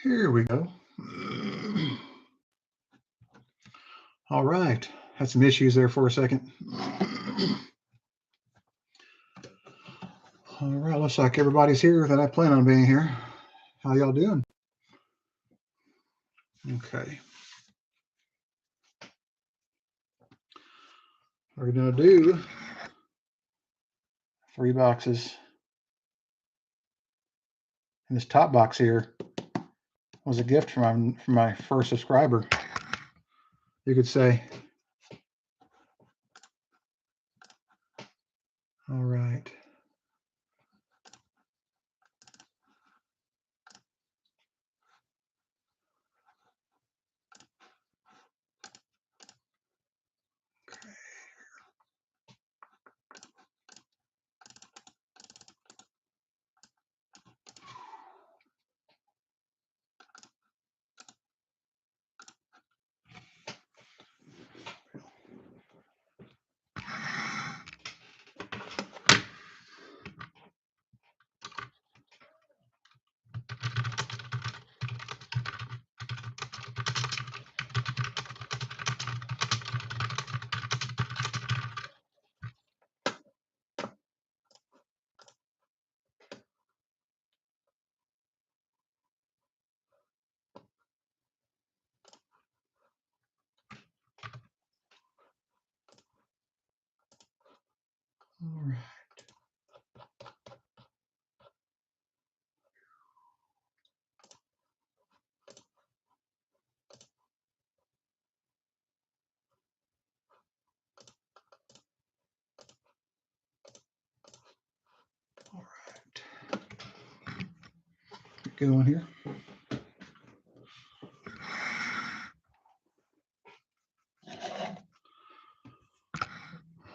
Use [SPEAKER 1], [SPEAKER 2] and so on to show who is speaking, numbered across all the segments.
[SPEAKER 1] Here we go. All right. Had some issues there for a second. All right. Looks like everybody's here that I plan on being here. How y'all doing? Okay. We're going to do 3 boxes. And this top box here was a gift from my first subscriber, you could say. All right. All right. All right. Get going here.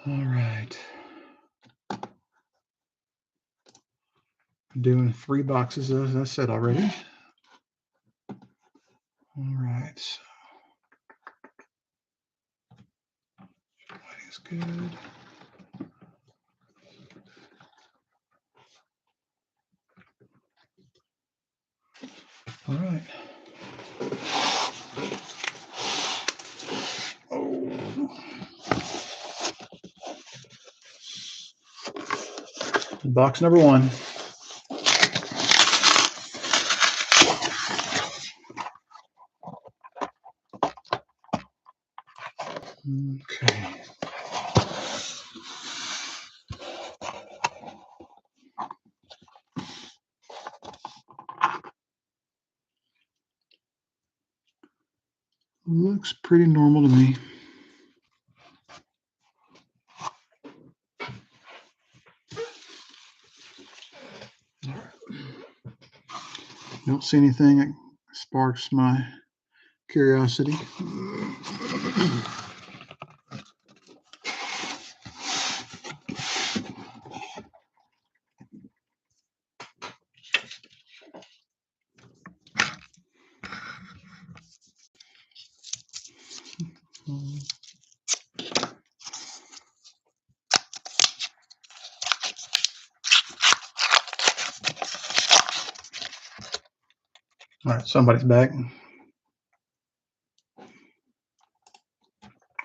[SPEAKER 1] All right. Doing 3 boxes, as I said already. All right. So, lighting's good. All right. Oh. Box number 1. Okay. Looks pretty normal to me. Don't see anything that sparks my curiosity. All right, somebody's back.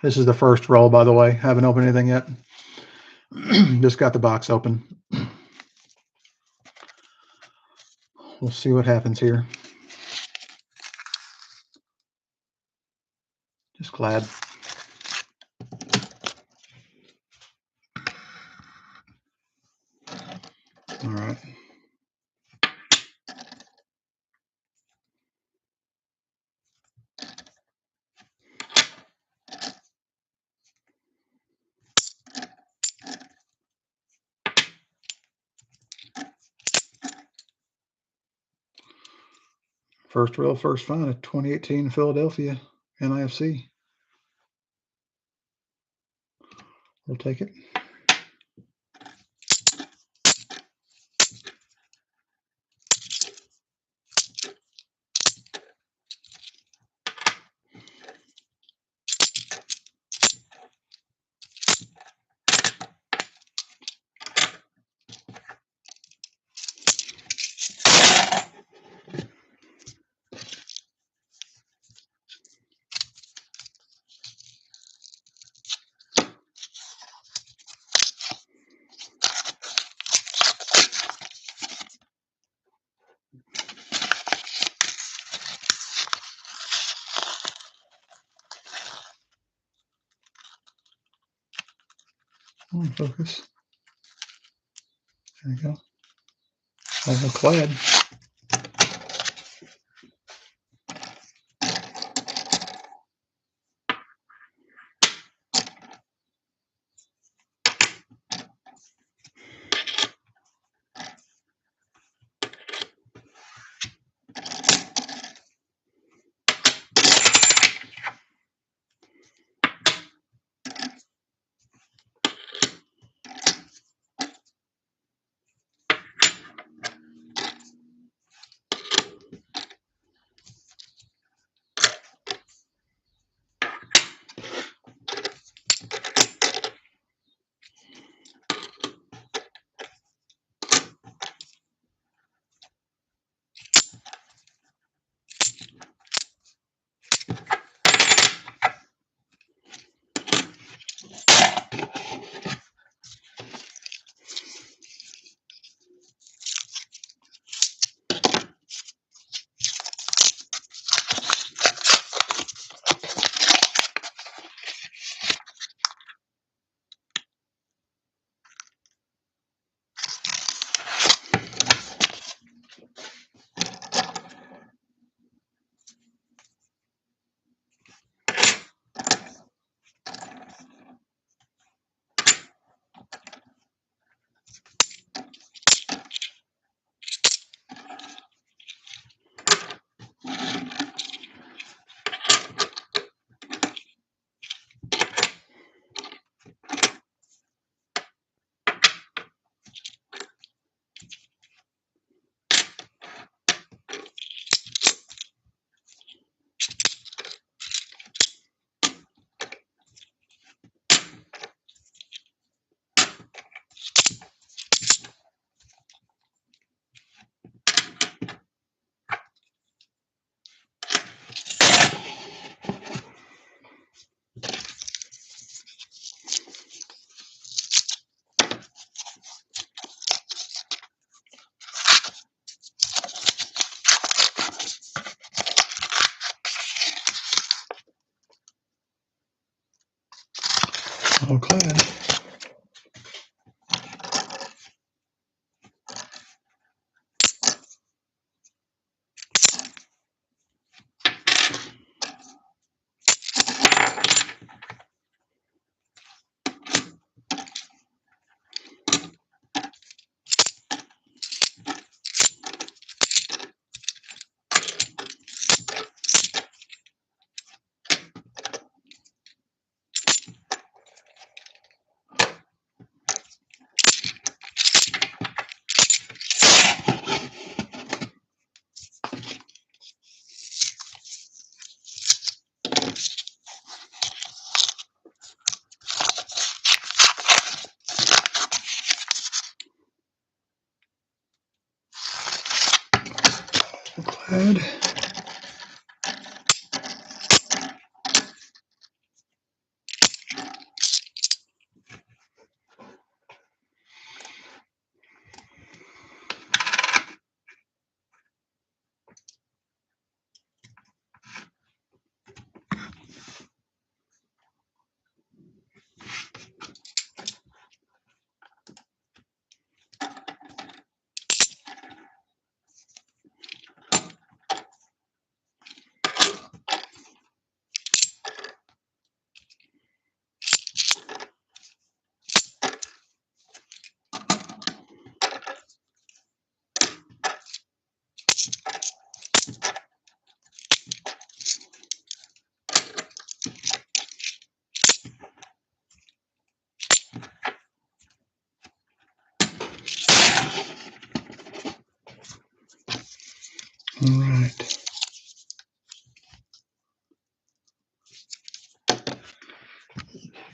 [SPEAKER 1] This is the first roll, by the way. Haven't opened anything yet. Just got the box open. We'll see what happens here. Just glad. All right. First roll, first find, a 2018 Philadelphia NIFC. We'll take it. Come on, focus. There you go. All clad. All clad. Clad. All right.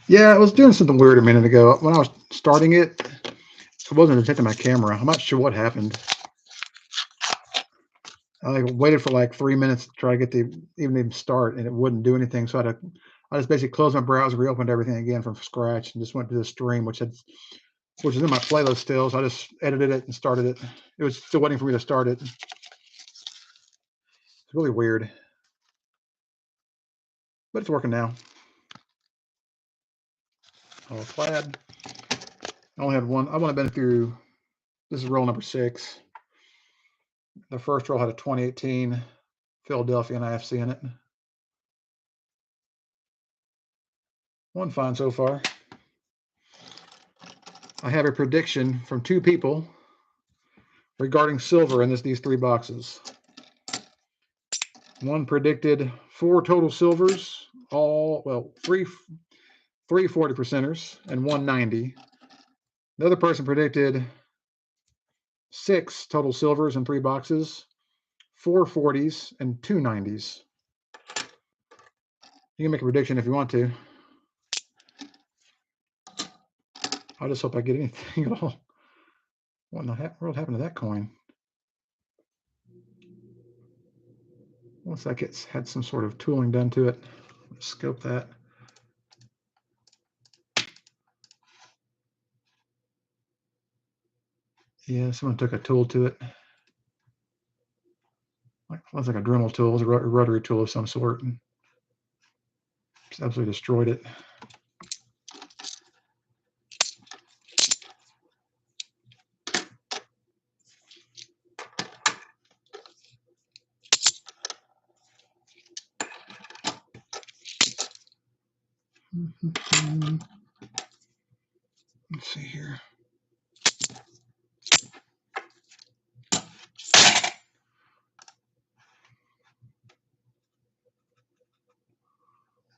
[SPEAKER 1] Yeah, I was doing something weird a minute ago. When I was starting it, I wasn't detecting my camera. I'm not sure what happened. I waited for like 3 minutes to try to get the even start, and it wouldn't do anything. So I just basically closed my browser, reopened everything again from scratch, and just went to the stream, which is in my playlist still. So I just edited it and started it. It was still waiting for me to start it. It's really weird, but it's working now. All clad. I only had one. I've only been through, this is roll number 6. The first roll had a 2018 Philadelphia NIFC in it. One find so far. I have a prediction from 2 people regarding silver in these 3 boxes. One predicted 4 total silvers, three 40 percenters and 1 90. The other person predicted 6 total silvers in 3 boxes, 4 40s and 2 90s. You can make a prediction if you want to. I just hope I get anything at all. What in the world happened to that coin? Looks like it's had some sort of tooling done to it. Let's scope that. Yeah, someone took a tool to it. Looks like a Dremel tool, a rotary tool of some sort, and just absolutely destroyed it. Let's see here.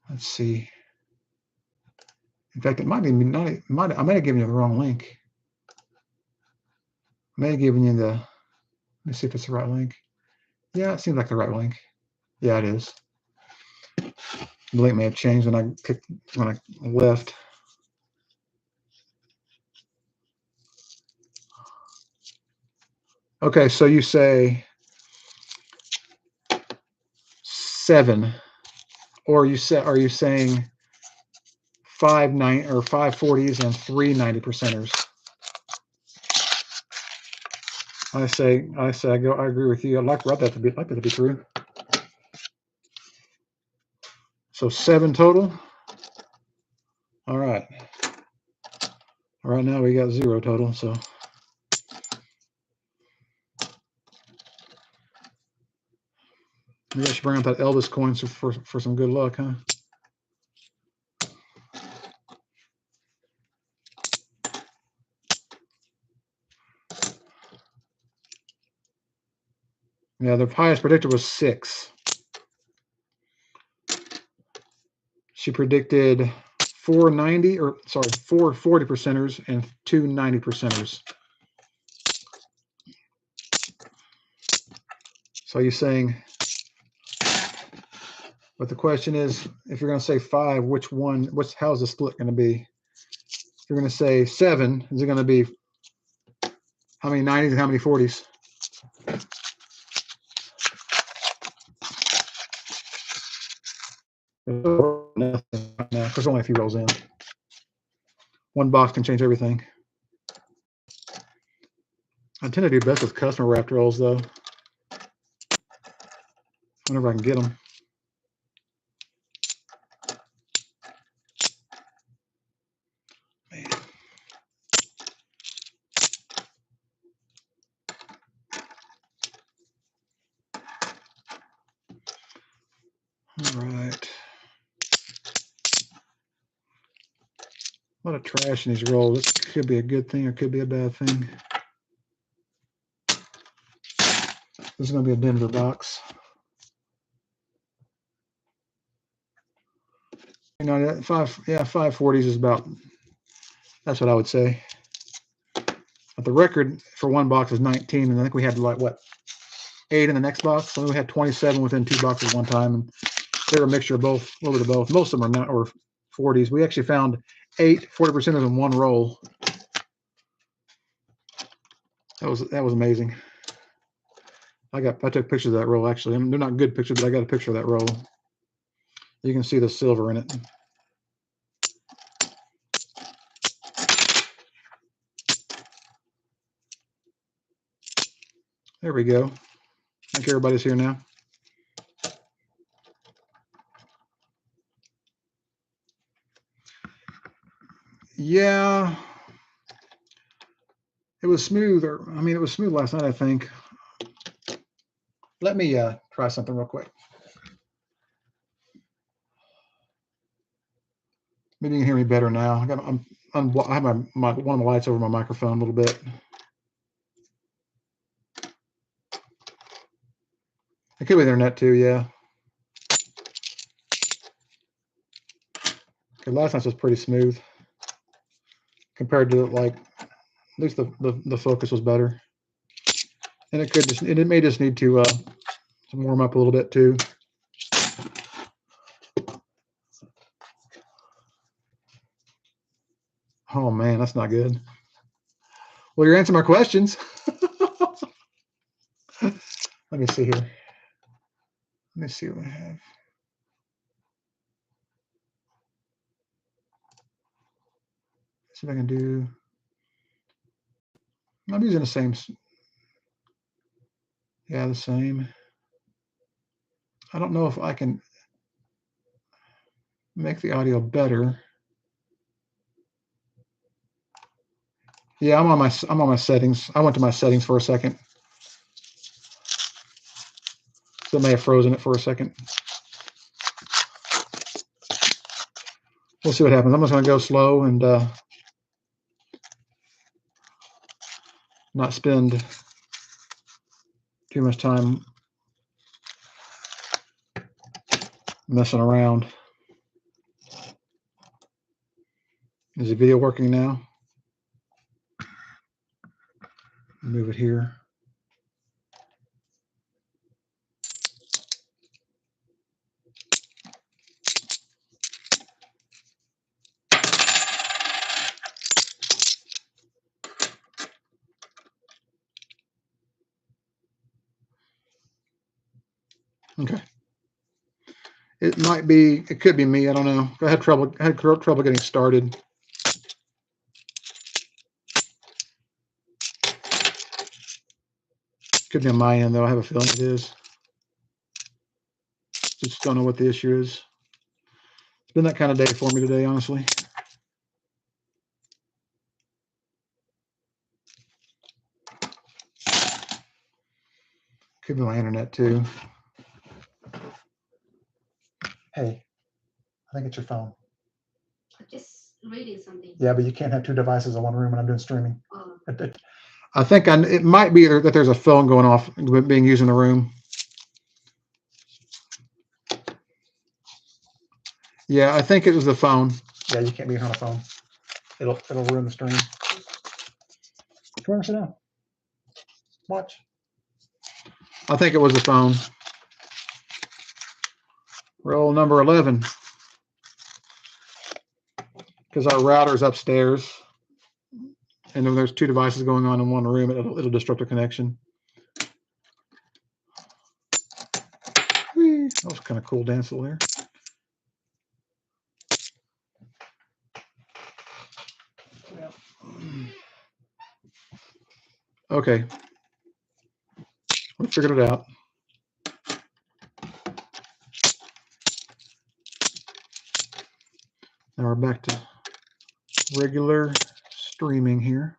[SPEAKER 1] Let's see. In fact, it might be not. I might have given you the wrong link. I may have given you the. Let me see if it's the right link. Yeah, it seems like the right link. Yeah, it is. The link may have changed when I left. Okay, so you say 7, or are you saying 5 40s and 3 90 percenters? I agree with you. I'd like that to be true. So 7 total. All right. Right now we got 0 total. So maybe I should bring out that Elvis coin for some good luck, huh? Yeah, the highest predictor was 6. She predicted 4 40 percenters and 2 90 percenters. So you're saying, but the question is, if you're going to say 5, how's the split going to be? If you're going to say 7, is it going to be how many 90s and how many 40s? Nothing right now, because only a few rolls in. One box can change everything. I tend to do best with customer wrapped rolls, though. Whenever I can get them. Man. All right. A lot of trash in these rolls. This could be a good thing or could be a bad thing. This is going to be a Denver box. You know, 540s is about, that's what I would say. But the record for one box is 19, and I think we had like, 8 in the next box. So we had 27 within 2 boxes at one time, and they were a mixture of both, a little bit of both. Most of them are not, or 40s. We actually found 8 40% in one roll. That was amazing. I took pictures of that roll actually. I mean, they're not good pictures, but I got a picture of that roll. You can see the silver in it. There we go. I think everybody's here now. Yeah. It was smooth, or I mean, it was smooth last night, I think. Let me try something real quick. Maybe you can hear me better now. I have one of the lights over my microphone a little bit. It could be the internet too, yeah. Okay, last night was pretty smooth compared to, like, at least the focus was better. And it may just need to warm up a little bit too. Oh man, that's not good. Well, you're answering my questions. Let me see here. Let me see what I have. See if I can do. I'm using the same. Yeah, the same. I don't know if I can make the audio better. Yeah, I'm on my settings. I went to my settings for a second. So it may have frozen it for a second. We'll see what happens. I'm just going to go slow and not spend too much time messing around. Is the video working now? Move it here. Okay. It might be. It could be me. I don't know. I had trouble getting started. Could be on my end though. I have a feeling it is. Just don't know what the issue is. It's been that kind of day for me today, honestly. Could be my internet too. Hey, I think it's your phone.
[SPEAKER 2] I'm just reading something.
[SPEAKER 1] Yeah, but you can't have two devices in one room when I'm doing streaming. Oh. I think it might be that there's a phone going off being used in the room. Yeah, I think it was the phone. Yeah, you can't be on a phone. It'll ruin the stream. Come here, sit down. Watch. I think it was the phone. Roll number 11. Because our router's upstairs. And if there's two devices going on in one room, it'll disrupt the connection. Whee. That was kind of cool dance there. Okay. We figured it out. Now we're back to regular streaming here.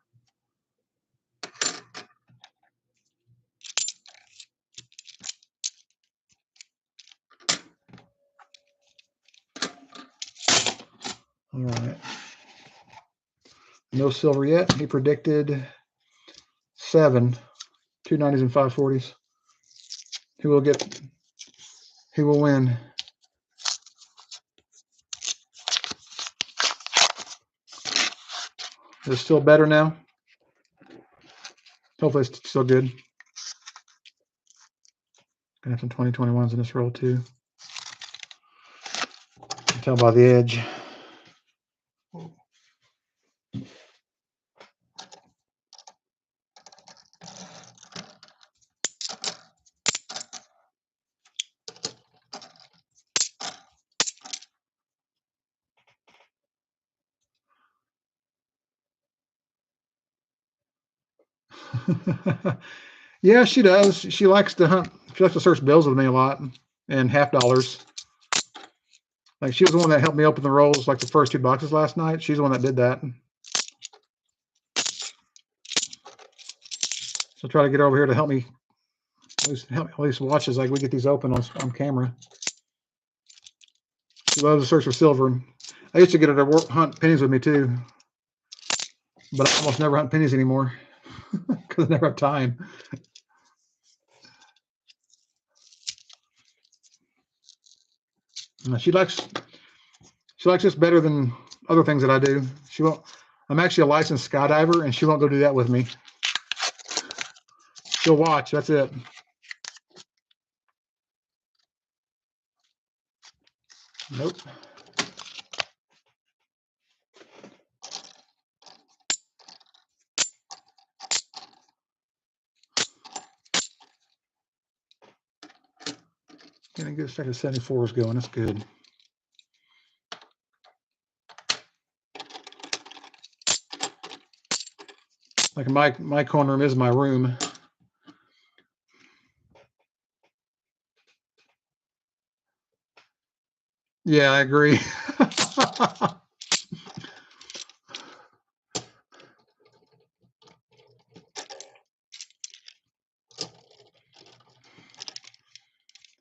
[SPEAKER 1] All right. No silver yet. He predicted 7, 290s and 540s. Who will win? Is it still better now? Hopefully it's still good. Gonna have some 2021s in this roll too. You can tell by the edge. Yeah, she does. She likes to hunt. She likes to search bills with me a lot and half dollars. Like she was the one that helped me open the rolls, like the first 2 boxes last night. She's the one that did that. So try to get her over here to help me, at least watch as like we get these open on camera. She loves to search for silver. I used to get her to hunt pennies with me too, but I almost never hunt pennies anymore because I never have time. She likes this better than other things that I do. She won't. I'm actually a licensed skydiver, and she won't go do that with me. She'll watch. That's it. Nope. Gonna get a second 74 is going. That's good. Like my corner room is my room. Yeah, I agree.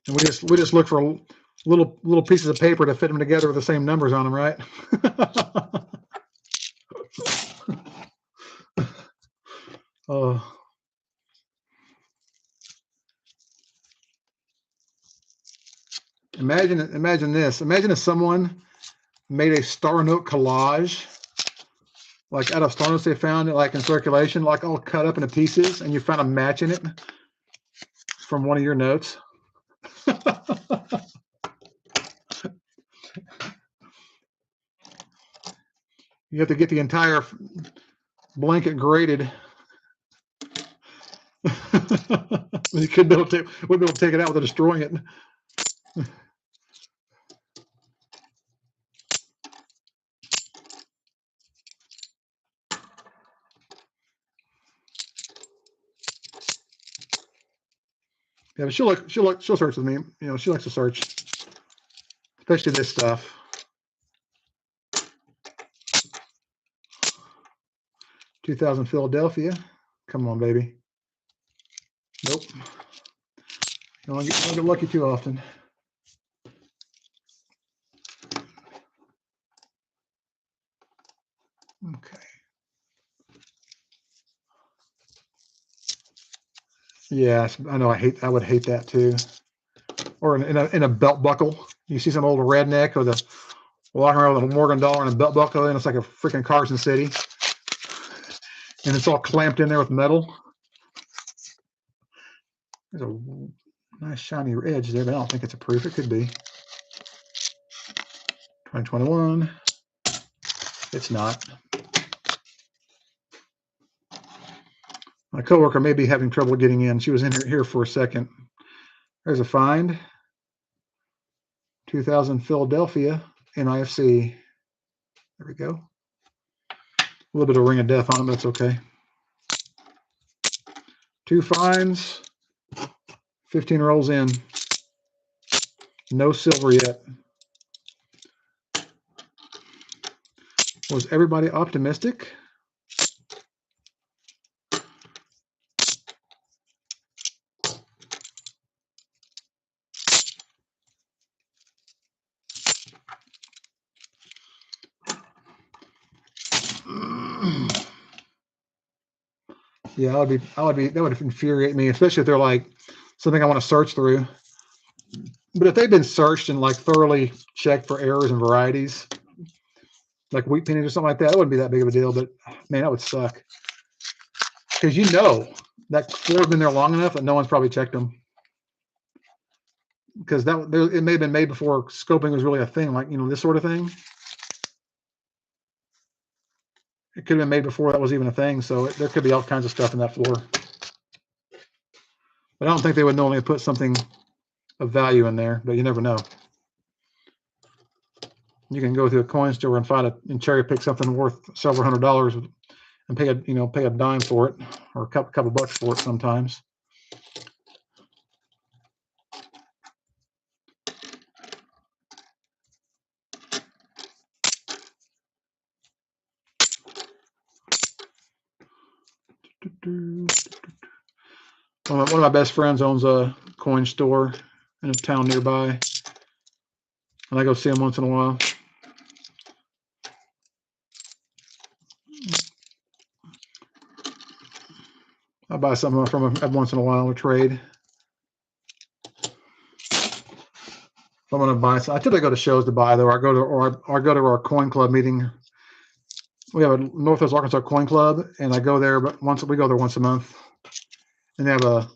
[SPEAKER 1] And we just look for little pieces of paper to fit them together with the same numbers on them, right? Oh. Imagine this. Imagine if someone made a star note collage, like out of star notes they found it like in circulation, like all cut up into pieces, and you found a match in it from one of your notes. You have to get the entire blanket graded. You wouldn't be able to take it out without destroying it. Yeah, but she'll search with me. You know, she likes to search, especially this stuff. "2000 Philadelphia." Come on, baby. Nope. You don't get lucky too often. Okay. Yeah, I know. I would hate that too. Or in a belt buckle. You see some old redneck with a walking around with a Morgan dollar and a belt buckle, and it's like a freaking Carson City, and it's all clamped in there with metal. There's a nice shiny edge there, but I don't think it's a proof. It could be. 2021. It's not. My coworker may be having trouble getting in. She was in here for a second. There's a find. 2000 Philadelphia NIFC. There we go. A little bit of ring of death on it, but it's okay. 2 finds. 15 rolls in. No silver yet. Was everybody optimistic? Yeah, that would infuriate me, especially if they're like something I want to search through. But if they've been searched and like thoroughly checked for errors and varieties, like wheat pennies or something like that, it wouldn't be that big of a deal. But man, that would suck. Because you know that floor's been there long enough that no one's probably checked them. Because it may have been made before scoping was really a thing, like, you know, this sort of thing. It could have been made before that was even a thing, so there could be all kinds of stuff in that floor. But I don't think they would normally put something of value in there, but you never know. You can go through a coin store and cherry pick something worth several $100s and pay a dime for it, or a couple bucks for it sometimes. One of my best friends owns a coin store in a town nearby, and I go see him once in a while. I buy something from him every once in a while or trade. If I'm gonna buy, I typically go to shows to buy though. I go to our coin club meeting. We have a Northwest Arkansas Coin Club, and I go there, but we go there once a month, and they have a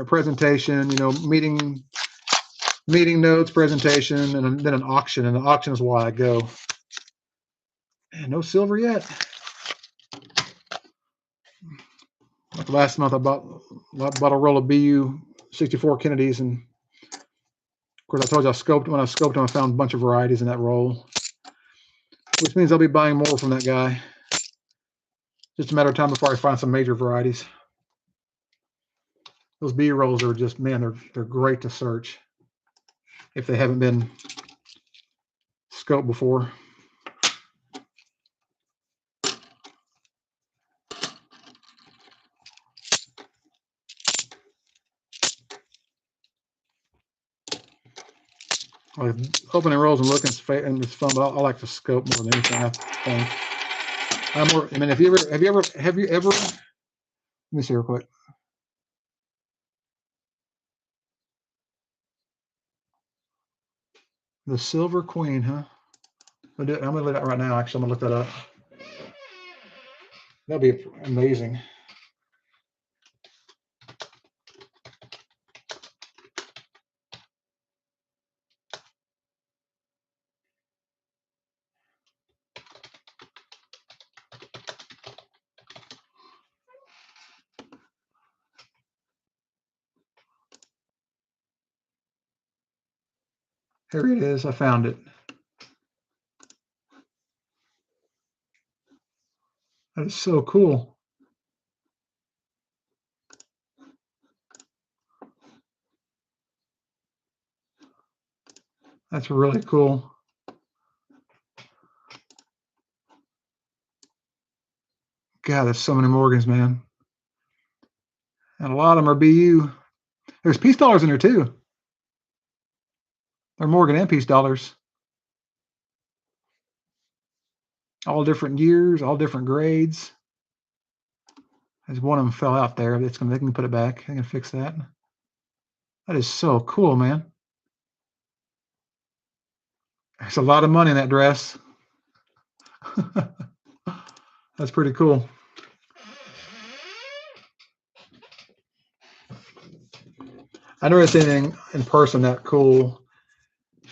[SPEAKER 1] presentation, meeting notes, presentation, and then an auction. And the auction is why I go. And no silver yet. Like last month, I bought a roll of BU 64 Kennedys, and of course, I told you when I scoped them, I found a bunch of varieties in that roll, which means I'll be buying more from that guy. Just a matter of time before I find some major varieties. Those BU rolls are just, man, they're great to search if they haven't been scoped before. Like opening rolls and looking and it's fun, but I like to scope more than anything. I think. I mean, have you ever? Let me see real quick. The Silver Queen, huh? I'm gonna look at that right now. Actually, I'm gonna look that up. That'd be amazing. Here it is. I found it. That is so cool. That's really cool. God, there's so many Morgans, man. And a lot of them are BU. There's peace dollars in there too. They're Morgan and peace dollars. All different years, all different grades. There's one of them fell out there. They can put it back. They can fix that. That is so cool, man. There's a lot of money in that dress. That's pretty cool. I never seen anything in person that cool.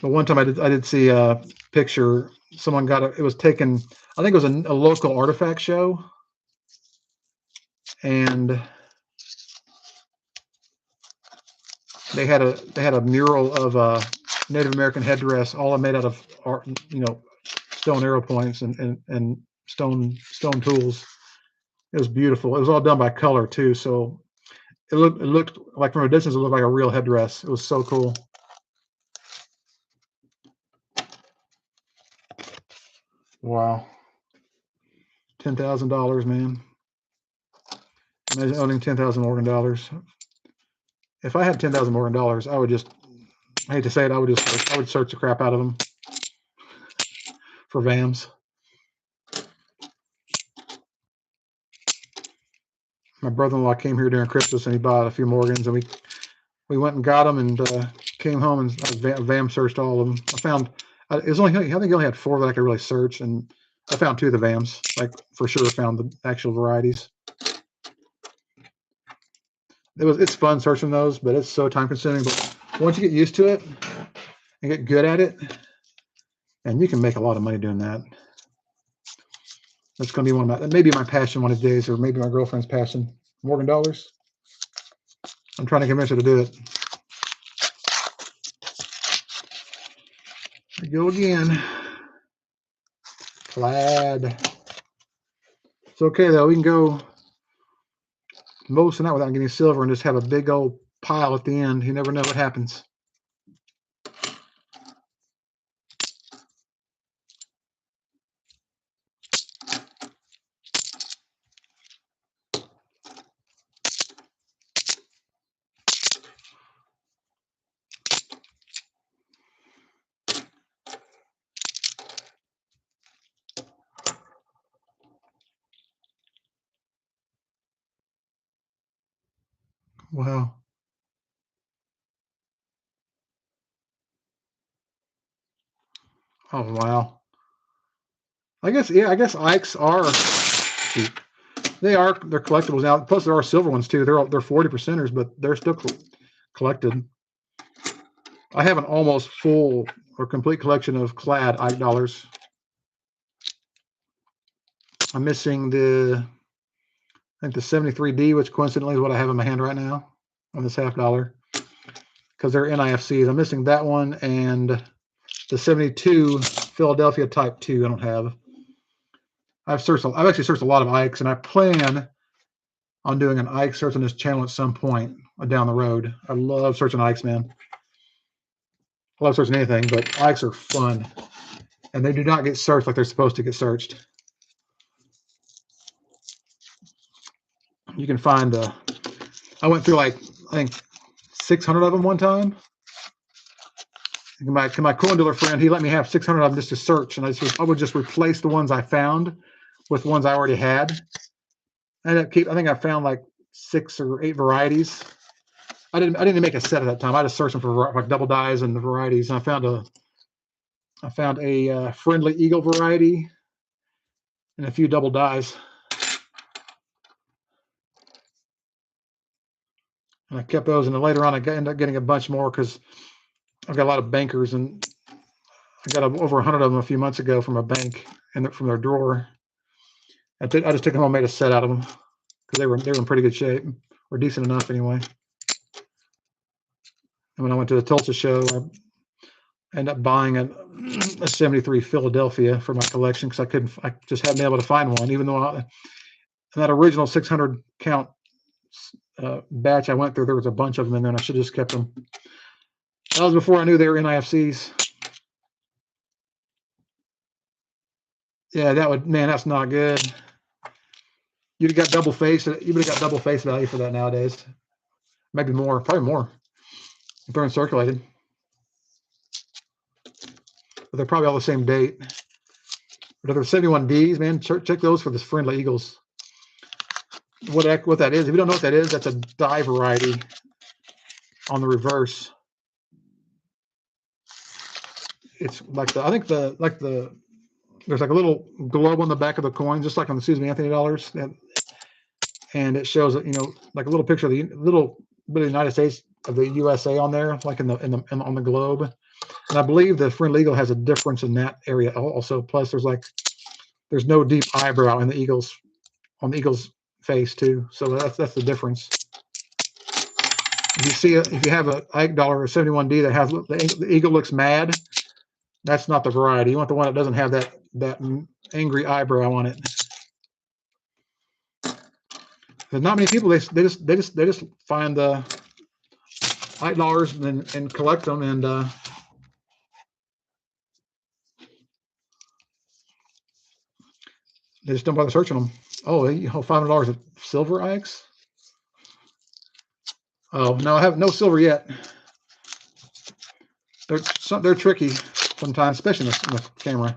[SPEAKER 1] But one time I did see a picture. Someone got it. It was taken. I think it was a local artifact show, and they had a mural of a Native American headdress, all made out of art, stone arrow points and stone tools. It was beautiful. It was all done by color too, so it looked like from a distance it looked like a real headdress. It was so cool. Wow. $10,000, man. Imagine owning 10,000 Morgan dollars. If I had 10,000 Morgan dollars, I would just, I hate to say it, I would search the crap out of them for VAMs. My brother-in-law came here during Christmas and he bought a few Morgans, and we went and got them and came home and VAM searched all of them. I found it was only, I think he only had 4 that I could really search, and I found 2 of the VAMs. Like for sure, found the actual varieties. It's fun searching those, but it's so time consuming. But once you get used to it and get good at it, and you can make a lot of money doing that. That's going to be maybe my passion one of these days, or maybe my girlfriend's passion. Morgan dollars. I'm trying to convince her to do it. There we go again. Plaid. It's okay though. We can go most of that without getting silver and just have a big old pile at the end. You never know what happens. Wow. Oh wow. I guess yeah. I guess Ikes are cheap. They're collectibles now. Plus there are silver ones too. They're 40%ers, but they're still collected. I have an almost full or complete collection of clad Ike dollars. I'm missing I think the 73D, which coincidentally is what I have in my hand right now on this $half, because they're NIFCs. I'm missing that one and the 72 Philadelphia Type 2. I don't have. I've actually searched a lot of Ikes, and I plan on doing an Ike search on this channel at some point down the road. I love searching Ikes, man. I love searching anything, but Ikes are fun, and they do not get searched like they're supposed to get searched. You can find I went through like I think 600 of them one time. My coin dealer friend, he let me have 600 of them just to search, and I would just replace the ones I found with ones I already had. I think I found like 6 or 8 varieties. I didn't make a set at that time. I just searched them for like double dyes and the varieties. And I found a friendly eagle variety and a few double dyes. And I kept those, and then later on I ended up getting a bunch more because I've got a lot of bankers, and I got over 100 of them a few months ago from a bank and from their drawer. I just took them home and made a set out of them because they were in pretty good shape, or decent enough anyway. And when I went to the Tulsa show, I ended up buying a 73 Philadelphia for my collection because I just hadn't been able to find one, even though in that original 600 count batch I went through, there was a bunch of them in there, and I should have just kept them. That was before I knew they were NIFCs. Yeah, that's not good. You'd have got double face. You would have got double face value for that nowadays. Maybe more, probably more if they're uncirculated. But they're probably all the same date. But if they're 71Ds, man, check those for the friendly eagles. What that is? If you don't know what that is, that's a dye variety on the reverse. It's like there's like a little globe on the back of the coin, just like on the Susan B. Anthony dollars, and it shows like a little picture of the little bit of the United States of the USA on there, like on the globe. And I believe the friendly eagle has a difference in that area also. Plus, there's no deep eyebrow in the eagle's face too, so that's the difference. If you have an Ike dollar or 71D that has the eagle looks mad, that's not the variety. You want the one that doesn't have that angry eyebrow on it. There's not many people. They just find the Ike dollars and collect them, and they just don't bother searching them. Oh, $500 of silver Ikes. Oh no, I have no silver yet. They're tricky sometimes, especially in the camera.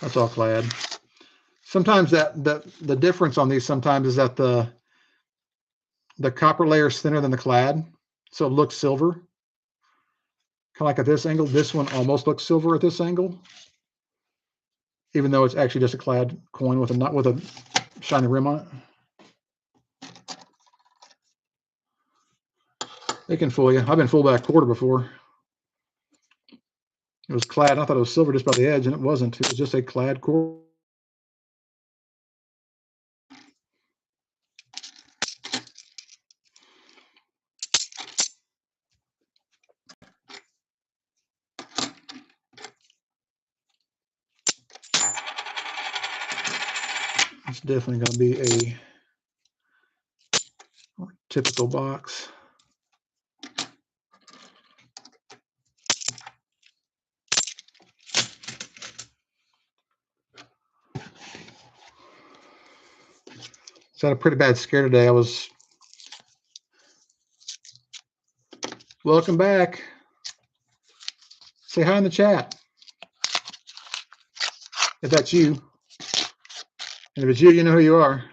[SPEAKER 1] That's all clad. Sometimes the difference on these sometimes is that the copper layer is thinner than the clad, so it looks silver. Kind of like at this angle. This one almost looks silver at this angle, even though it's actually just a clad coin with a shiny rim on it. They can fool you. I've been fooled by a quarter before. It was clad. I thought it was silver just by the edge, and it wasn't. It was just a clad quarter. It's definitely going to be a typical box. So I had a pretty bad scare today. Welcome back. Say hi in the chat if that's you. And if it's you, you know who you are.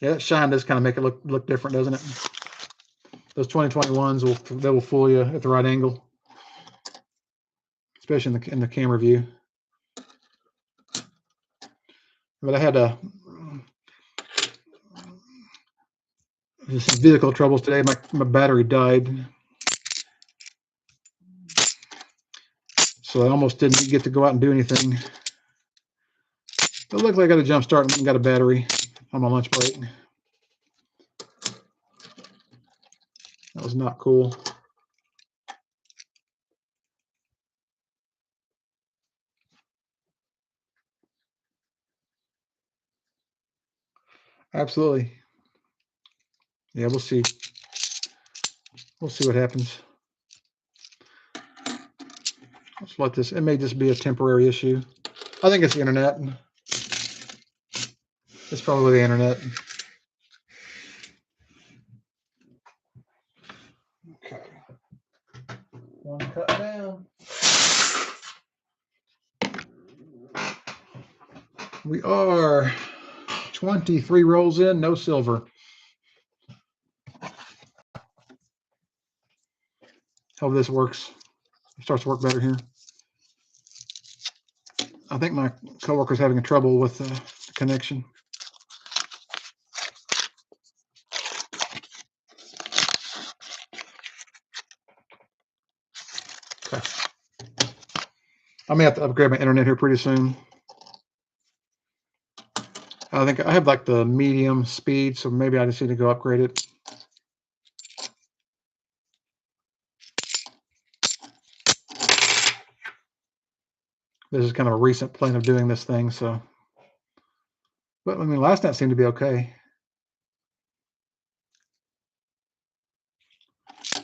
[SPEAKER 1] Yeah, that shine does kind of make it look different, doesn't it? Those 2021s will fool you at the right angle, especially in the camera view. But I had some vehicle troubles today. My battery died, so I almost didn't get to go out and do anything. It looked like I got a jump start and got a battery on my lunch break. That was not cool. Absolutely. Yeah, we'll see. We'll see what happens. Let's let this. It may just be a temporary issue. I think it's the internet. It's probably the internet. Okay. One cut down. We are 23 rolls in, no silver. Hope this works. It starts to work better here. I think my coworker's having trouble with the connection. Okay. I may have to upgrade my internet here pretty soon. I think I have like the medium speed, so maybe I just need to go upgrade it. This is kind of a recent plan of doing this thing, so. But I mean, last night seemed to be okay.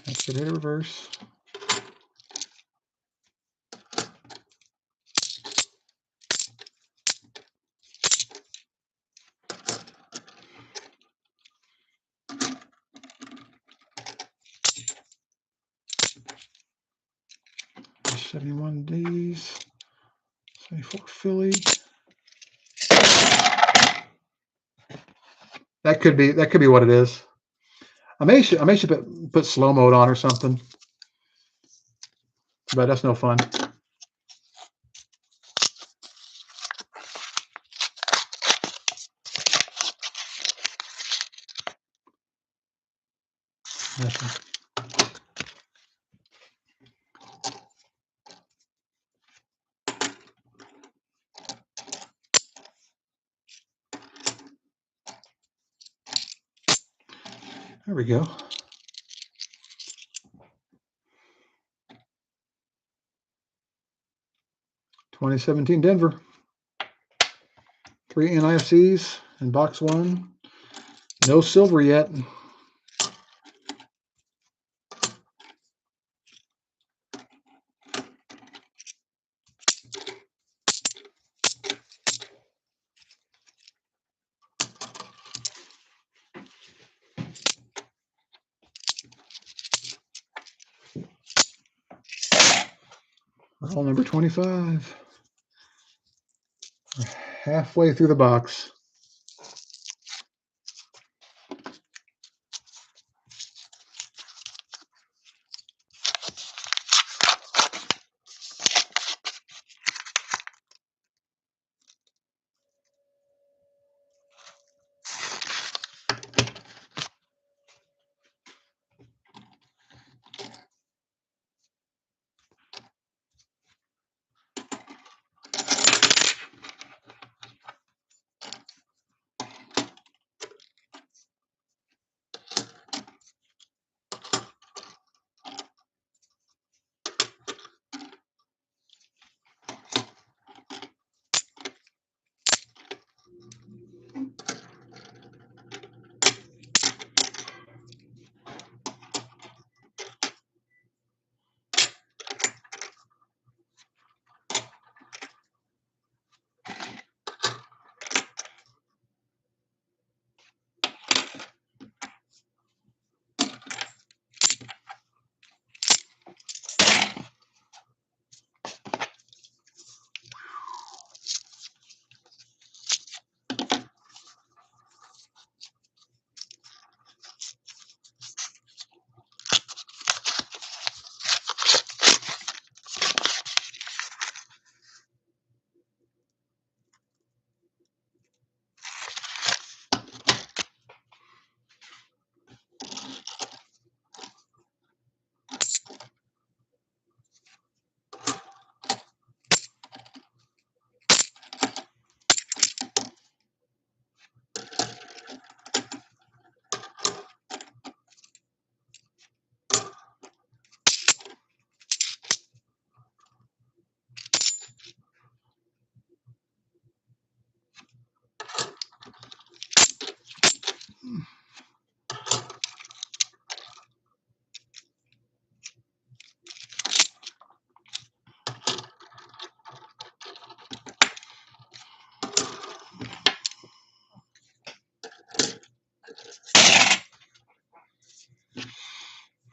[SPEAKER 1] Let's hit reverse. $71Ds, 74 Philly. That could be what it is. I may should put slow mode on or something, but that's no fun. There we go. $2017 Denver. 3 NIFCs in box 1. No silver yet. Roll number 25. We're halfway through the box.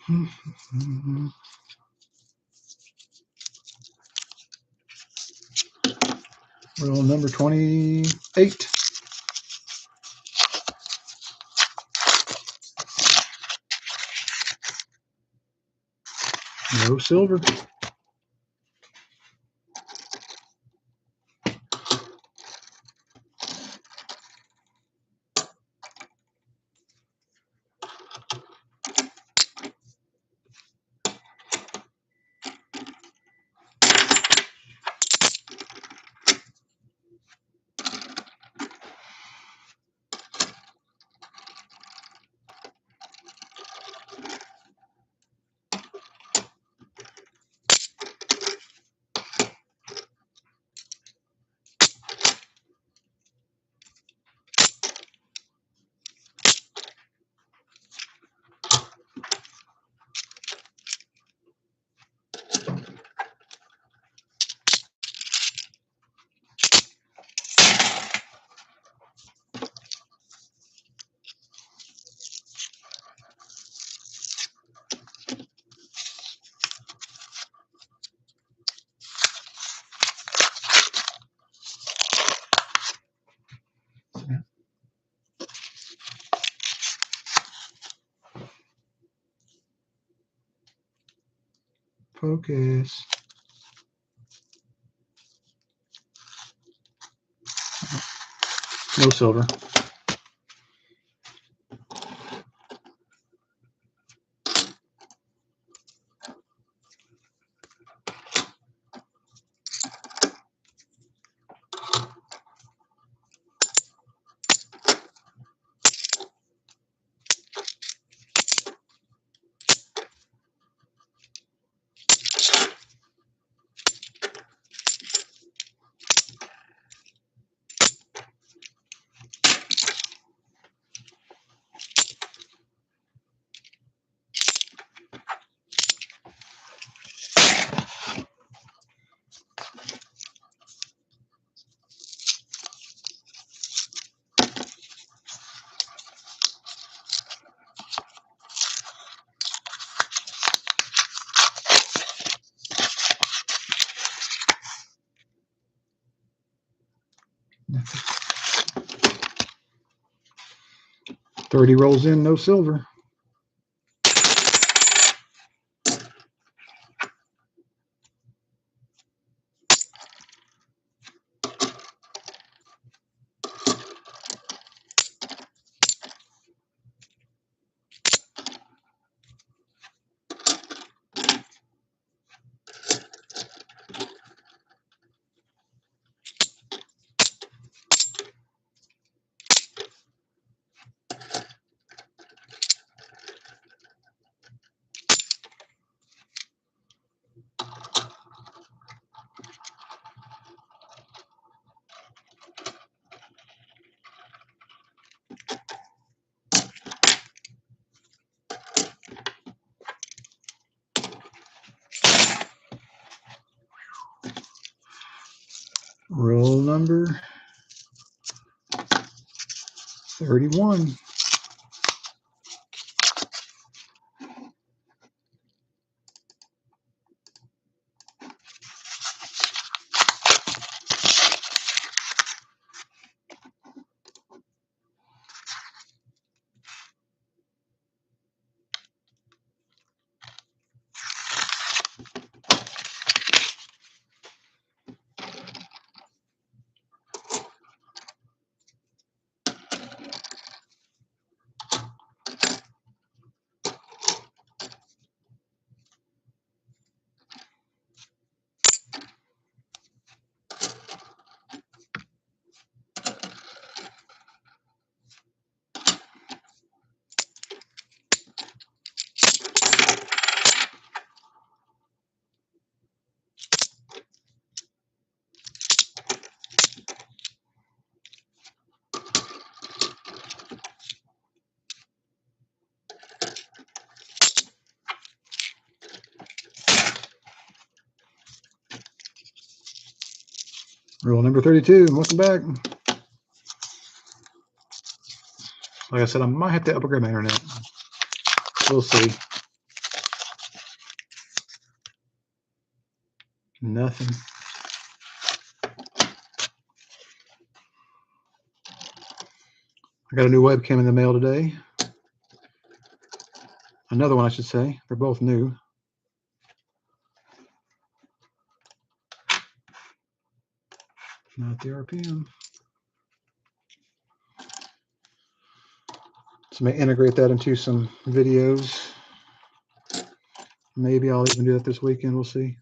[SPEAKER 1] Rule number 28. No silver. Focus. No silver. $30 rolls in, no silver. Roll number 31. Rule number 32. Welcome back. Like I said, I might have to upgrade my internet. We'll see. Nothing. I got a new webcam in the mail today. Another one, I should say. They're both new. Not the RPM. So I may integrate that into some videos. Maybe I'll even do that this weekend. We'll see.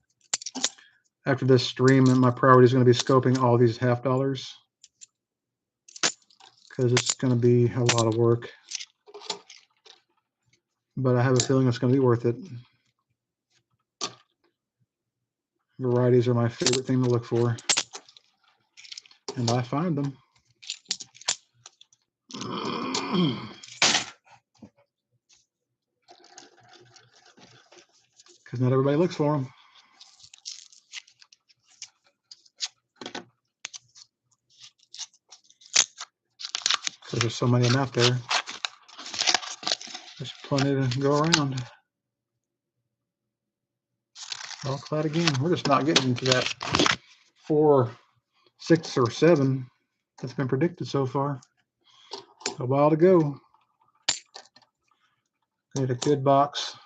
[SPEAKER 1] After this stream, my priority is going to be scoping all these $half because it's going to be a lot of work. But I have a feeling it's going to be worth it. Varieties are my favorite thing to look for. And I find them. Because not everybody looks for them. Because there's so many of them out there. There's plenty to go around. All clad again. We're just not getting into that 4, 6, or 7 that's been predicted so far. A while to go. Need a good box.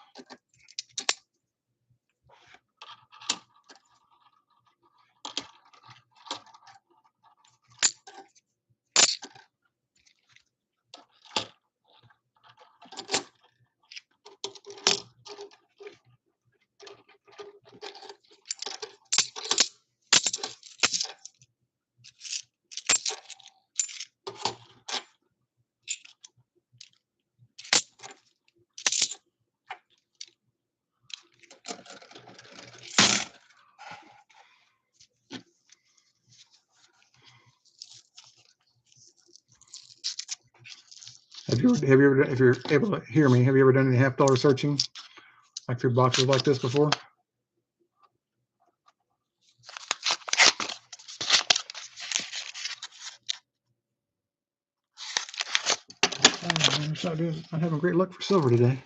[SPEAKER 1] If you're able to hear me, have you ever done any $half searching, like through boxes like this before? Oh, man, I'm having great luck for silver today.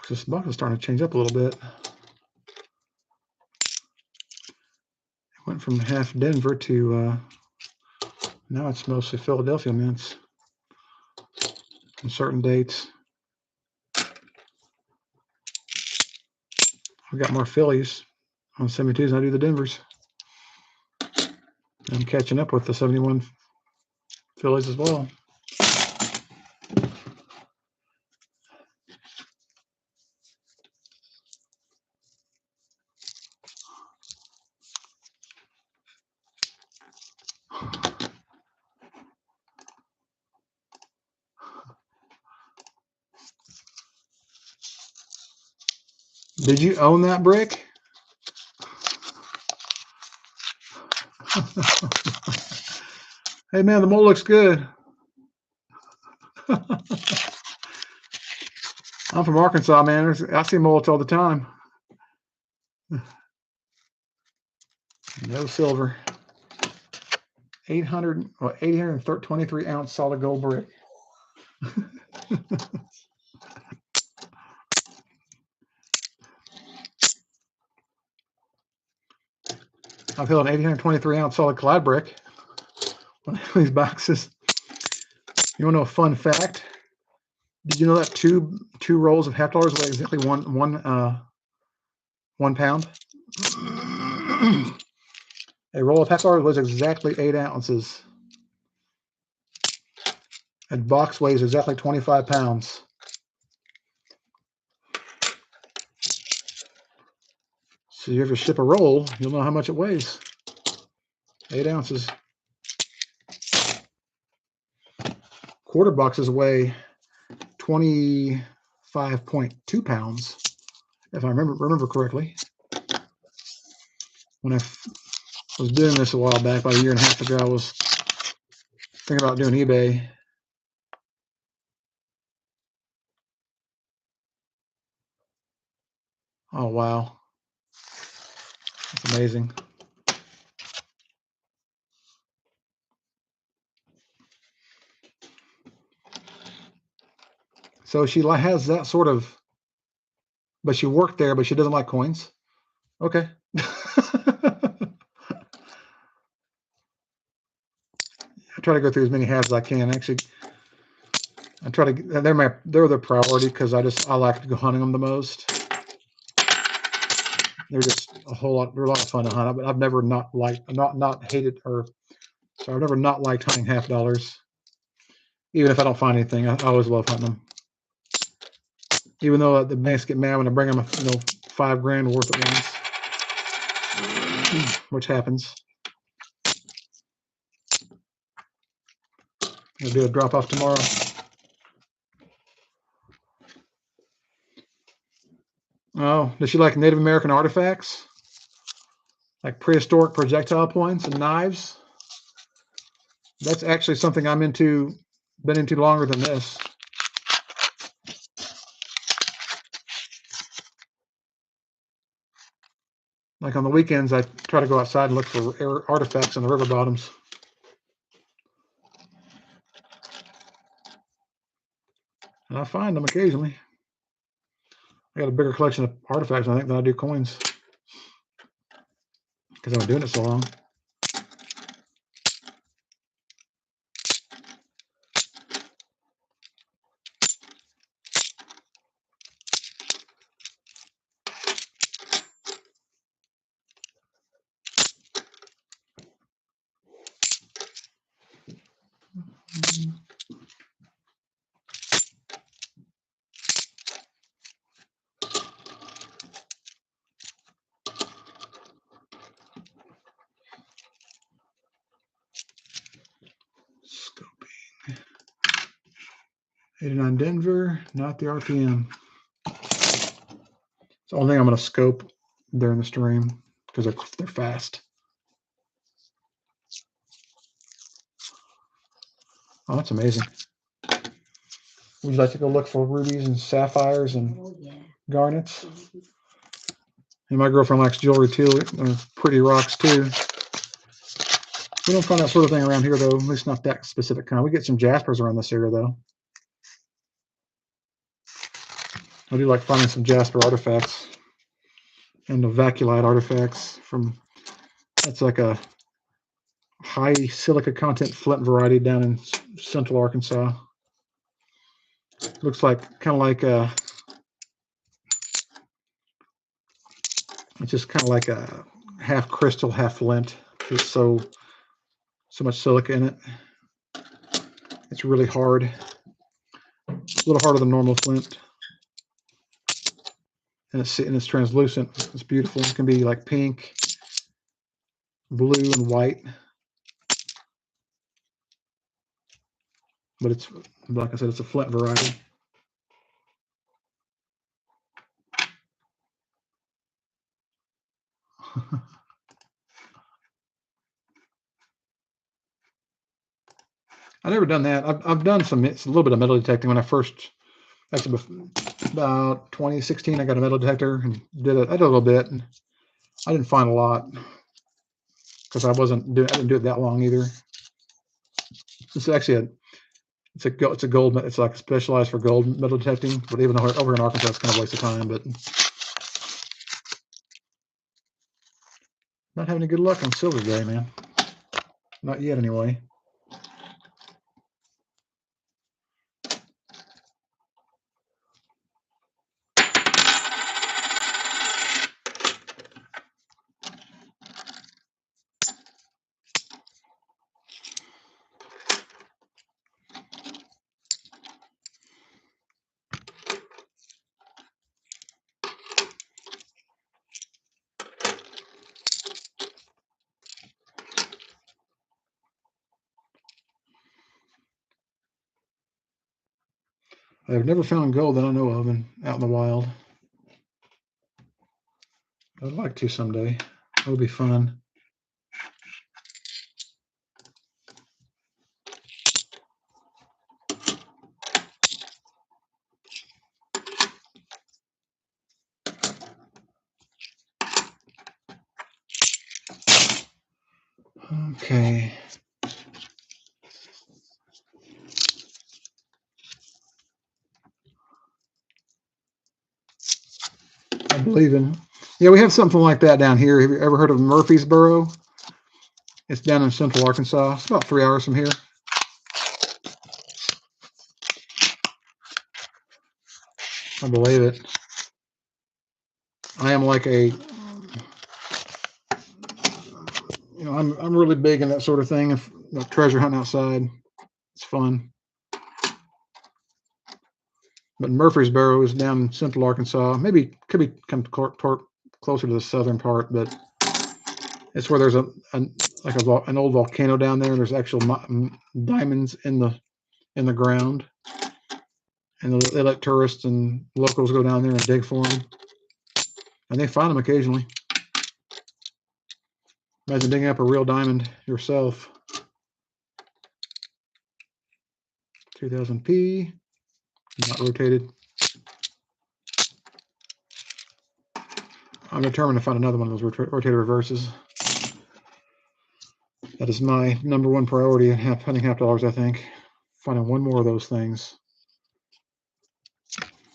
[SPEAKER 1] This box is starting to change up a little bit. It went from half Denver to now it's mostly Philadelphia mints on certain dates. I've got more Phillies on 72s than I do the Denvers. I'm catching up with the 71 Phillies as well. Did you own that brick? Hey man, the mold looks good. I'm from Arkansas, man. I see molds all the time. No silver. 823 ounce solid gold brick. I've held an 823 ounce solid clad brick. One of these boxes. You want to know a fun fact? Did you know that two rolls of $half weigh exactly one pound? A roll of $half weighs exactly 8 ounces. A box weighs exactly 25 pounds. So if you ever ship a roll, you'll know how much it weighs. 8 ounces. Quarter boxes weigh 25.2 pounds, if I remember correctly. When I was doing this a while back, about a year and a half ago, I was thinking about doing eBay. Oh, wow. That's amazing. So she has that sort of, but she worked there, but she doesn't like coins. Okay. I try to go through as many halves as I can. Actually, I try to. They're the priority because I like to go hunting them the most. They're just a whole lot. They're a lot of fun to hunt. But I've never not liked, not hated, or so I've never not liked hunting half dollars. Even if I don't find anything, I always love hunting them. Even though the banks get mad when I bring them, $5,000 worth at once, which happens. I'll do a drop off tomorrow. Oh, does she like Native American artifacts? Like prehistoric projectile points and knives? That's actually something been into longer than this. Like on the weekends, I try to go outside and look for artifacts in the river bottoms. And I find them occasionally. I got a bigger collection of artifacts, I think, than I do coins. Because I've been doing it so long. Scoping. 89 Denver, not the RPM. It's the only thing I'm going to scope during the stream because they're fast. Oh, that's amazing. Would you like to go look for rubies and sapphires and garnets? And my girlfriend likes jewelry too, pretty rocks too. We don't find that sort of thing around here though, at least not that specific kind. We get some jaspers around this area though. I do like finding some jasper artifacts and the vaculite artifacts that's like a high silica content flint variety down in central Arkansas. Looks like kind of like it's just kind of like a half crystal, half flint. There's so much silica in it. It's really hard. It's a little harder than normal flint. And it's translucent. It's beautiful. It can be like pink, blue, and white. But it's, like I said, it's a flint variety. I've never done that. I've done it's a little bit of metal detecting when I first, actually about 2016, I got a metal detector and I did a little bit. And I didn't find a lot because I didn't do it that long either. It's actually it's a gold, it's like specialized for gold metal detecting, but even over in Arkansas, it's kind of a waste of time, but not having any good luck on silver today, man. Not yet anyway. I've never found gold that I know of out in the wild. I'd like to someday. That would be fun. Okay. I believe in. Yeah, we have something like that down here. Have you ever heard of Murfreesboro? It's down in central Arkansas. It's about 3 hours from here. I believe it. I am like a, I'm really big in that sort of thing. If treasure hunting outside, it's fun. But Murfreesboro is down in central Arkansas. Maybe could be come closer to the southern part, but it's where there's an old volcano down there, and there's actual diamonds in the ground, and they let tourists and locals go down there and dig for them, and they find them occasionally. Imagine digging up a real diamond yourself. 2000p, not rotated. I'm determined to find another one of those rotated reverses. That is my number one priority in hunting half dollars, I think. Finding one more of those things.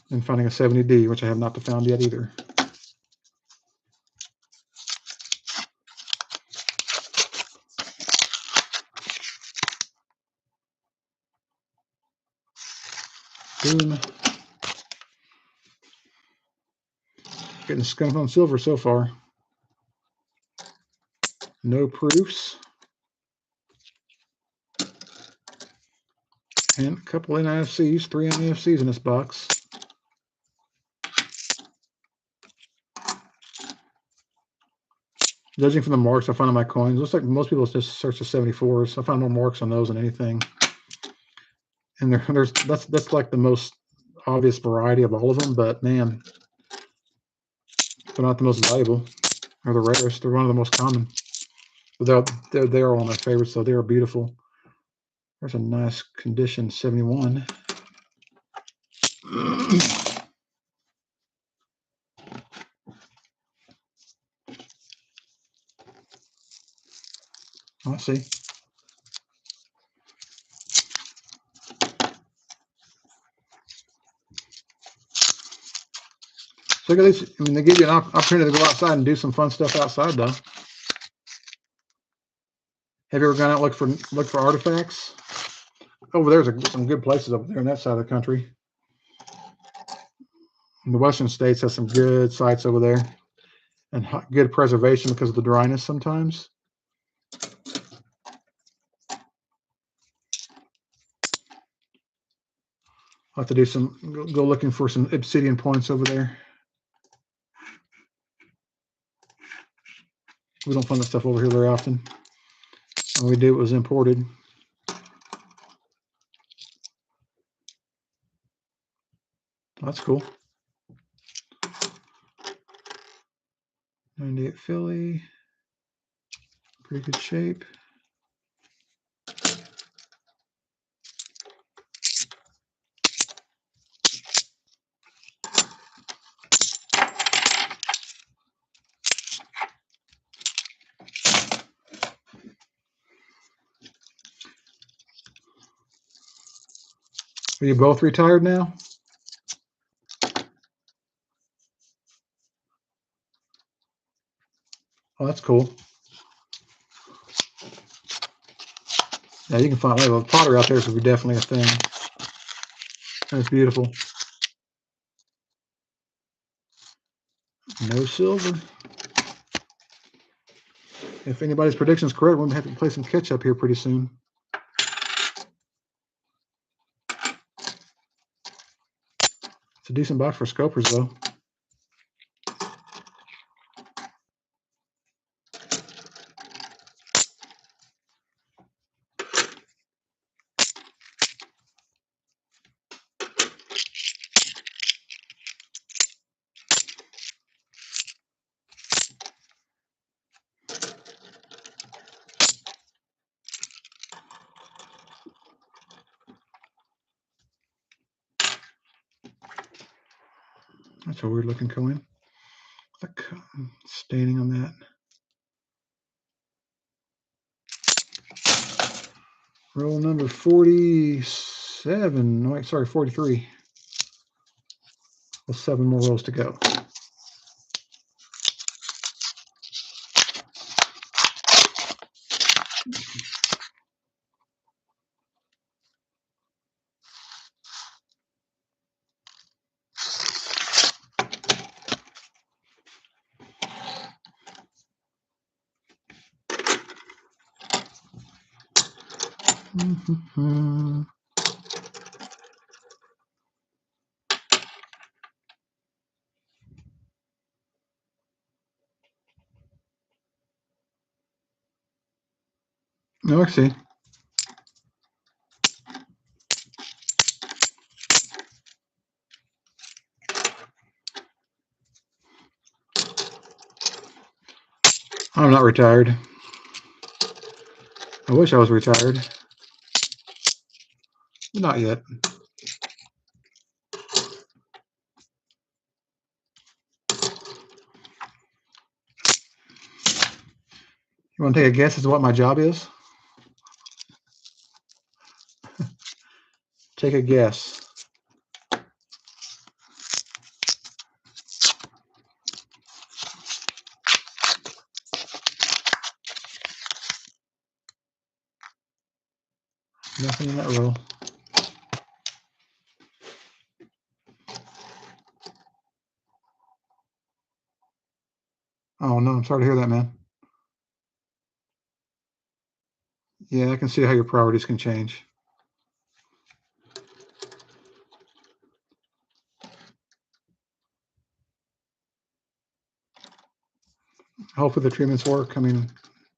[SPEAKER 1] And finding a 70D, which I have not found yet either. Boom. Getting skunk on silver so far. No proofs. And a couple NIFCs, 3 NIFCs in this box. Judging from the marks I found on my coins, looks like most people just search the 74s. I found more marks on those than anything. And that's like the most obvious variety of all of them, but man, they're not the most valuable or the rarest. They're one of the most common. But they're all my favorites, so they are beautiful. There's a nice condition 71. I see. So at least, I mean, they give you an opportunity to go outside and do some fun stuff outside, though. Have you ever gone out and look for artifacts? Over there's some good places over there in that side of the country. And the western states have some good sites over there, and good preservation because of the dryness sometimes. I'll have to do go looking for some obsidian points over there. We don't find that stuff over here very often. When we do, it was imported. That's cool. 98 Philly. Pretty good shape. Are you both retired now? Oh, that's cool. Yeah, you can find a pottery out there, so it'd be definitely a thing. That's beautiful. No silver. If anybody's prediction is correct, we're going to have to play some catch up here pretty soon. It's a decent box for scopers, though. That's a weird looking coin. Like staining on that. Roll number 47. Wait, sorry, 43. Well, 7 more rolls to go. No, I see. I'm not retired. I wish I was retired. Not yet. You want to take a guess as to what my job is? Take a guess. Nothing in that row. Oh no, I'm sorry to hear that, man. Yeah, I can see how your priorities can change. Hopefully the treatments work. I mean,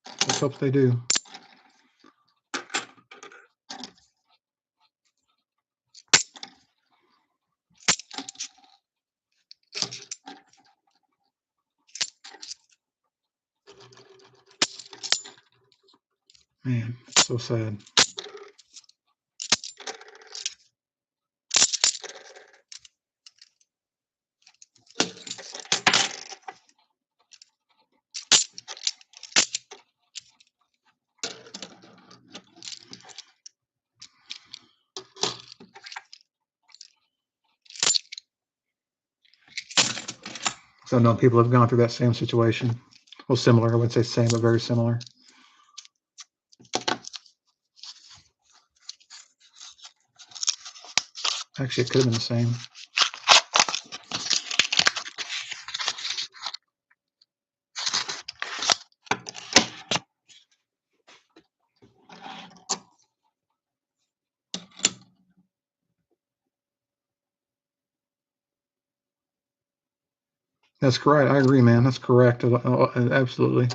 [SPEAKER 1] let's hope they do. Man, it's so sad. So I know people have gone through that same situation. Well, similar. I wouldn't say same, but very similar. Actually, it could have been the same. That's correct. I agree, man. That's correct. Absolutely.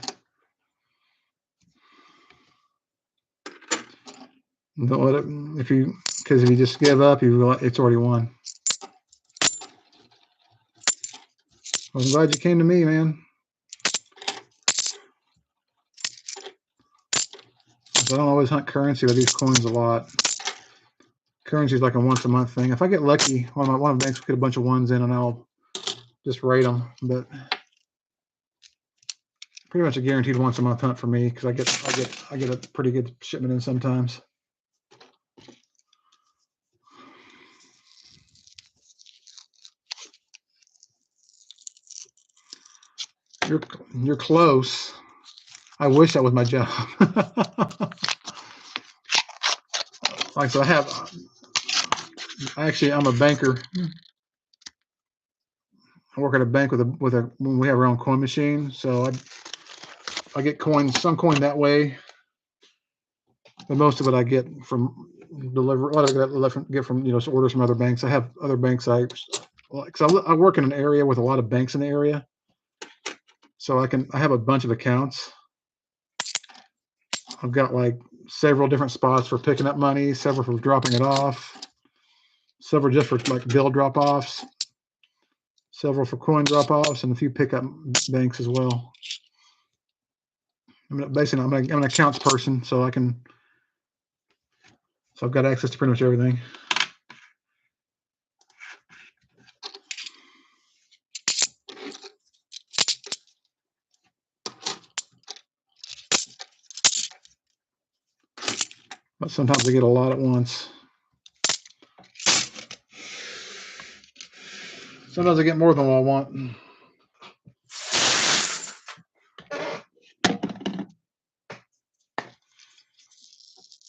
[SPEAKER 1] Don't let it, because if you just give up, it's already won. Well, I'm glad you came to me, man. I don't always hunt currency, but these coins a lot. Currency is like a once a month thing. If I get lucky, one of the banks will get a bunch of ones in, and I'll just rate them. But pretty much a guaranteed once a month hunt for me because I get a pretty good shipment in sometimes. You're close. I wish that was my job. Like so, I'm a banker. I work at a bank when we have our own coin machine. So I get coins, some coin that way, but most of it I get from deliver. A lot of it I get from orders from other banks. I have other banks I work in an area with a lot of banks in the area, so I have a bunch of accounts. I've got like several different spots for picking up money, several for dropping it off, several just for like bill drop offs, several for coin drop offs, and a few pickup banks as well. Basically, I'm an accounts person, so I've got access to pretty much everything. but sometimes I get a lot at once. Sometimes I get more than what I want.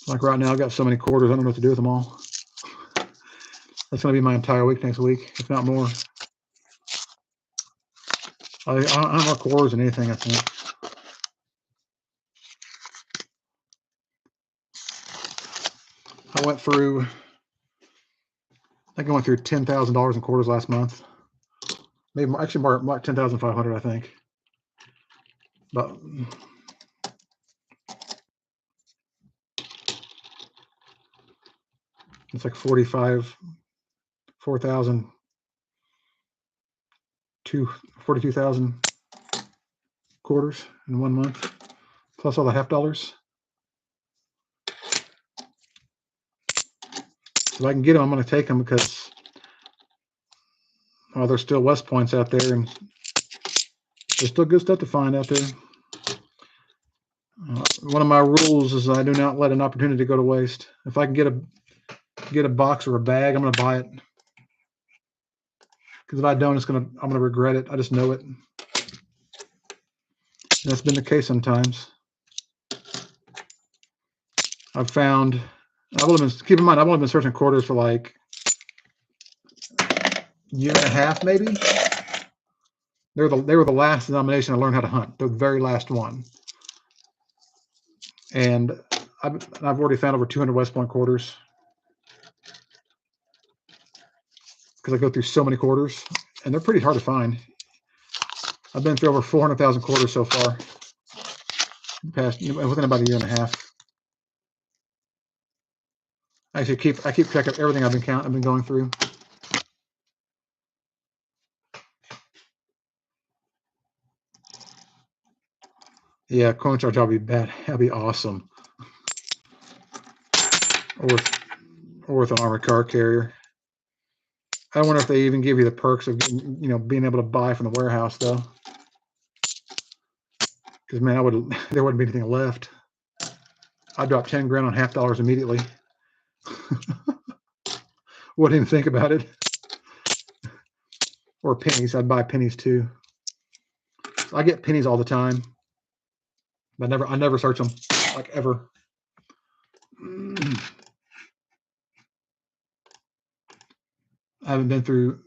[SPEAKER 1] Like right now, I've got so many quarters, I don't know what to do with them all. That's going to be my entire week next week, if not more. I have more quarters than anything, I think. I went through, I think I went through $10,000 in quarters last month. Maybe actually more 10,500, I think. But it's like 4,000 to 42,000 quarters in 1 month, plus all the half dollars. If I can get them, I'm going to take them because there's still West Points out there, and there's still good stuff to find out there. One of my rules is I do not let an opportunity go to waste. If I can get a box or a bag, I'm going to buy it. Because if I don't, I'm going to regret it. I just know it. And that's been the case sometimes. Keep in mind, I've only been searching quarters for like a year and a half, maybe. They were the last denomination I learned how to hunt, the very last one. And I've already found over 200 West Point quarters because I go through so many quarters, and they're pretty hard to find. I've been through over 400,000 quarters so far, within about a year and a half. I keep track of everything I've been going through. Yeah, coin charge, that'll be bad. That'll be awesome. Or with an armored car carrier. I wonder if they even give you the perks of being able to buy from the warehouse though. Because man, there wouldn't be anything left. I'd drop 10 grand on half dollars immediately. Wouldn't even think about it. Or pennies. I'd buy pennies too. I get pennies all the time. But I never search them, like ever. I haven't been through.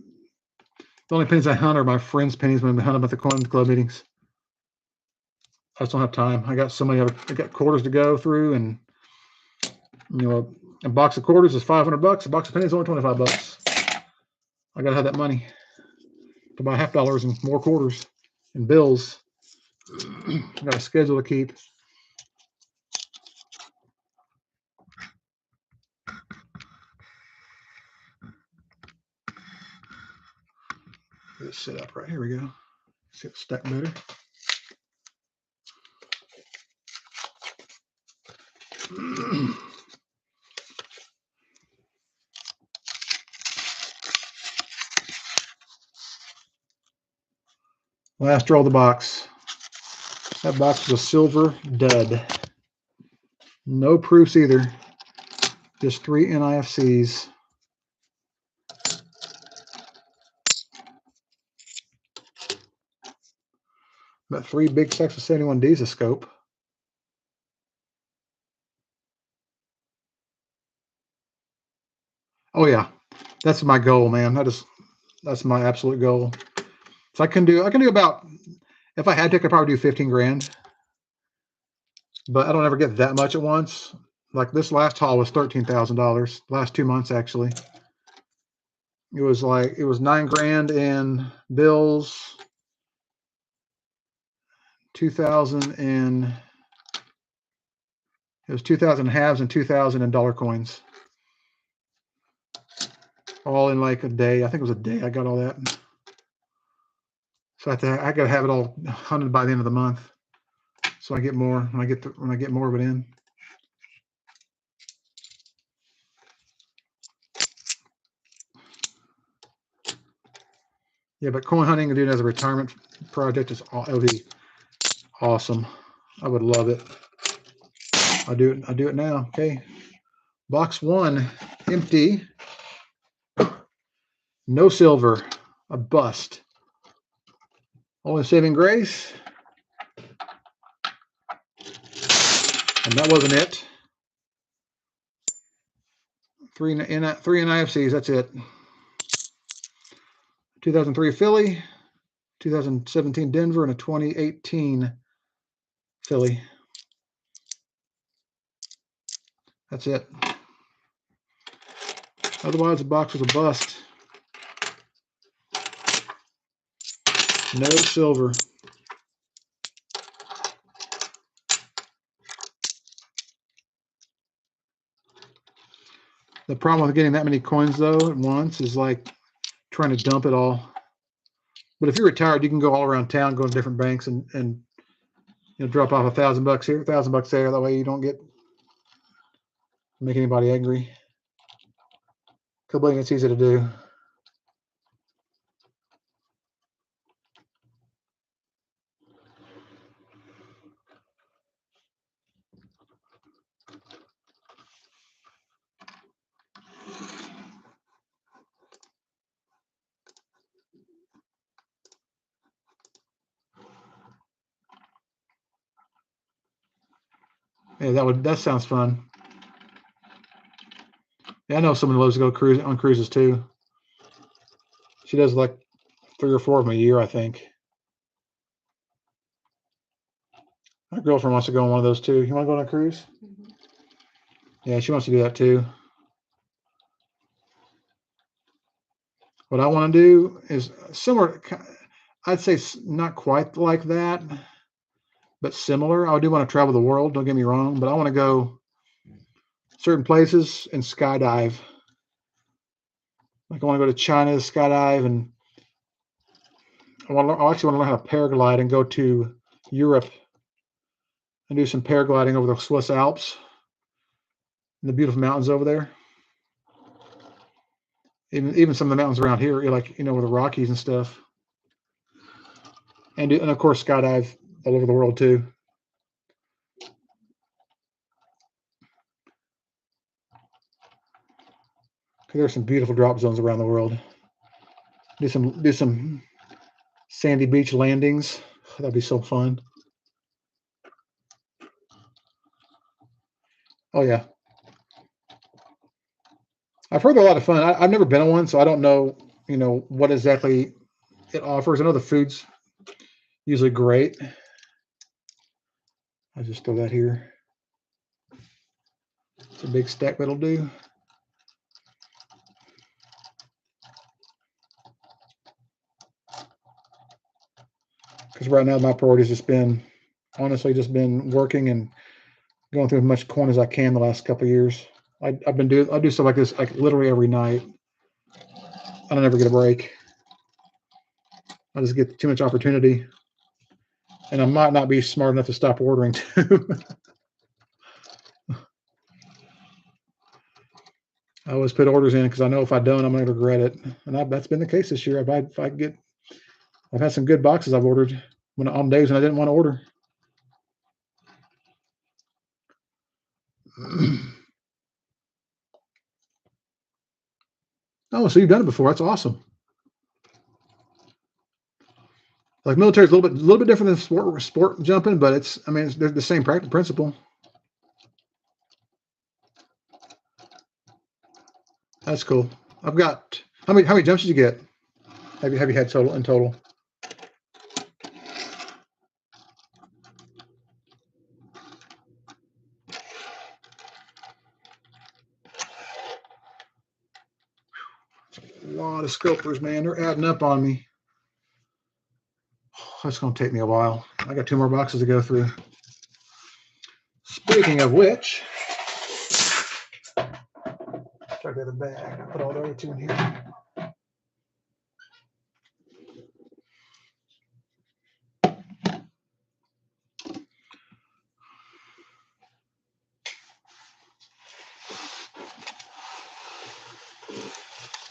[SPEAKER 1] The only pennies I hunt are my friends' pennies when I hunt them at the coin club meetings. I just don't have time. I got quarters to go through, and a box of quarters is $500. A box of pennies is only $25. I gotta have that money to buy half dollars and more quarters and bills. I got a schedule to keep. Get it set up right here. We go. See it stack better. Last draw of the box. That box was a silver dud. No proofs either. Just 3 NIFCs. About 3 big stacks of 71Ds a scope. Oh yeah, that's my goal, man. That's my absolute goal. So I can do about, if I had to, I could probably do 15 grand. But I don't ever get that much at once. Like this last haul was $13,000. Last 2 months actually. It was 9 grand in bills. 2,000 in. It was 2,000 halves and 2,000 in dollar coins. All in like a day. I think it was a day. I got all that. So I got to have it all hunted by the end of the month. So I get more when I get more of it in. Yeah, but coin hunting and doing it as a retirement project it would be awesome. I would love it. I do it now. Okay. Box 1, empty. No silver, a bust. Only saving grace. And that wasn't it. 3 NIFCs, that's it. 2003 Philly, 2017 Denver, and a 2018 Philly. That's it. Otherwise, the box was a bust. No silver. The problem with getting that many coins, though, at once is like trying to dump it all. But if you're retired, you can go all around town, go to different banks, and drop off $1,000 here, $1,000 there. That way you don't make anybody angry. Kabling, it's easy to do. Yeah, that sounds fun. Yeah, I know someone who loves to go on cruises too. She does like 3 or 4 of them a year, I think. My girlfriend wants to go on one of those too. You want to go on a cruise?
[SPEAKER 2] Mhm.
[SPEAKER 1] Yeah, she wants to do that too. What I want to do is similar. I'd say not quite like that, but similar. I do want to travel the world. Don't get me wrong, but I want to go certain places and skydive. Like I want to go to China to skydive, and I actually want to learn how to paraglide and go to Europe and do some paragliding over the Swiss Alps and the beautiful mountains over there. Even some of the mountains around here, like with the Rockies and stuff, and of course skydive all over the world too. There's some beautiful drop zones around the world. Do some sandy beach landings. That'd be so fun. Oh yeah, I've heard they're a lot of fun. I've never been on one, so I don't know what exactly it offers. I know the food's usually great. I just throw that here. It's a big stack that'll do. Because right now my priority's just been working and going through as much coin as I can the last couple of years. I do stuff like this like literally every night. I don't ever get a break. I just get too much opportunity, and I might not be smart enough to stop ordering too. I always put orders in because I know if I don't, I'm going to regret it, and that's been the case this year. I've had some good boxes I've ordered on days when I didn't want to order. Oh, so you've done it before? That's awesome. Like military is a little bit different than sport jumping, but it's they're the same practical principle. That's cool. I've got how many jumps did you get? Have you had total? A lot of scopers, man. They're adding up on me. That's going to take me a while. I got 2 more boxes to go through. Speaking of which, try the other bag. I put all the other 2 in here.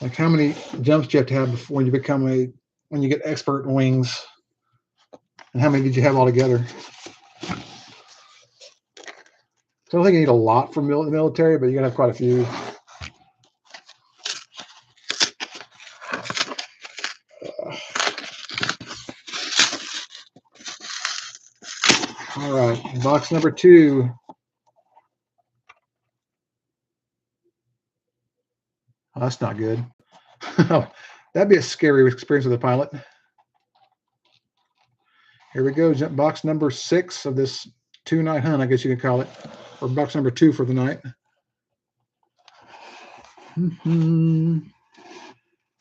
[SPEAKER 1] Like how many jumps do you have to have before you when you get expert in wings? And how many did you have altogether? So I don't think you need a lot for the military, but you gotta have quite a few. All right, box number 2. Oh, that's not good. That'd be a scary experience with a pilot. Here we go, jump box number 6 of this 2-night hunt, I guess you could call it, or box number 2 for the night.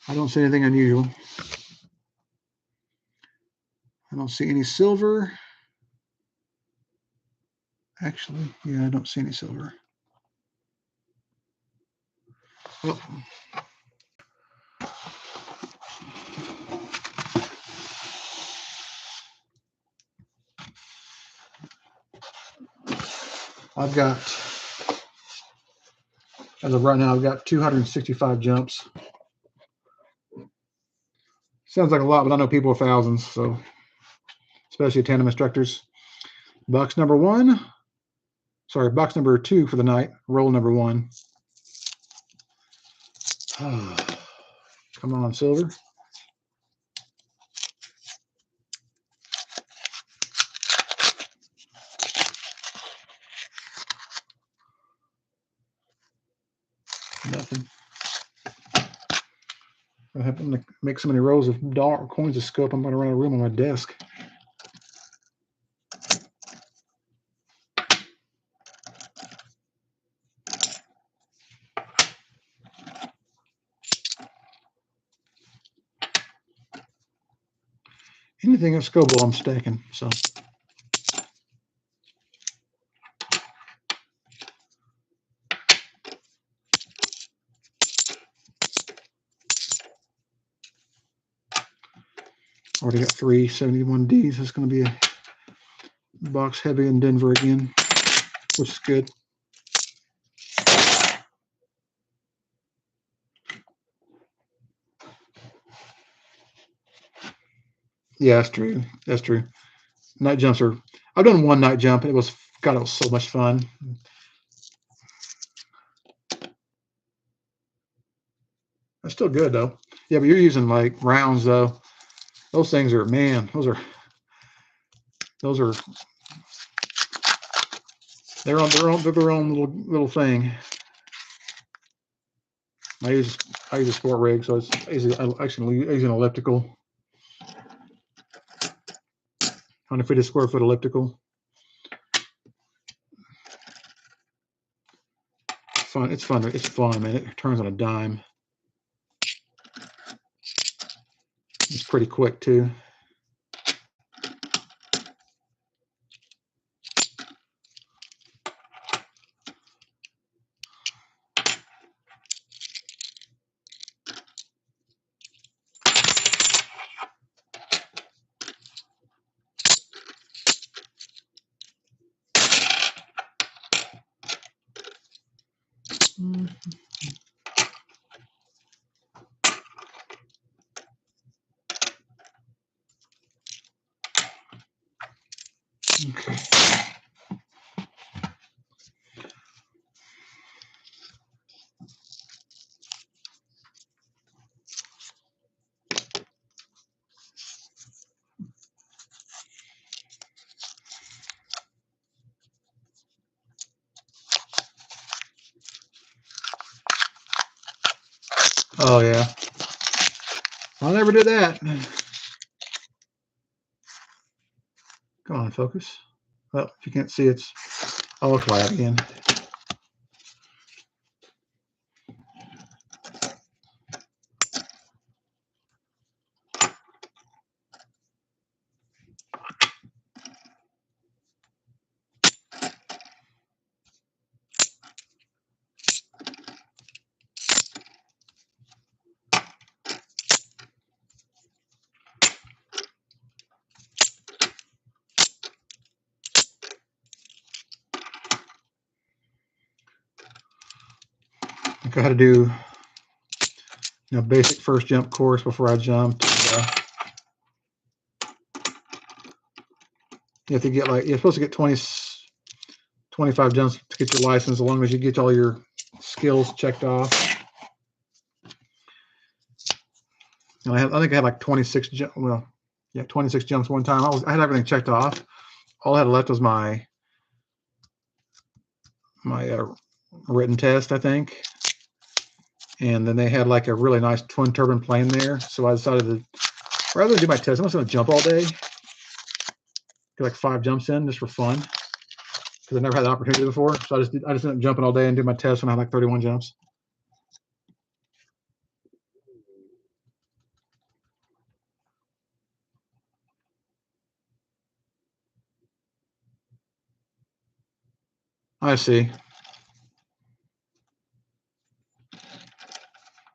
[SPEAKER 1] I don't see anything unusual. I don't see any silver. Actually, yeah, I don't see any silver. Oh. I've got, as of right now, I've got 265 jumps. Sounds like a lot, but I know people are thousands, so especially tandem instructors. Box number 1. Sorry, box number 2 for the night. Roll number 1. Oh, come on, silver. Nothing. I happen to make so many rows of dollar coins of scope, I'm going to run a room on my desk. Anything of scope I'm stacking, so. Already got 3 71Ds. That's going to be a box heavy in Denver again, which is good. Yeah, that's true. That's true. Night jumps are. I've done one night jump. And it was so much fun. That's still good though. Yeah, but you're using like rounds though. Those things are, man. Those are. They're on their own little thing. I use a sport rig, so it's easy. I actually use an elliptical, 150 square foot elliptical. Fun. It's fun. It's fun, man. It turns on a dime. It's pretty quick too. Okay. Oh yeah. I'll never do that. Come on, focus. Well, if you can't see, it's all quiet again. I had to do basic first jump course before I jumped. You have to get you're supposed to get 20 25 jumps to get your license, as long as you get all your skills checked off. And I think I had like 26 jumps. Well, yeah, 26 jumps one time. I had everything checked off. All I had left was my written test, I think. And then they had like a really nice twin turbine plane there. So I decided to, rather than do my test, I'm just going to jump all day. Get like 5 jumps in just for fun, because I never had the opportunity before. So I just ended up jumping all day and do my test when I had like 31 jumps. I see.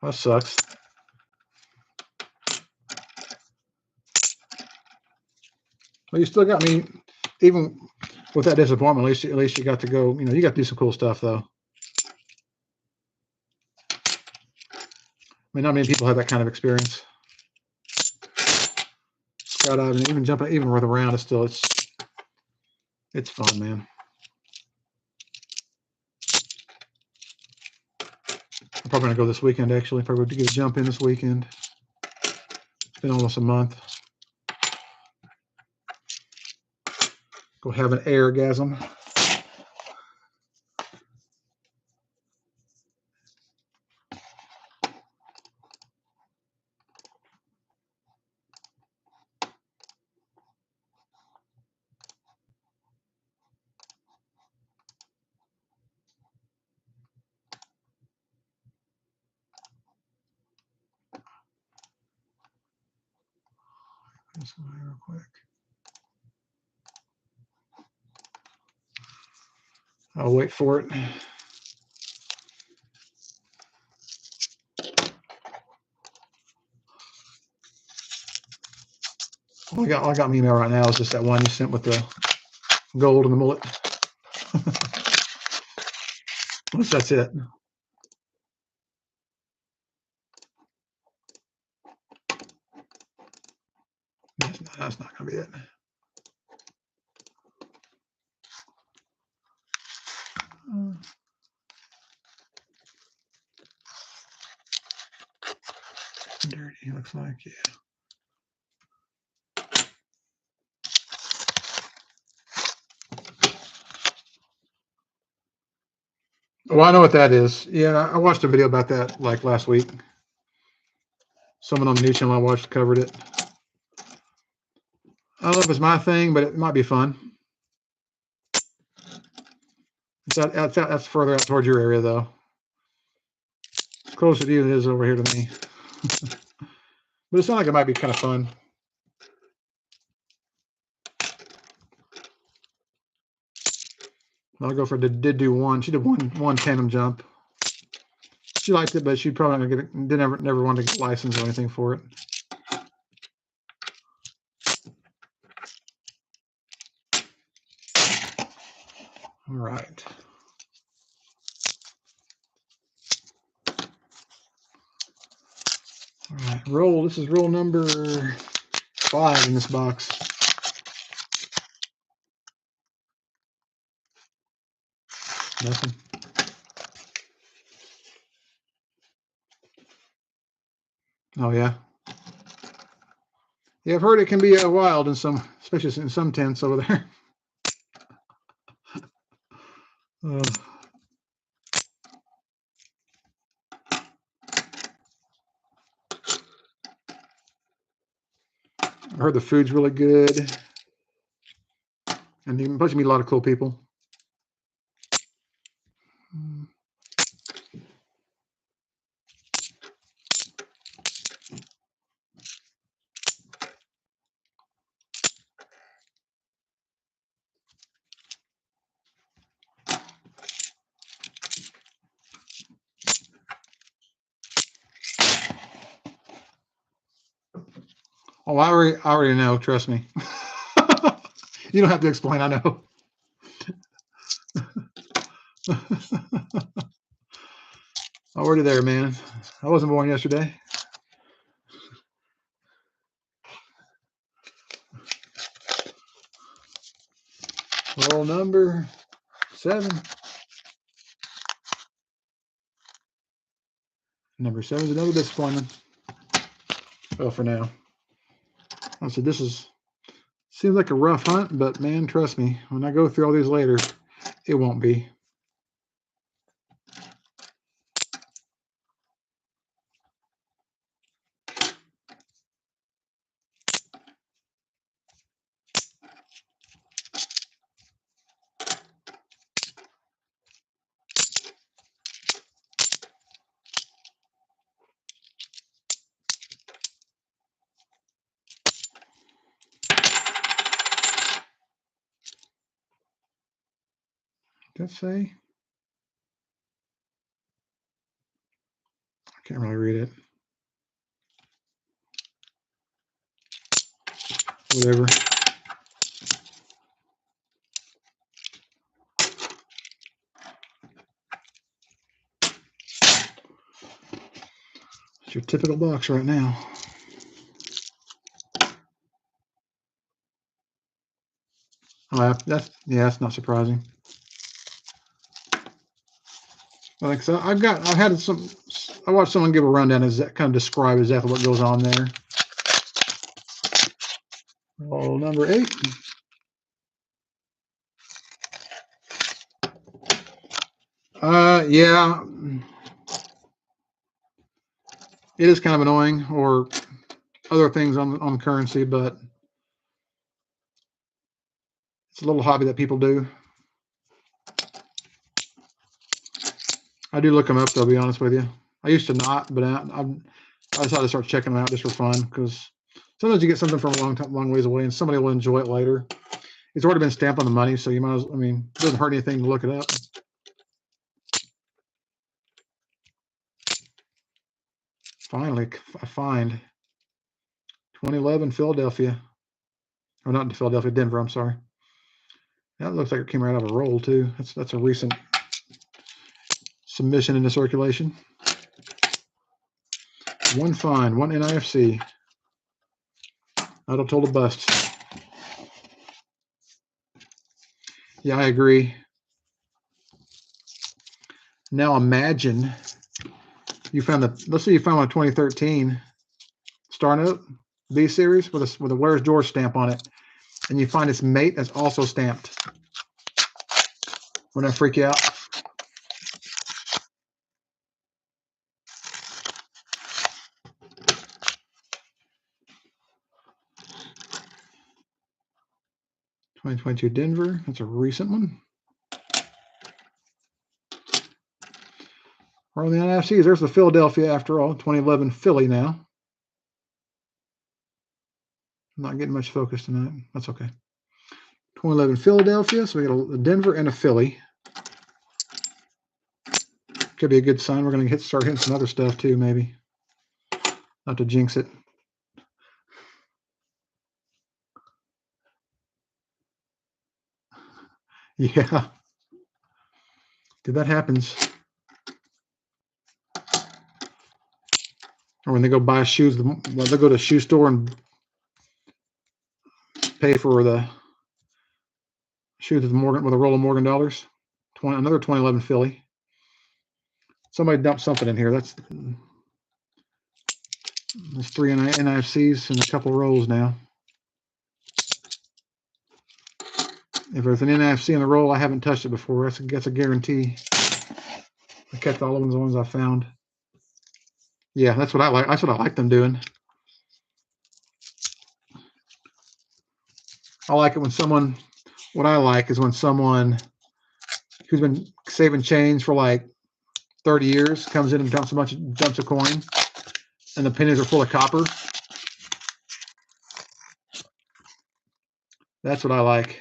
[SPEAKER 1] That sucks. Well, you still got me, even with that disappointment. At least you got to go. You know, you got to do some cool stuff though. I mean, not many people have that kind of experience. Skydiving, even jumping, even with around, it's fun, man. I'm probably gonna go this weekend. Actually, probably to get a jump in this weekend. It's been almost a month. Go have an airgasm. This one real quick. I'll wait for it. All I got me email right now is just that one you sent with the gold and the mullet. That's it. That's not gonna be it. Dirty, looks like, yeah. Oh, I know what that is. Yeah, I watched a video about that like last week. Someone on the news channel I watched covered it. I don't know if it's my thing, but it might be fun. That's further out towards your area, though. It's closer to you than it is over here to me. But it sounds like it might be kind of fun. I'll go for it. Did do one. She did one tandem jump. She liked it, but she probably not gonna get it. Never wanted to get licensed or anything for it. All right. All right. Roll. This is roll number 5 in this box. Nothing. Oh yeah. Yeah, I've heard it can be wild in some, especially in some tents over there. I heard the food's really good, and you can meet a lot of cool people. Oh, I already know. Trust me. You don't have to explain. I know. Already there, man. I wasn't born yesterday. Roll number 7. Number 7 is another disappointment. Well, for now. I said this seems like a rough hunt, but man, trust me, when I go through all these later, it won't be. Does that say? I can't really read it. Whatever. It's your typical box right now. Oh, that's not surprising. Like so, I watched someone give a rundown as that kind of describe exactly what goes on there. Roll number 8. Yeah, it is kind of annoying, or other things on currency, but it's a little hobby that people do. I do look them up, though, to be honest with you. I used to not, but I decided to start checking them out just for fun, because sometimes you get something from a long ways away, and somebody will enjoy it later. It's already been stamped on the money, so you might as well, I mean, it doesn't hurt anything to look it up. Finally, I find 2011 Philadelphia. Or not Philadelphia, Denver, I'm sorry. That looks like it came right out of a roll, too. That's a recent submission into circulation. One find, one NIFC. Idle told a bust. Yeah, I agree. Now imagine let's say you found one in 2013 Star Note B series with a Where's George stamp on it, and you find its mate that's also stamped. Wouldn't that freak you out? (2022) Denver. That's a recent one. Or on the NIFCs, there's the Philadelphia after all. 2011 Philly now. I'm not getting much focus tonight. That's okay. 2011 Philadelphia. So we got a Denver and a Philly. Could be a good sign. We're going to start hitting some other stuff too, maybe. Not to jinx it. Yeah. Dude, that happens. Or when they go buy shoes, they go to a shoe store and pay for the shoes with a roll of Morgan dollars. Another 2011 Philly. Somebody dumped something in here. There's 3 NIFCs and a couple rolls now. If there's an NIFC in the roll, I haven't touched it before. That's a guarantee. I kept all of the ones I found. Yeah, that's what I like. That's what I like them doing. I like it when someone. What I like is when someone who's been saving change for like 30 years comes in and dumps a coin, and the pennies are full of copper. That's what I like.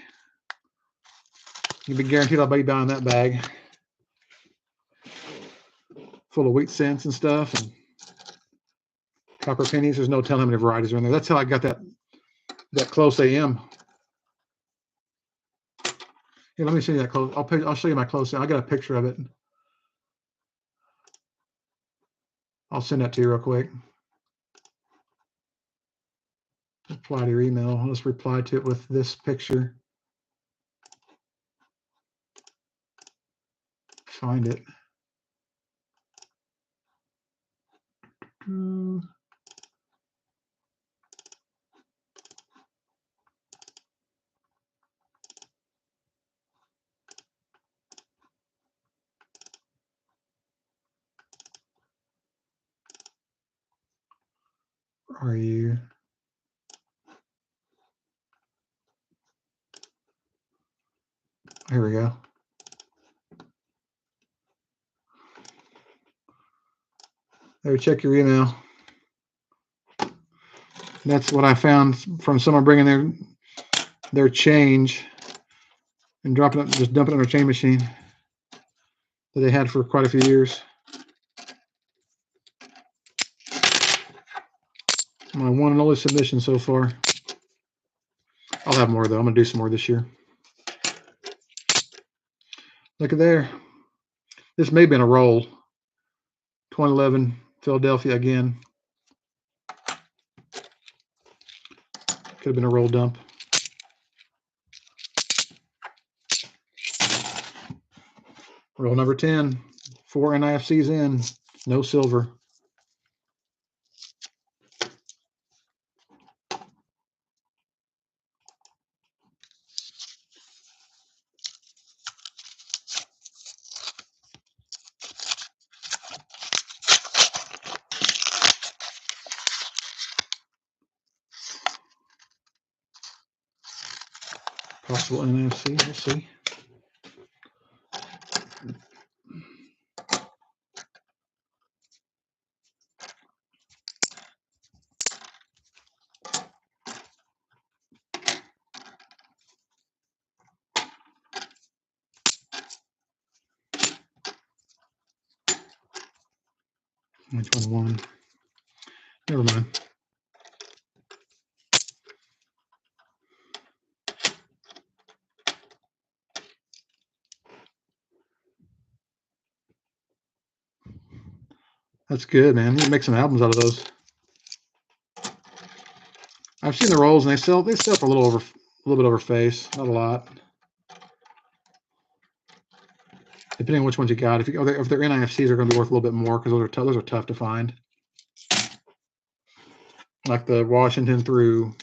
[SPEAKER 1] You can be guaranteed I'll be buying that bag full of wheat cents and stuff and copper pennies. There's no telling how many varieties are in there. That's how I got that close AM. Here, let me show you that close. I'll show you my close. I got a picture of it. I'll send that to you real quick. Reply to your email. I'll just reply to it with this picture. find it. Where are you? Here we go. There, check your email. That's what I found from someone bringing their change and dropping it, just dumping it in their chain machine that they had for quite a few years. My one and only submission so far. I'll have more though. I'm gonna do some more this year. Look at there. This may have been a roll. 2011 Philadelphia again. Could have been a roll dump. Roll number 10. 4 NIFCs in. No silver. Possible NFC. We'll see. Which one won? Never mind. That's good, man. You can make some albums out of those. I've seen the rolls, and they sell for a little bit over face, not a lot. Depending on which ones you got. If they're NIFCs, they're going to be worth a little bit more because those are tough to find. Like the Washington through,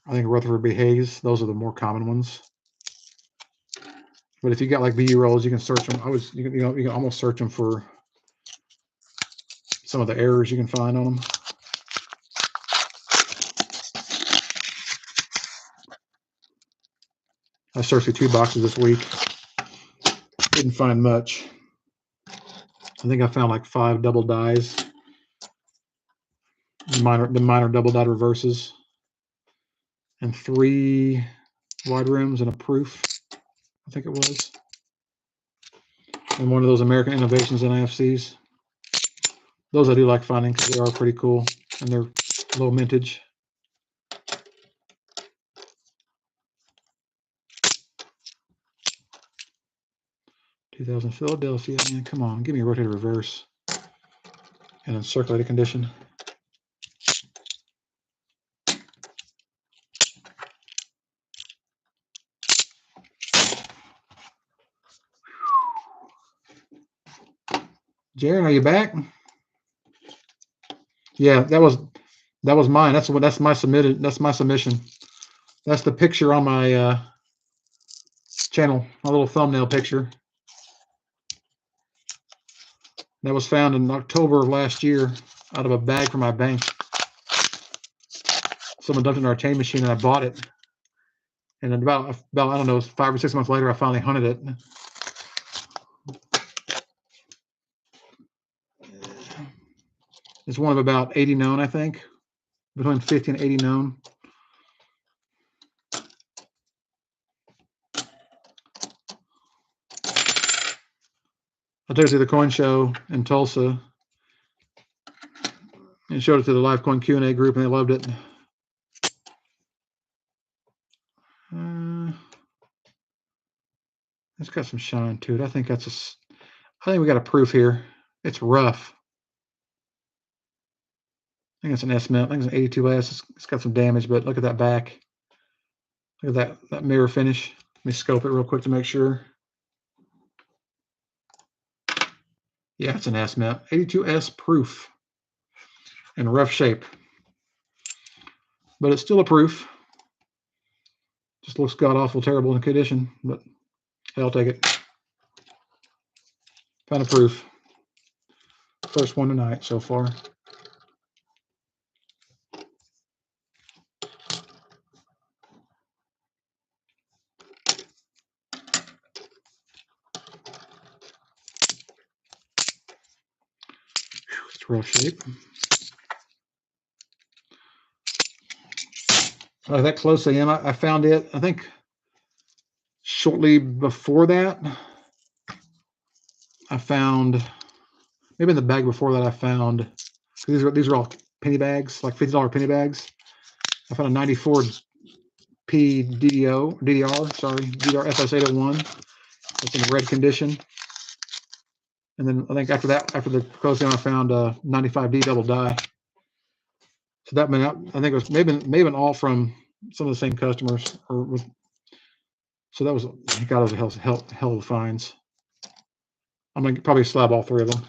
[SPEAKER 1] I think, Rutherford B. Hayes. Those are the more common ones. But if you got like BU rolls, you can search them. You can almost search them for some of the errors you can find on them. I searched through 2 boxes this week. Didn't find much. I think I found like 5 double dies. The minor double dot reverses. And 3 wide rims and a proof, I think it was. And one of those American Innovations NIFCs. Those I do like finding because they are pretty cool and they're low mintage. (2000) Philadelphia, man, come on, give me a rotated reverse and in circulated condition. Jaron, are you back? Yeah, that was mine. That's my submission. That's the picture on my channel, my little thumbnail picture. That was found in October of last year out of a bag from my bank. Someone dumped it in our chain machine and I bought it. And then about I don't know, 5 or 6 months later, I finally hunted it. It's one of about 80 known, I think, between 50 and 80 known. I took it to the coin show in Tulsa and showed it to the live coin Q&A group, and they loved it. It's got some shine to it. I think we got a proof here. It's rough. I think it's an S mount. I think it's an 82S. It's got some damage, but look at that back. Look at that mirror finish. Let me scope it real quick to make sure. Yeah, it's an S map. 82S proof in rough shape. But it's still a proof. Just looks god-awful terrible in condition, but hey, I'll take it. Found a proof. First one tonight so far. It's rough shape. That close I am. I found it, I think, shortly before that. I found, maybe in the bag before that I found, these are all penny bags, like $50 penny bags. I found a 94P DDR FS801. It's in red condition. And then I think after that, after the close down, I found a 95D double die. So that meant, I think it was maybe all from some of the same customers, so that was, God, those are hell of finds. I'm gonna probably slab all three of them.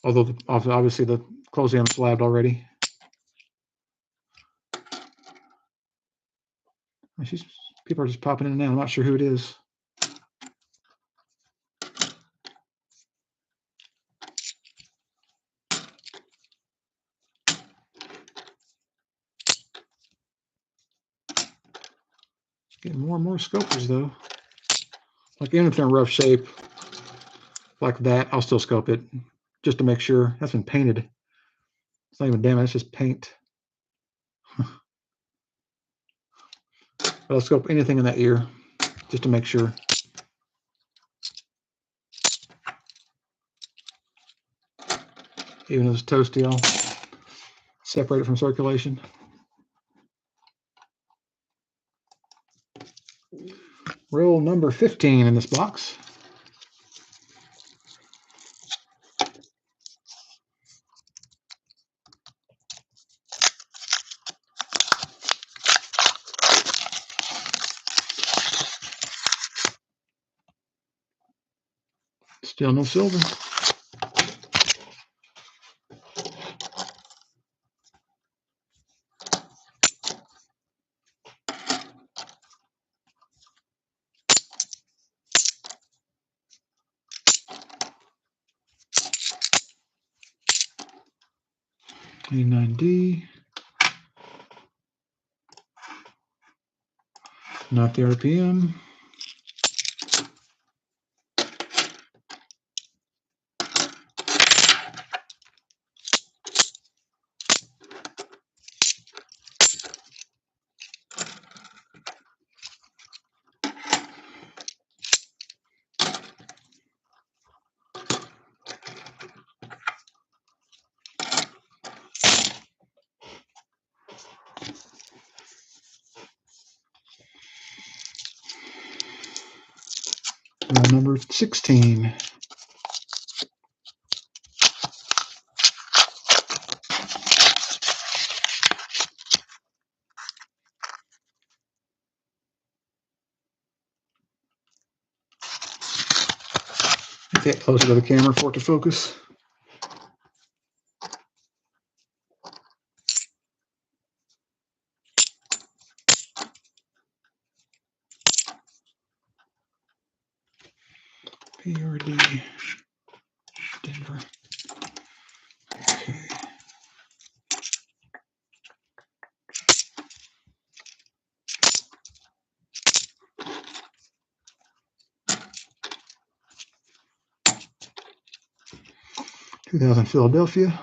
[SPEAKER 1] Although obviously the close down slabbed already. People are just popping in and out. I'm not sure who it is. Getting more and more scopers though. Like even if they're in rough shape like that, I'll still scope it just to make sure. That's been painted. It's not even damage, it's just paint. But I'll scope anything in that ear just to make sure. Even if it's toasty, I'll separate it from circulation. Roll number 15 in this box. Still no silver. A9D. Not the RPM. Number 16. Get closer to the camera for it to focus. PRD Denver. Okay. .2000 Philadelphia.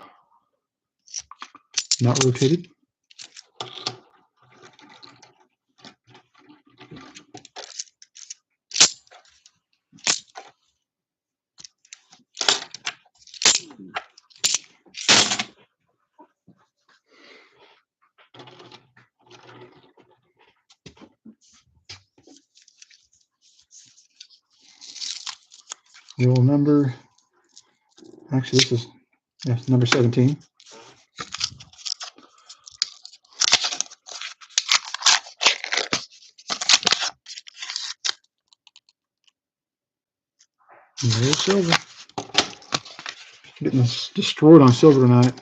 [SPEAKER 1] Not rotated. Roll number, actually this is number 17. No silver. Getting destroyed on silver tonight.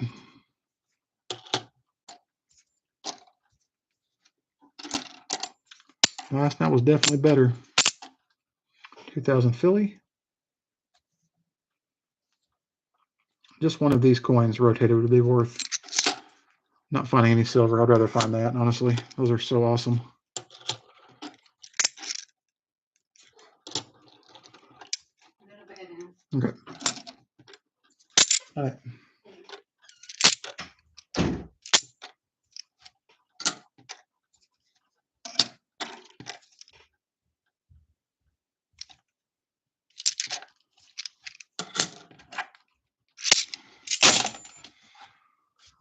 [SPEAKER 1] Last night was definitely better. 2000 Philly. Just one of these coins rotated would be worth not finding any silver. I'd rather find that, honestly. Those are so awesome. Okay. All right.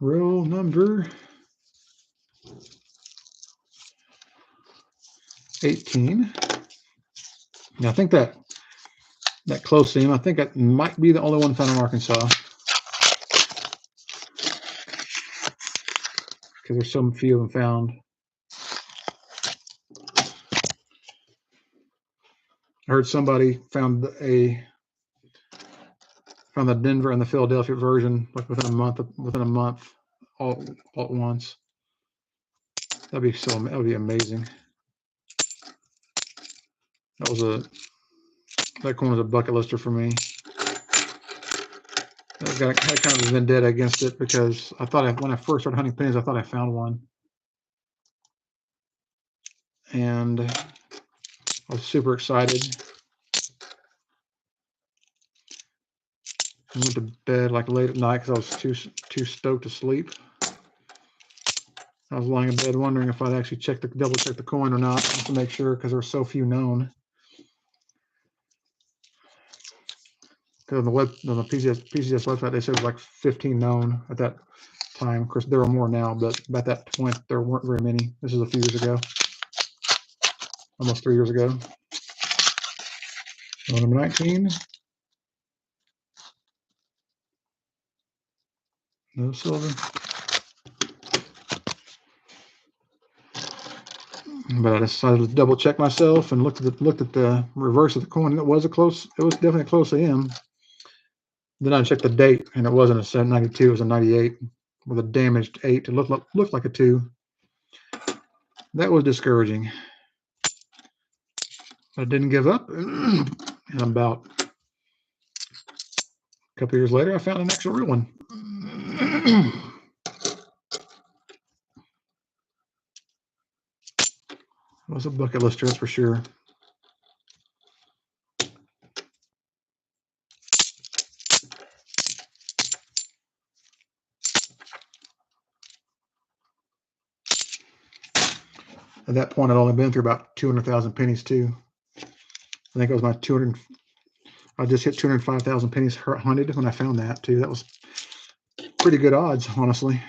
[SPEAKER 1] Roll number 18. Now I think that close seam, I think that might be the only one found in Arkansas. Because there's so few of them found. I heard somebody found the Denver and the Philadelphia version like within a month, all at once. That would be amazing. That coin was a bucket lister for me. I had kind of a vendetta against it because I thought when I first started hunting pennies, I thought I found one. And I was super excited. I went to bed like late at night because I was too stoked to sleep. I was lying in bed wondering if I'd actually double check the coin or not, just to make sure, because there were so few known. Because on the PCS website, they said it was like 15 known at that time. Of course, there are more now, but at that point, there weren't very many. This is a few years ago, almost 3 years ago. So number 19. No silver. But I decided to double check myself and looked at the reverse of the coin. It was definitely a close AM. Then I checked the date, and it wasn't a 92, it was a 98 with a damaged 8. It looked like a 2. That was discouraging. I didn't give up. And about a couple years later, I found an actual real one. It was a bucket lister, that's for sure. At that point, I'd only been through about 200,000 pennies too. I think it was my 200. I just hit 205,000 pennies hunted when I found that too. That was pretty good odds, honestly.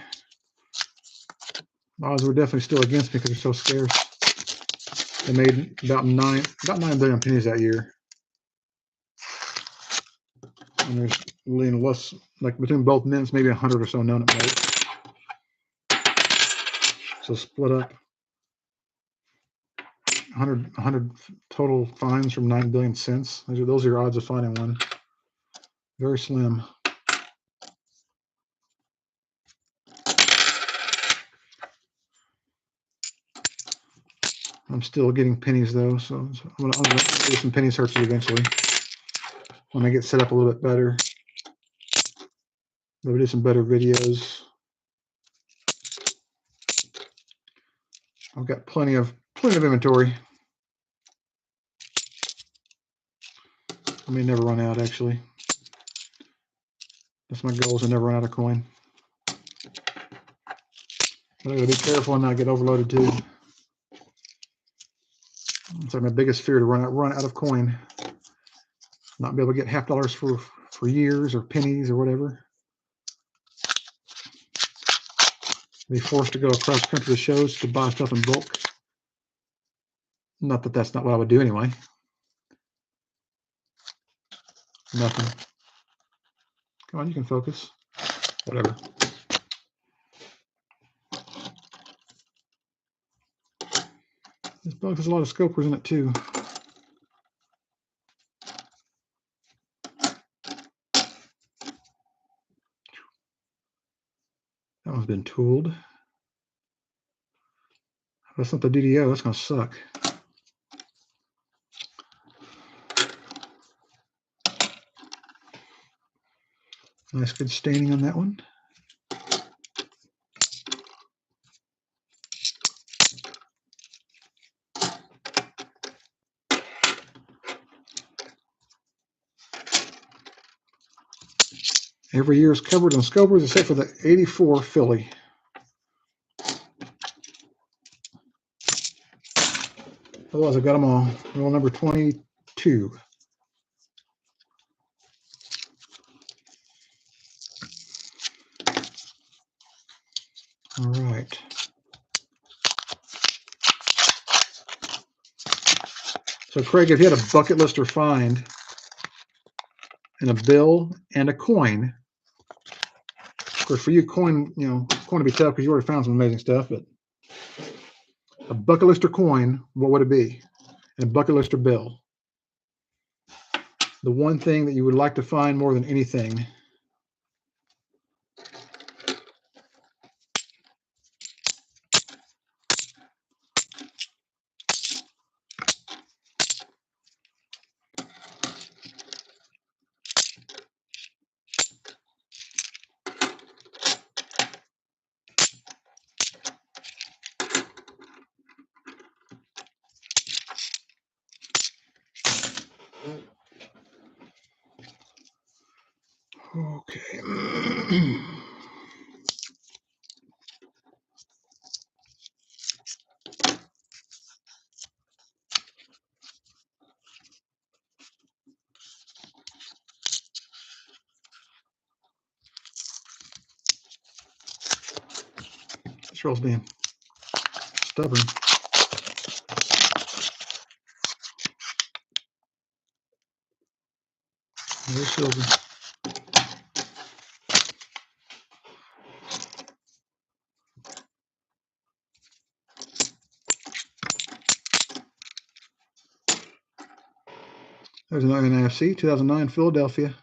[SPEAKER 1] The odds were definitely still against me because they're so scarce. They made about 9 billion pennies that year. And there's less, like between both mints, maybe 100 or so known at most. So split up 100 total finds from 9 billion cents. Those are your odds of finding one. Very slim. I'm still getting pennies though, so I'm gonna do some penny searches eventually when I get set up a little bit better. Maybe do some better videos. I've got plenty of inventory. I may never run out, actually. That's my goal, is to never run out of coin. But I gotta be careful and not get overloaded too. It's like my biggest fear, to run out of coin. Not be able to get $half for years, or pennies or whatever. Be forced to go across country to shows to buy stuff in bulk. Not that that's not what I would do anyway. Nothing. Come on, you can focus. Whatever. This book has a lot of scopers in it too. one's been tooled. That's not the DDO. That's going to suck. Nice good staining on that one. Every year is covered in scopers except for the 84 Philly. Otherwise, I got them all. Roll number 22. All right. So, Craig, if you had a bucket list or find and a bill and a coin, of course, for you, coin to be tough because you already found some amazing stuff, but a bucket list or coin, what would it be? And a bucket list or bill. The one thing that you would like to find more than anything. Okay. This roll's being stubborn. There's silver. There's another NIFC, 2009 Philadelphia.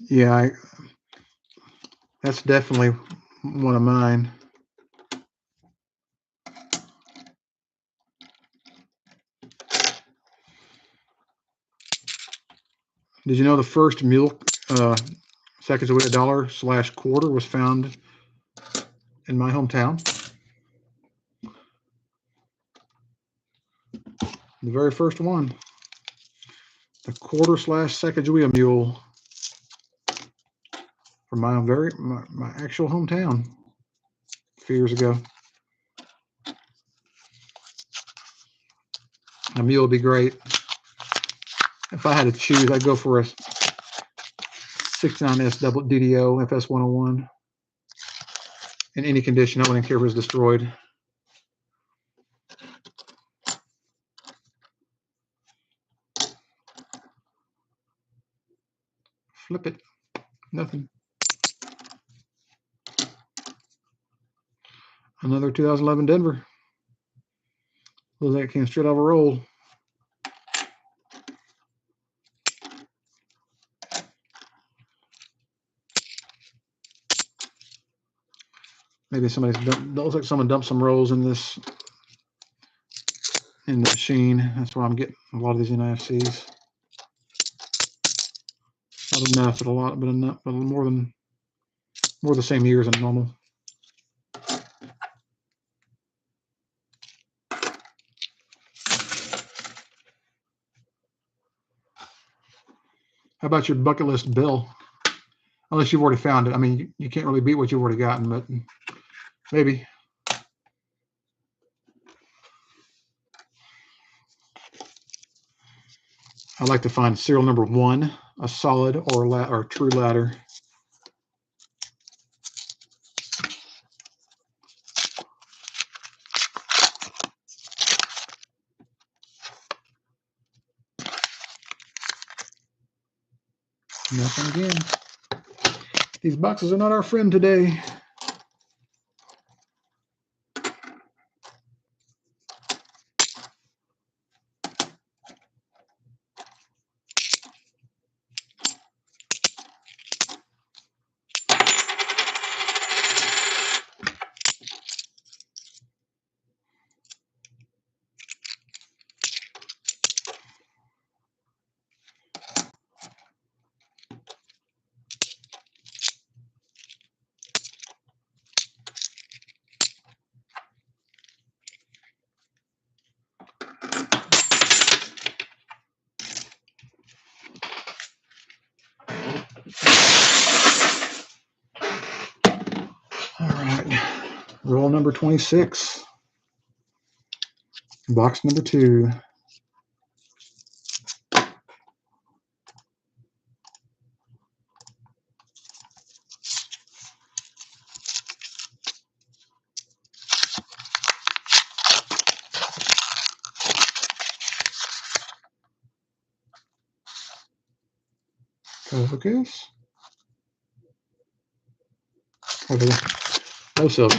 [SPEAKER 1] Yeah, that's definitely one of mine. Did you know the first mule Sacagawea dollar/quarter was found in my hometown? The very first one. The quarter/Sacagawea mule from my actual hometown a few years ago. A mule would be great. If I had to choose, I'd go for a 69S double DDO FS 101 in any condition. I wouldn't care if it was destroyed. Flip it. Nothing. Another 2011 Denver. Looks like it came straight out of a roll. Maybe somebody's dumped. Looks like someone dumped some rolls in this in the machine. That's why I'm getting a lot of these NIFCs. Not enough, but a lot, but enough, but more the same years than normal. How about your bucket list bill? Unless you've already found it. I mean, you can't really beat what you've already gotten, but maybe. I'd like to find serial number 1, a solid or true ladder. Nothing again. These boxes are not our friend today. All right, roll number 26, box number 2. Focus. Okay, no silver.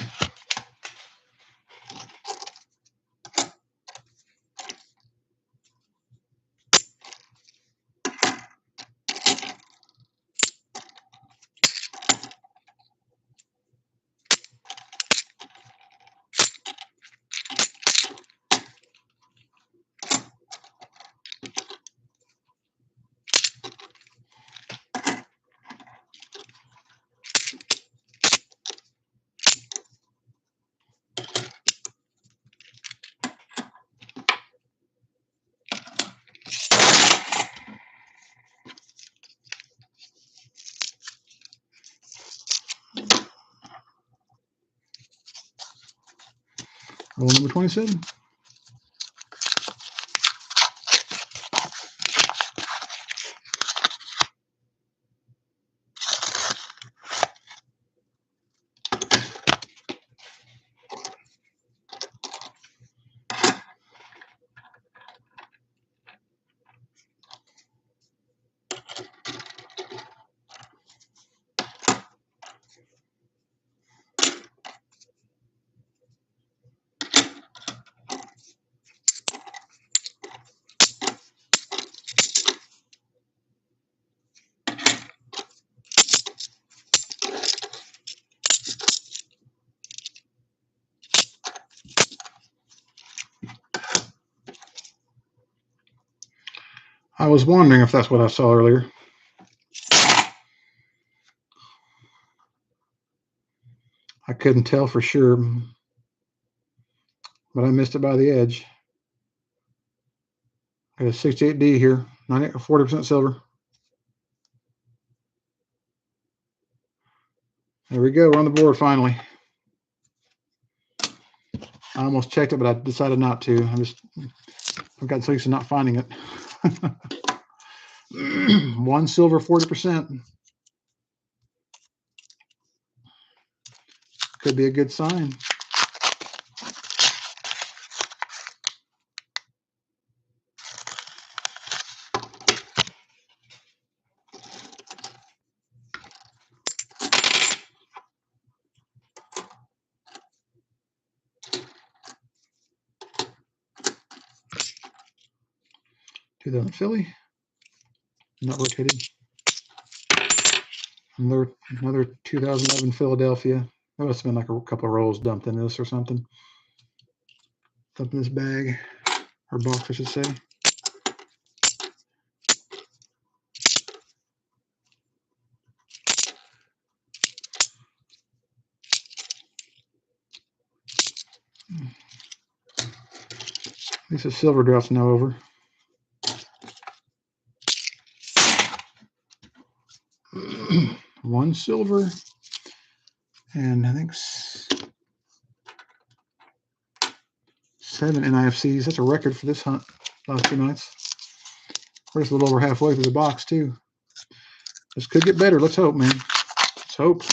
[SPEAKER 1] Roll number 27. I was wondering if that's what I saw earlier. I couldn't tell for sure, but I missed it by the edge. Got a 68D here, 40% silver. There we go. We're on the board finally. I almost checked it, but I decided not to. I've got so used to not finding it. 1 silver, 40%. Could be a good sign. $2,000 Philly. Not rotated. Another 2011 Philadelphia. That must have been like a couple of rolls dumped in this or something. Dumped in this bag, or box, I should say. At least the silver drops now over. One silver, and I think 7 NIFCs. That's a record for this hunt last 2 nights. We're just a little over halfway through the box too. This could get better. Let's hope, man. Let's hope.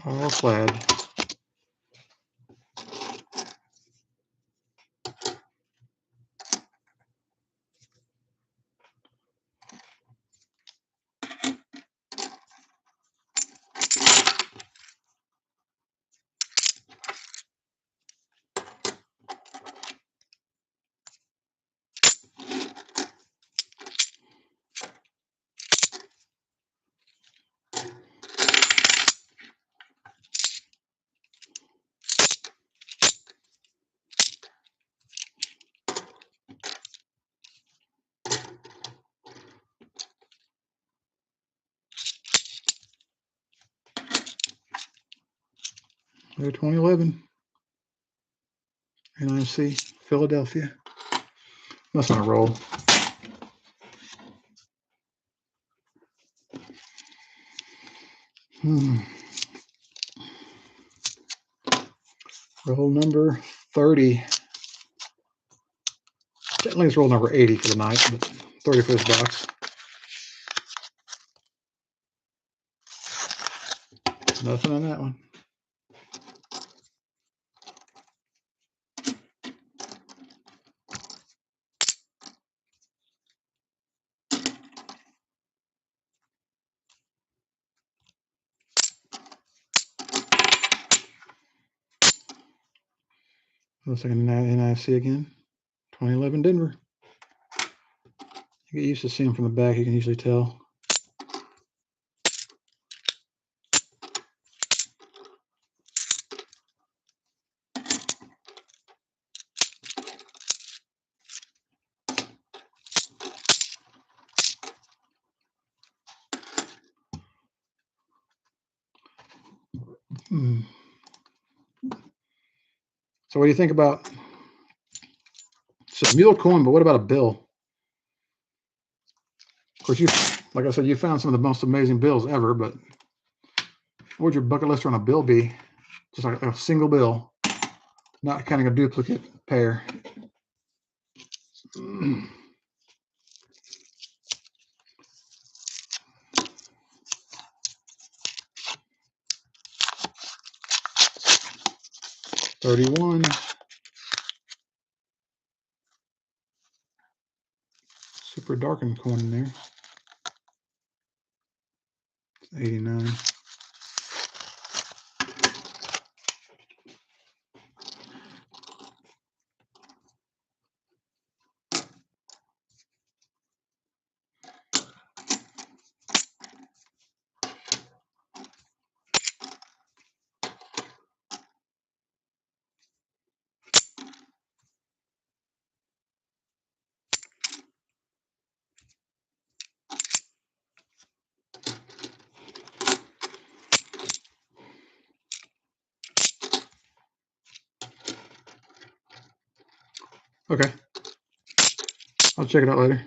[SPEAKER 1] All flat. They're 2011. NIFC, Philadelphia. That's not a roll. Roll number 30. Technically it's roll number 80 for the night, but 30 for this box. Nothing on that one. Looks like an NIFC again. 2011 Denver. You get used to seeing them from the back, you can usually tell. So what do you think about, it's a mule coin, but what about a bill? Of course, you, like I said, you found some of the most amazing bills ever, but what would your bucket list on a bill be? Just like a single bill, not kind of a duplicate pair. $31. Super darkened coin in there. $89. Okay. I'll check it out later.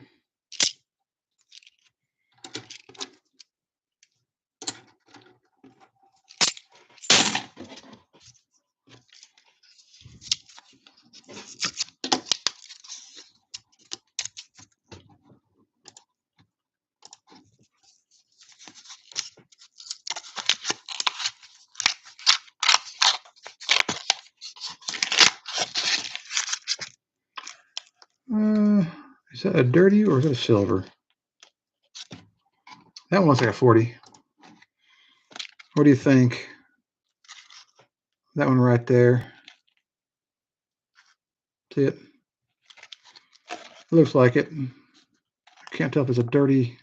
[SPEAKER 1] Is that a dirty or is it a silver? That one looks like a 40. What do you think? That one right there. See it? It looks like it. I can't tell if it's a dirty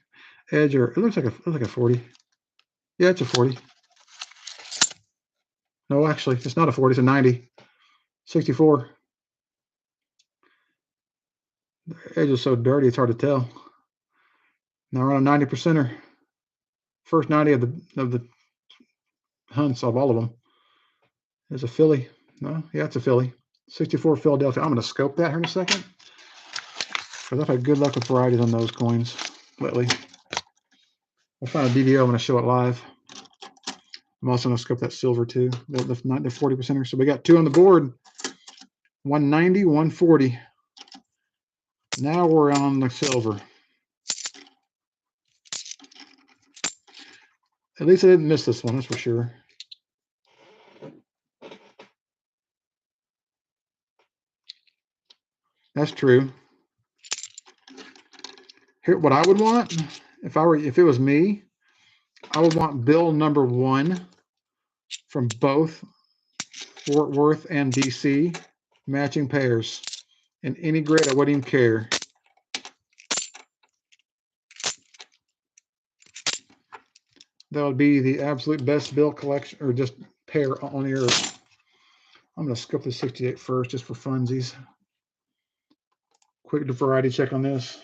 [SPEAKER 1] edge or it looks like a 40. Yeah, it's a 40. No, actually, it's not a 40. It's a 90. 64. The edge is so dirty, it's hard to tell. Now we're on a 90%er. First 90 of the hunts of all of them. There's a Philly. No, yeah, it's a Philly. 64 Philadelphia. I'm going to scope that here in a second, because I've had good luck with varieties on those coins lately. I'll find a DVO. I'm going to show it live. I'm also going to scope that silver too, the 40%er. So we got two on the board. 190, 140. Now we're on the silver. At least I didn't miss this one, that's for sure. That's true. Here, what I would want, if it was me, I would want bill number 1 from both Fort Worth and DC, matching pairs. In any grade, I wouldn't even care. That would be the absolute best bill collection, or just pair on the earth. I'm going to scope the 68 first, just for funsies. Quick variety check on this.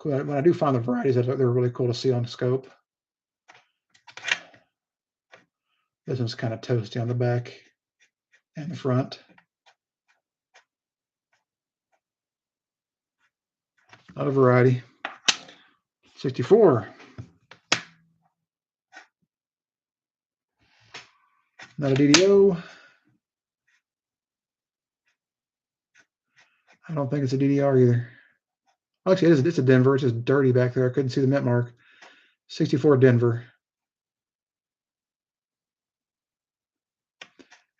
[SPEAKER 1] When I do find the varieties, they're really cool to see on the scope. This one's kind of toasty on the back and the front. Not a variety. 64. Not a DDO. I don't think it's a DDR either. Actually, it's a Denver. It's just dirty back there. I couldn't see the mint mark. 64 Denver.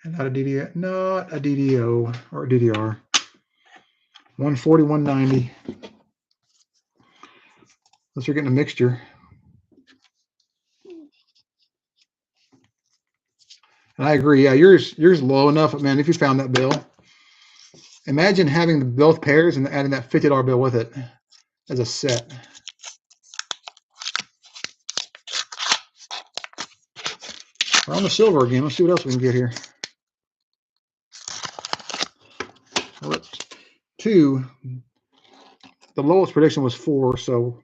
[SPEAKER 1] And not a DDO, not a DDO or a DDR. 140, 190. Unless you're getting a mixture. And I agree. Yeah, yours low enough, man. If you found that bill, imagine having both pairs and adding that $50 bill with it as a set. We're on the silver again. Let's see what else we can get here. Two. The lowest prediction was 4, so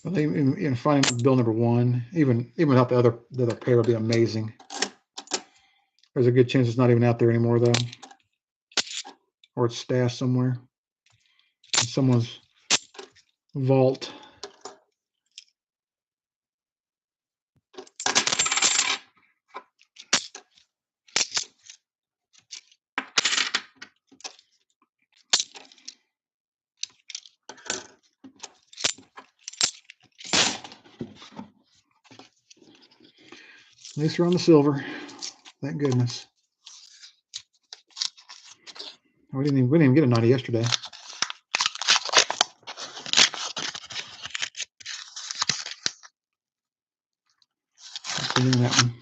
[SPEAKER 1] I think in finding bill number 1, even without the other pair, would be amazing. There's a good chance it's not even out there anymore, though, or it's stashed somewhere in someone's vault. At least we're on the silver. Thank goodness. We didn't even get a 90 yesterday. That one.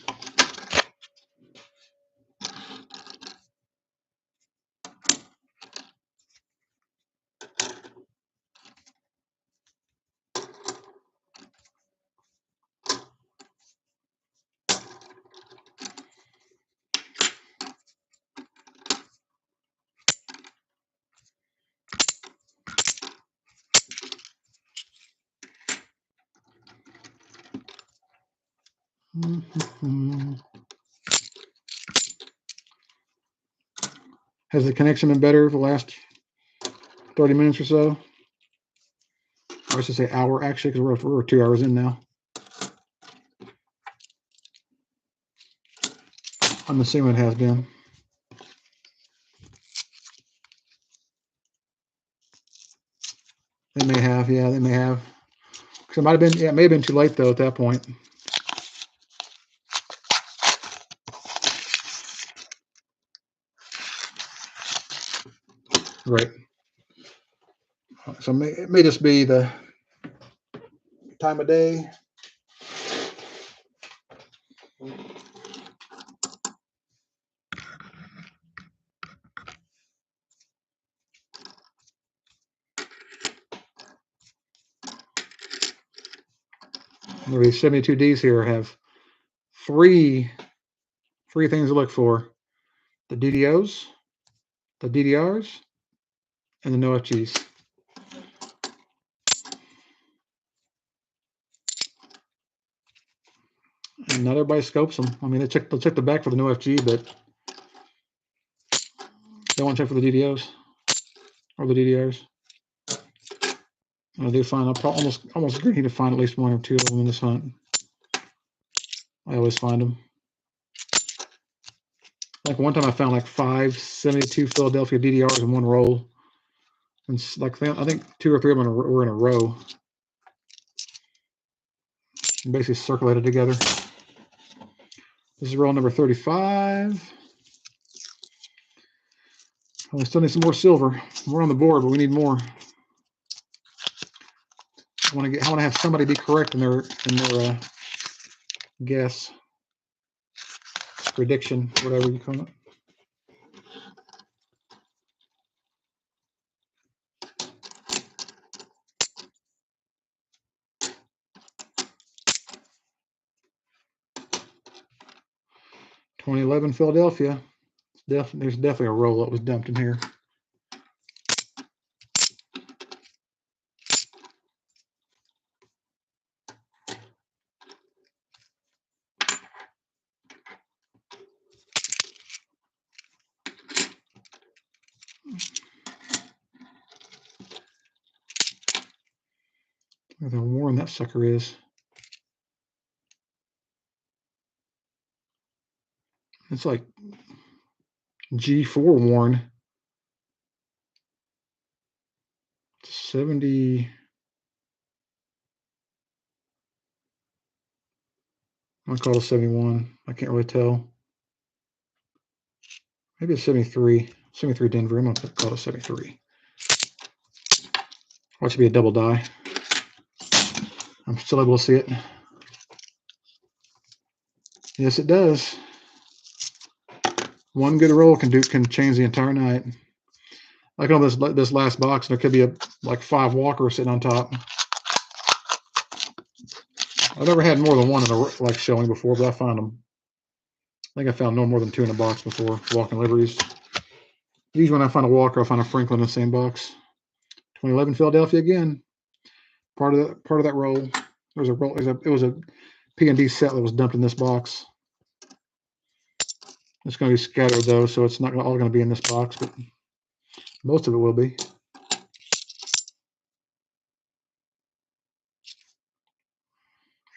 [SPEAKER 1] Has the connection been better for the last 30 minutes or so? Or I should say hour, actually, because we're 2 hours in now. I'm assuming it has been. They may have, yeah, they may have. Because it might have been, yeah, it may have been too late, though, at that point. Right. So it may just be the time of day. These 72Ds here have three things to look for: the DDOs, the DDRs, and the NIFCs. And not everybody scopes them. I mean, they'll check the back for the NIFG, but they won't check for the DDOs or the DDRs. I do find I'll almost guarantee to find at least 1 or 2 of them in this hunt. I always find them. Like one time I found like 5 72 Philadelphia DDRs in one roll. And like I think 2 or 3 of them were in a row. And basically circulated together. This is roll number 35. We still need some more silver. We're on the board, but we need more. I want to have somebody be correct in their guess, prediction, whatever you call it. $2011 Philadelphia. There's definitely a roll that was dumped in here. how worn that sucker is. It's like G4 worn. 70. I call it a 71. I can't really tell. Maybe a 73. 73 Denver. I'm going to call it a 73. Watch it be a double die. I'm still able to see it. Yes, it does. One good roll can change the entire night. Like on this last box, there could be like 5 walkers sitting on top. I've never had more than one in a showing before, but I found them. I think I found no more than 2 in a box before, walking liveries. Usually when I find a walker, I find a Franklin in the same box. 2011 Philadelphia again. Part of that roll. It was a P&D set that was dumped in this box. It's going to be scattered though, so it's not all going to be in this box, but most of it will be.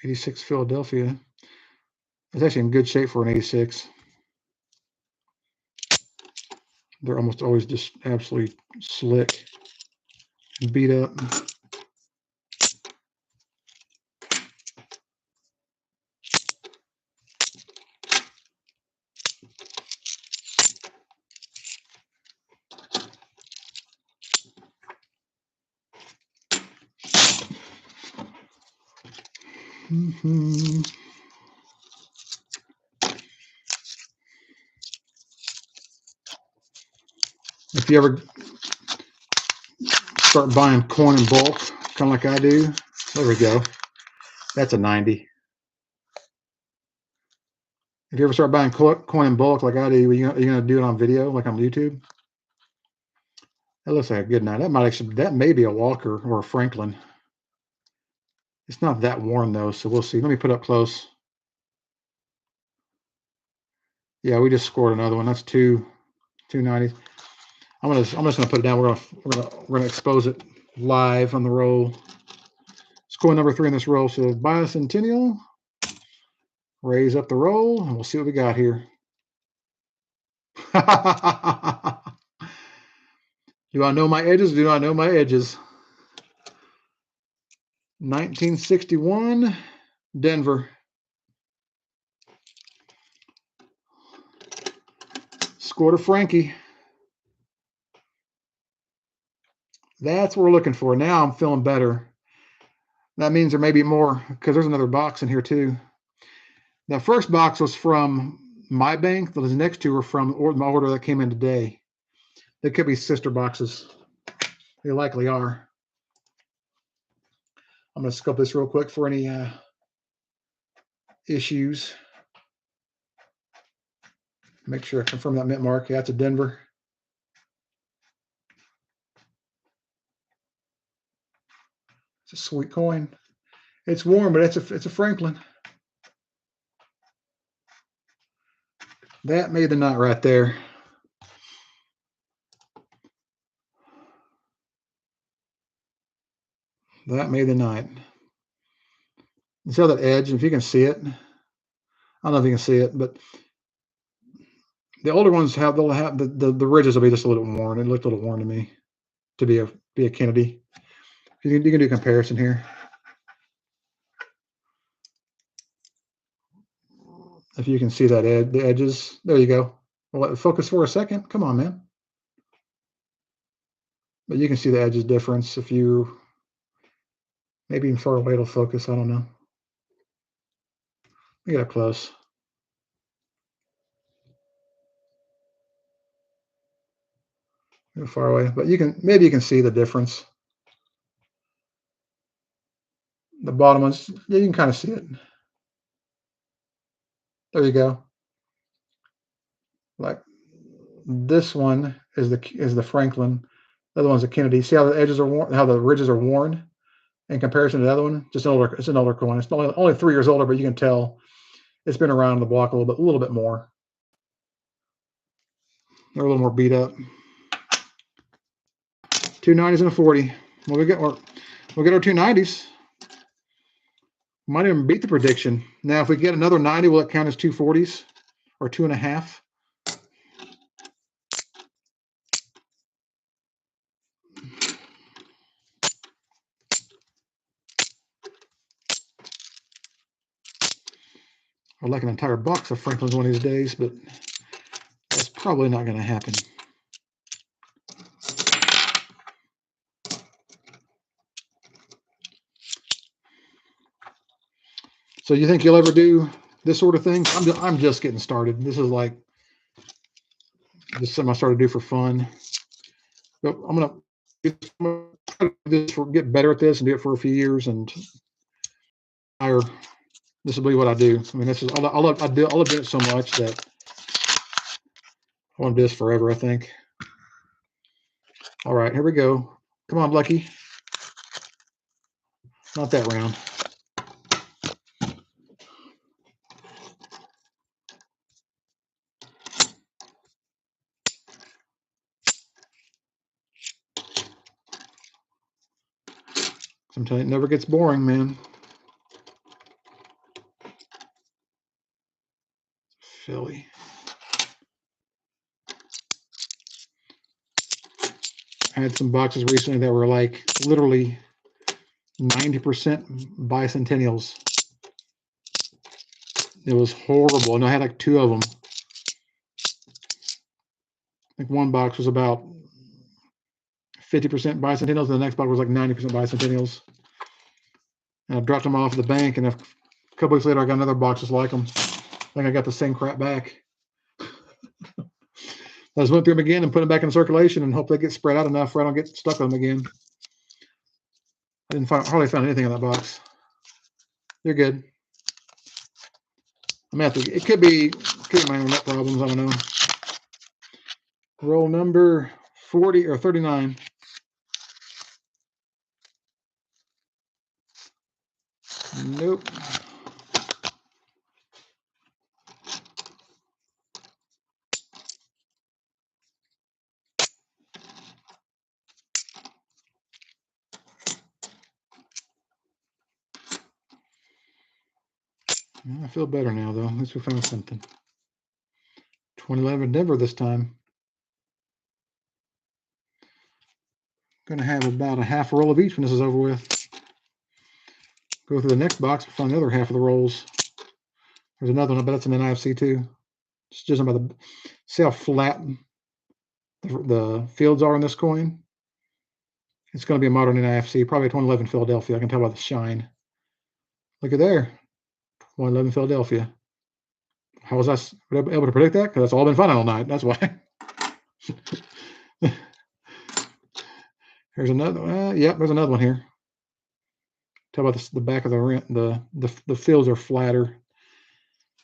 [SPEAKER 1] '86 Philadelphia. It's actually in good shape for an '86. They're almost always just absolutely slick and beat up. If you ever start buying coin in bulk, kind of like I do, there we go. That's a 90. If you ever start buying coin in bulk like I do, you're going to do it on video, like on YouTube. That looks like a good night. That may be a Walker or a Franklin. It's not that worn though, so we'll see. Let me put up close. Yeah, we just scored another one. That's 290s. I'm just gonna put it down. We're gonna expose it live on the roll. It's coin number 3 in this roll. So bicentennial. Raise up the roll, and we'll see what we got here. Do I know my edges? Do I know my edges? 1961, Denver. Scored a Frankie. That's what we're looking for. Now I'm feeling better. That means there may be more, because there's another box in here too. That first box was from my bank. Those next 2 are from my order that came in today. They could be sister boxes. They likely are. I'm going to scope this real quick for any issues. Make sure I confirm that mint mark. Yeah, that's a Denver. It's a sweet coin. It's warm, but it's a Franklin. That made the night right there. That made the night. You see that edge, if you can see it. I don't know if you can see it, but the older ones they'll have the ridges will be just a little worn. It looked a little worn to me to be a Kennedy. You can do a comparison here. If you can see that the edges, there you go. I'll let it focus for a second. Come on, man. But you can see the edges difference if you maybe even far away it'll focus. I don't know. Let me get up close. Go far away, but maybe you can see the difference. The bottom ones, yeah, you can kind of see it. There you go. Like this one is the Franklin. The other one's the Kennedy. See how the edges are worn, how the ridges are worn in comparison to the other one? Just it's an older coin. It's only 3 years older, but you can tell it's been around the block a little bit more. They're a little more beat up. 290s and a 40. Well, we'll get our 290s. Might even beat the prediction. Now, if we get another 90, will it count as 240s or 2.5? I'd like an entire box of Franklin's one of these days, but that's probably not going to happen. So you think you'll ever do this sort of thing? I'm just getting started. This is like just something I started to do for fun. But I'm gonna try to do this get better at this and do it for a few years, and this will be what I do. I mean, this is I love doing it so much that I want to do this forever, I think. All right, here we go. Come on, Lucky. Not that round. Sometimes it never gets boring, man. Philly. I had some boxes recently that were like literally 90% bicentennials. It was horrible, and I had like 2 of them. I think one box was about 50% bicentennials, and the next box was like 90% bicentennials. And I dropped them off at the bank, and a couple weeks later, I got another box just like them. I think I got the same crap back. I just went through them again and put them back in circulation and hope they get spread out enough where I don't get stuck on them again. I didn't hardly find anything in that box. You're good. I'm gonna have to. It could be my internet problems. I don't know. Roll number 40 or 39. Nope. I feel better now, though. At least we found something. 2011 Denver this time. Going to have about a half roll of each when this is over with. Go through the next box and find the other half of the rolls. There's another one, but that's an NIFC too. It's just about the see how flat the fields are in this coin. It's going to be a modern NIFC, probably a 2011 Philadelphia. I can tell by the shine. Look at there, 2011 Philadelphia. How was I able to predict that? Because that's all been fun all night. That's why. Here's another. Yep, there's another one here. Tell about the back of the fields are flatter.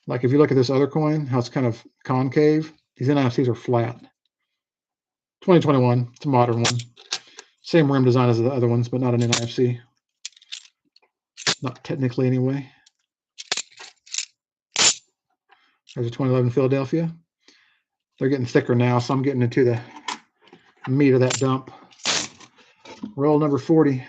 [SPEAKER 1] Like if you look at this other coin, how it's kind of concave. These NIFCs are flat. 2021. It's a modern one. Same rim design as the other ones, but not an NIFC. Not technically, anyway. There's a 2011 Philadelphia. They're getting thicker now, so I'm getting into the meat of that dump. Roll number 40.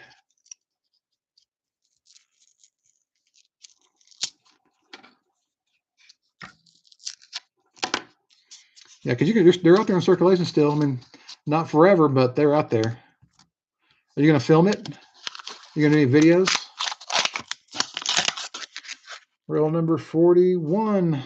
[SPEAKER 1] Yeah, because they're out there in circulation still. I mean, not forever, but they're out there. Are you going to film it? You going to do any videos? Roll number 41.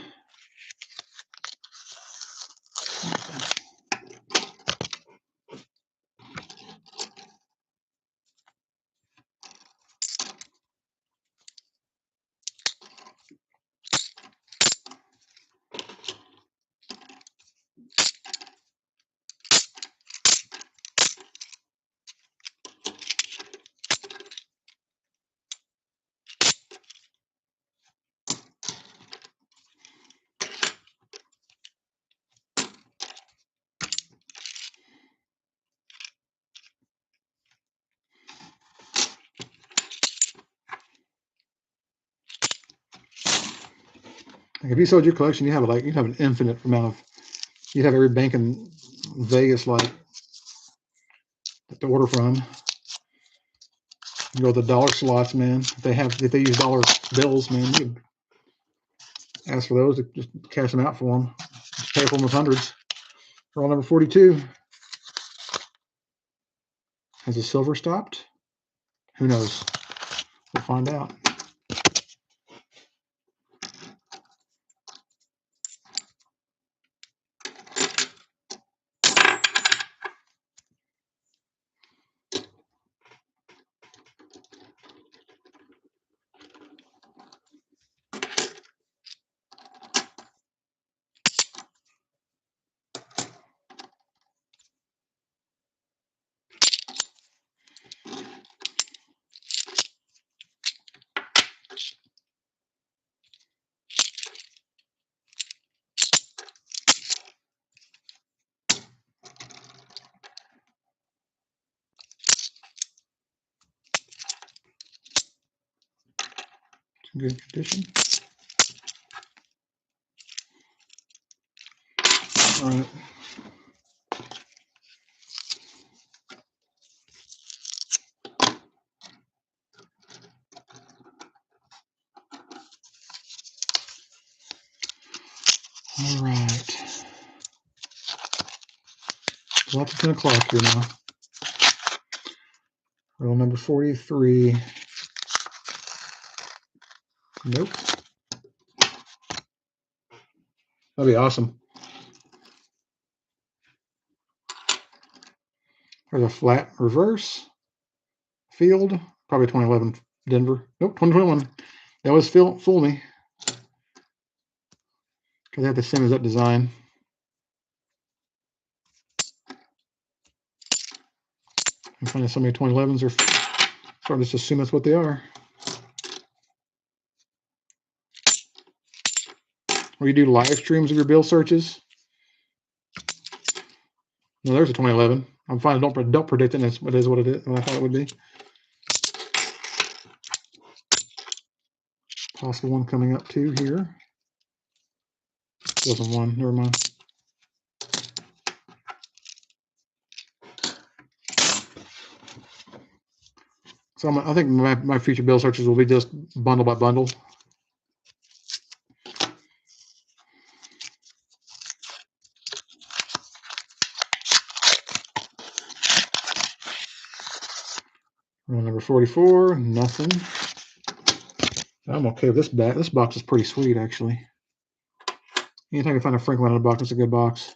[SPEAKER 1] Like if you sold your collection, you'd have an infinite amount of. You'd have every bank in Vegas to order from. You go to the dollar slots, man. If they use dollar bills, man, you ask for those, just cash them out for them. Just pay for them with hundreds. Roll number 42. Has the silver stopped? Who knows? We'll find out. Good condition. All right. All right. Well, it's 10 o'clock here now. Roll number 43. Nope. That'd be awesome. There's a flat reverse field. Probably 2011 Denver. Nope, 2021. That was fool me. Because they had the same as that design. I'm finding so many 2011s are starting to just assume that's what they are. Or you do live streams of your bill searches. No, there's a 2011. I'm fine. Don't predict it. It is what it is. What I thought it would be. Possible one coming up too here. Wasn't one. Never mind. So I think my future bill searches will be just bundle by bundle. Roll number 44. Nothing. I'm okay with this back. This box is pretty sweet, actually. Anytime you find a Franklin in a box, it's a good box.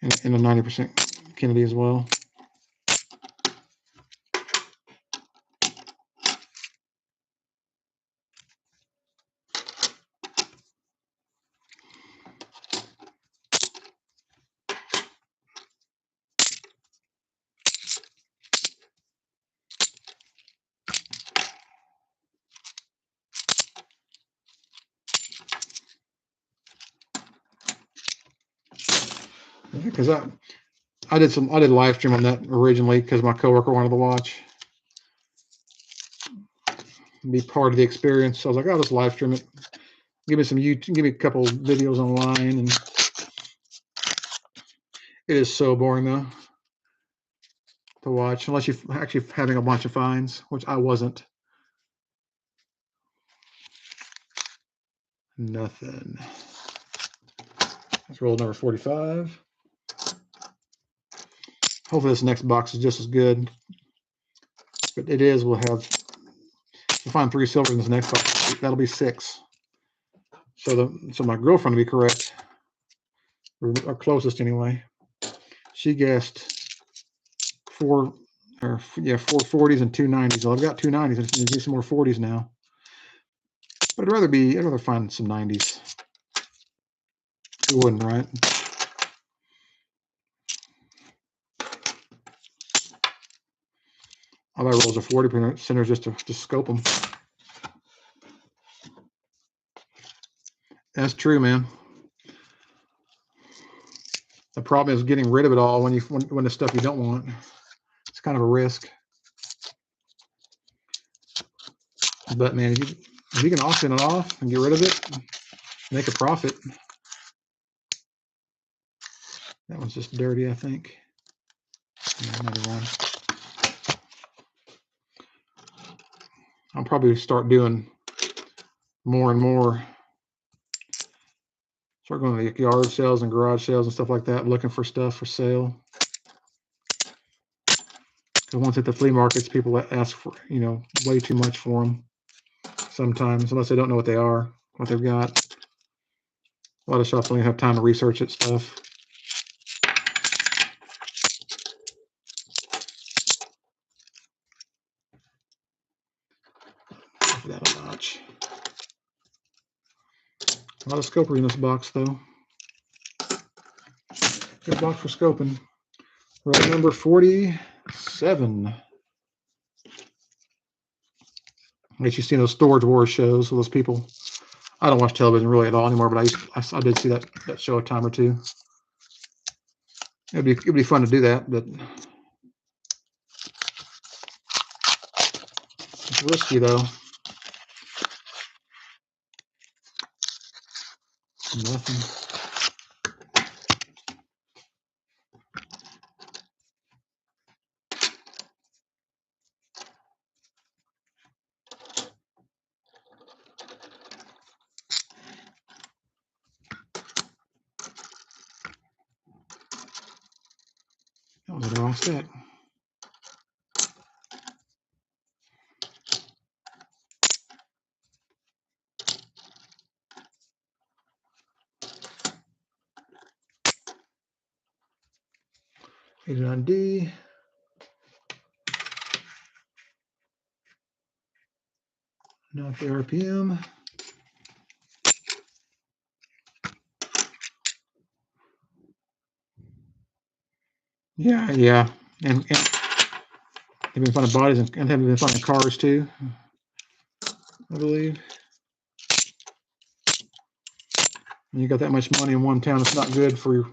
[SPEAKER 1] And a 90% Kennedy as well. Because I did live stream on that originally because my coworker wanted to watch, be part of the experience. So I was like, I'll just live stream it. Give me a couple videos online, and it is so boring though to watch unless you're actually having a bunch of finds, which I wasn't. Nothing. Let's roll number 45. Hopefully this next box is just as good. But it is. We'll find 3 silvers in this next box. That'll be 6. So my girlfriend will be correct, or closest anyway. She guessed 4 40s and 2 90s. Well, I've got 2 90s. I just need to do some more 40s now. But I'd rather find some 90s. You wouldn't, right? I buy rolls of 40% just to scope them. That's true, man. The problem is getting rid of it all when the stuff you don't want. It's kind of a risk. But man, if you can auction it off and get rid of it, make a profit. That one's just dirty, I think. Yeah, another one. I'll probably start doing more and more. Start going to the yard sales and garage sales and stuff like that, looking for stuff for sale. Because once at the flea markets, people ask for, way too much for them sometimes, unless they don't know what they are, what they've got. A lot of shops don't even have time to research it stuff. That a notch. A lot of scopery in this box, though. Good box for scoping. Row number 47. I guess you've seen those Storage Wars shows with those people. I don't watch television really at all anymore, but I did see that show a time or two. It'd be fun to do that, but it's risky though. Nothing. That was the wrong set. Here's on D. Not the RPM. Yeah. And they've been finding bodies and have been finding cars too, I believe. When you got that much money in one town, it's not good for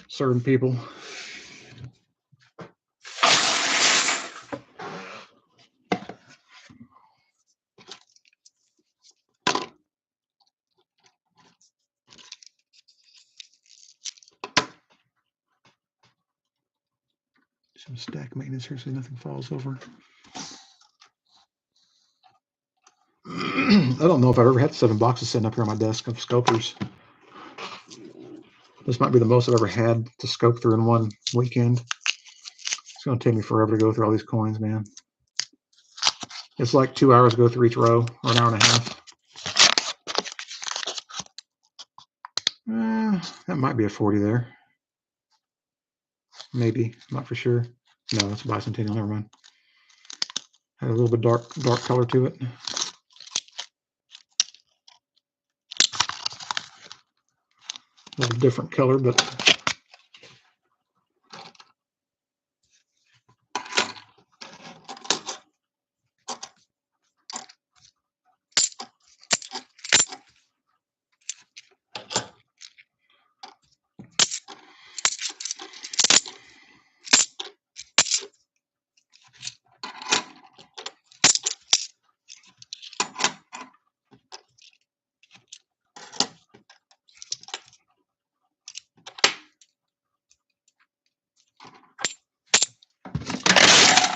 [SPEAKER 1] certain people. Some stack maintenance here so nothing falls over. I don't know if I've ever had 7 boxes sitting up here on my desk of scopers. This might be the most I've ever had to scope through in one weekend. It's going to take me forever to go through all these coins, man. It's like 2 hours to go through each row, or an hour and a half. That might be a 40 there. Maybe, not for sure. No, that's bicentennial, never mind. Had a little bit dark color to it. A little different color, but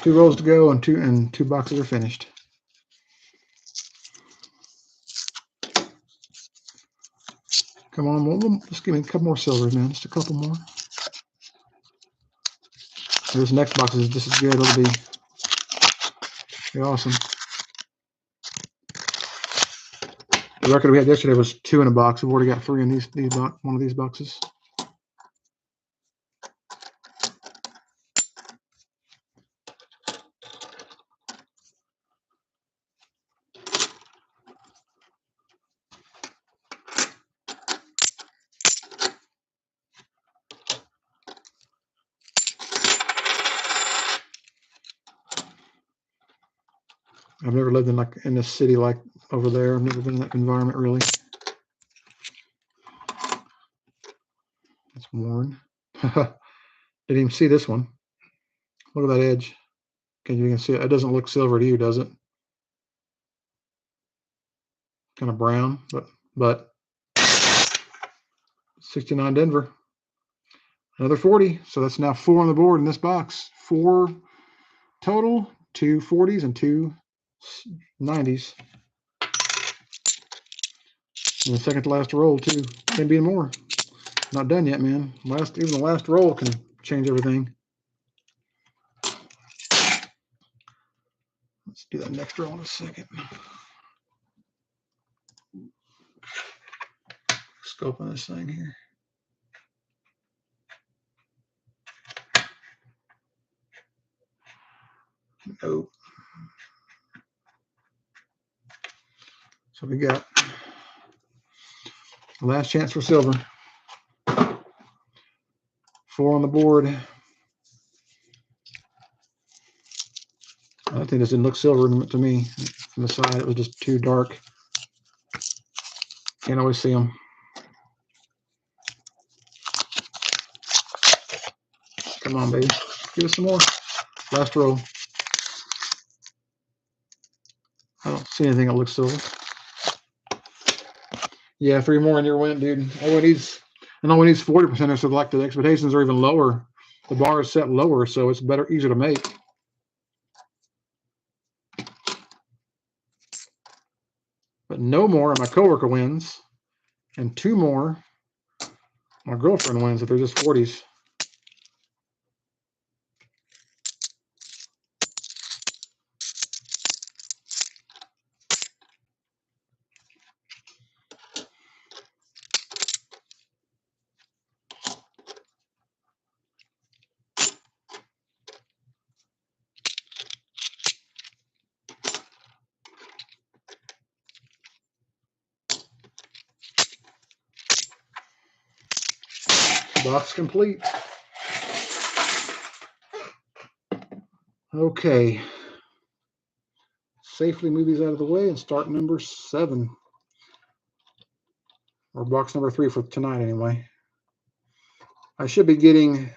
[SPEAKER 1] two rows to go and two boxes are finished. Come on, let's give me a couple more silvers, man. Just a couple more. This next box is just as good. It'll be awesome. The record we had yesterday was 2 in a box. We've already got 3 in one of these boxes. I've never lived in this city like over there. I've never been in that environment really. It's worn. Didn't even see this one. Look at that edge. You can see it. It doesn't look silver to you, does it? Kind of brown, but 69 Denver. Another 40. So that's now 4 on the board in this box. 4 total, 2 40s and 2 90s. And the second to last roll too. Can't be more. Not done yet, man. Even the last roll can change everything. Let's do that next roll in a second. Scope on this thing here. Nope. So we got the last chance for silver. 4 on the board. I think this didn't look silver to me from the side. It was just too dark. Can't always see them. Come on, baby. Give us some more. Last roll. I don't see anything that looks silver. Yeah, 3 more and you're winning, dude. All we need is 40%, so like the expectations are even lower. The bar is set lower, so it's easier to make. But no more, my coworker wins, and 2 more, my girlfriend wins if they're just 40s. Box complete. Okay. Safely move these out of the way and start number 7. Or box number 3 for tonight anyway. I should be getting,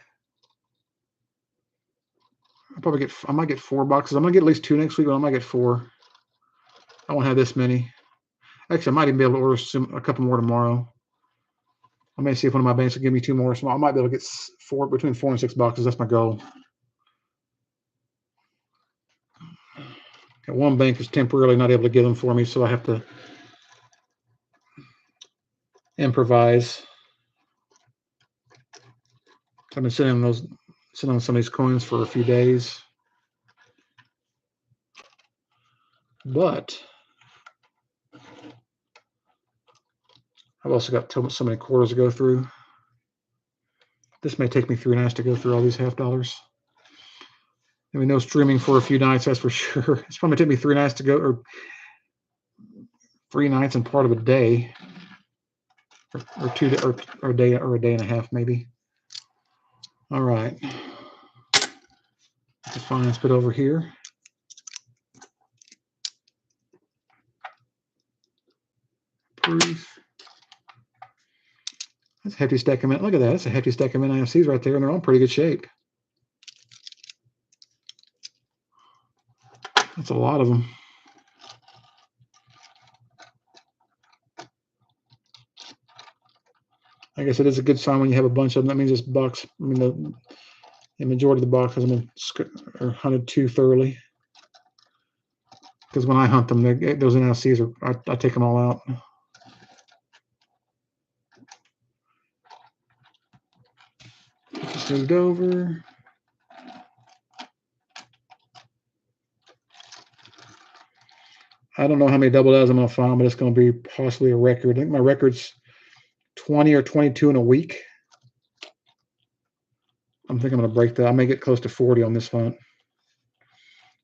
[SPEAKER 1] I might get 4 boxes. I'm gonna get at least 2 next week, but I might get 4. I won't have this many. Actually, I might even be able to order a couple more tomorrow. I may see if one of my banks will give me 2 more. So I might be able to get between 4 and 6 boxes. That's my goal. One bank is temporarily not able to get them for me, so I have to improvise. I've been sitting on some of these coins for a few days, but I've also got so many quarters to go through. This may take me 3 nights to go through all these half dollars. I mean, no streaming for a few nights, that's for sure. It's probably take me 3 nights to go, or 3 nights and part of a day, or 2 or a day and a half maybe. All right. The finance bit over here. Proof. That's a hefty stack of Look at that. That's a hefty stack of NIFCs right there, and they're all in pretty good shape. That's a lot of them. I guess it is a good sign when you have a bunch of them. That means this box, the majority of the box hasn't been hunted too thoroughly. Because when I hunt them, those NIFCs I take them all out. Just moved over. I don't know how many double L's I'm going to find, but it's going to be possibly a record. I think my record's 20 or 22 in a week. I'm thinking I'm going to break that. I may get close to 40 on this hunt.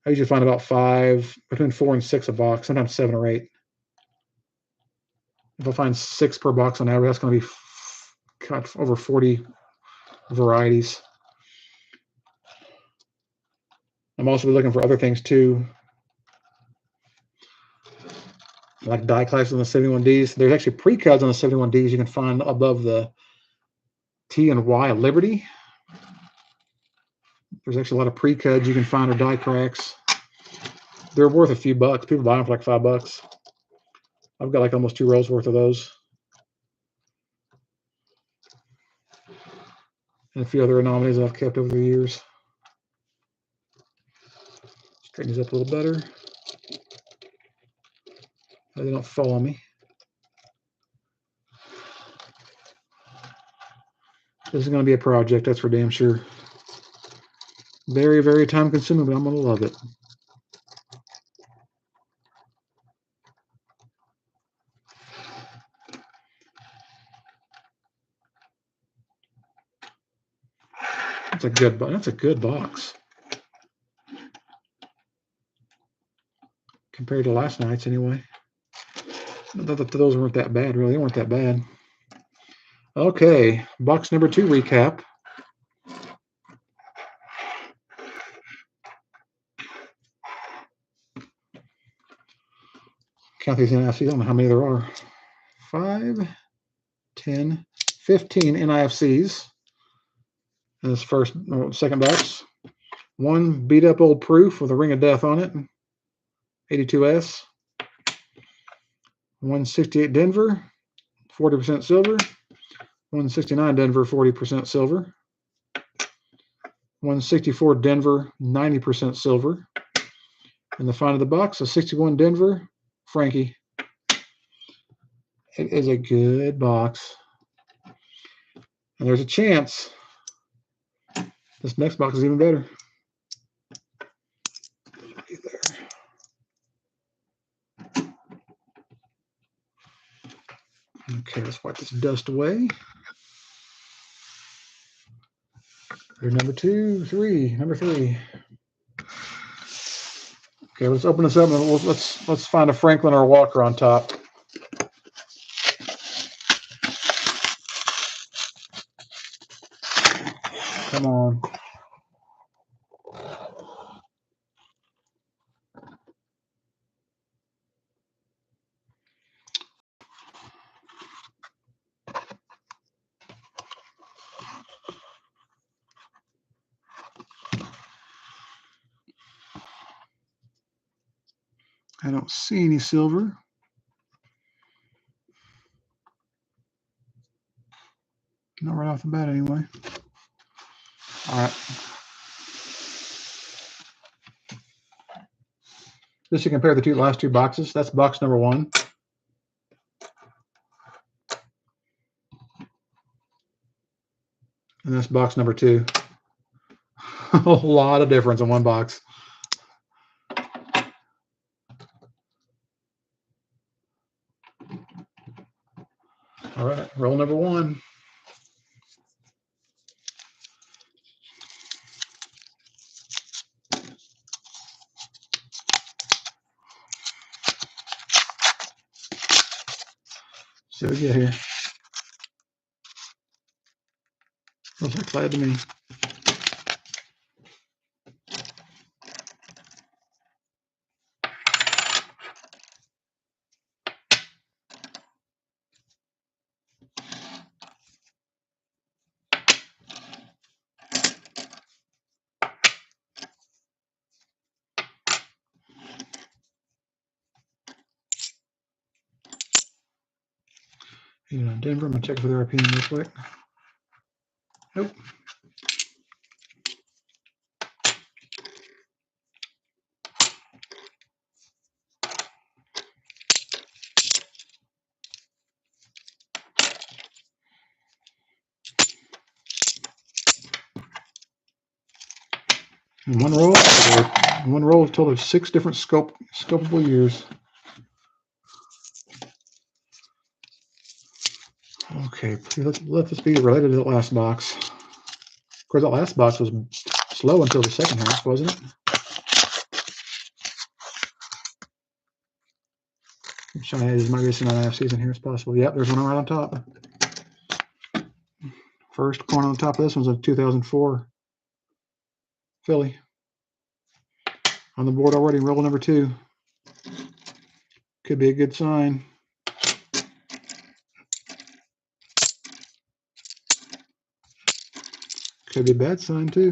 [SPEAKER 1] I usually find about 5, between 4 and 6 a box, sometimes 7 or 8. If I find 6 per box on average, that's going to be cut over 40 varieties. I'm also looking for other things too, like die classes on the 71Ds. There's actually pre-cuts on the 71Ds you can find above the T and Y of Liberty. There's actually a lot of pre-cuts you can find, or die cracks. They're worth a few bucks. People buy them for like $5. I've got like almost 2 rolls worth of those. And a few other anomalies I've kept over the years. Straighten these up a little better. They don't fall on me. This is going to be a project, that's for damn sure. Very, very time consuming, but I'm going to love it. That's a good box. Compared to last night's anyway. I thought that those weren't that bad, really. They weren't that bad. Okay, box number 2 recap. Count these NIFCs. I don't know how many there are. 5, 10, 15 NIFCs. In this second box. 1 beat up old proof with a ring of death on it. 82S. 168 Denver, 40% silver. 169 Denver, 40% silver. 164 Denver, 90% silver. And the find of the box, a 61 Denver, Frankie. It is a good box. And there's a chance this next box is even better. Okay, let's wipe this dust away. Here's number 3. Okay, let's open this up and let's find a Franklin or a Walker on top. Come on. I don't see any silver. Not right off the bat anyway. All right. Just to compare the last two boxes, that's box number 1. And that's box number 2. A lot of difference in one box. All right, roll number 1. See what we get here. Looks like glad to me. Denver, I'm gonna check for the RPM real quick. Nope. In one roll, a total of 6 different scopable years. Okay, let this be related to the last box. Of course, that last box was slow until the second half, wasn't it? I'm trying to add as many recent NIFCs in here as possible. Yep, there's one right on top. First corner on the top of this one's a 2004 Philly. On the board already, roll number 2. Could be a good sign. Could be a bad sign too.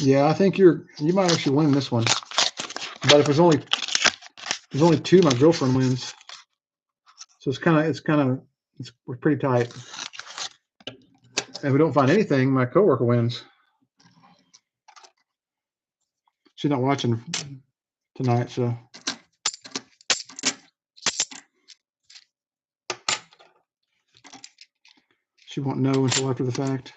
[SPEAKER 1] Yeah, I think you might actually win this one. But if there's only two, my girlfriend wins. So we're pretty tight. And if we don't find anything, my coworker wins. She's not watching tonight, so she won't know until after the fact.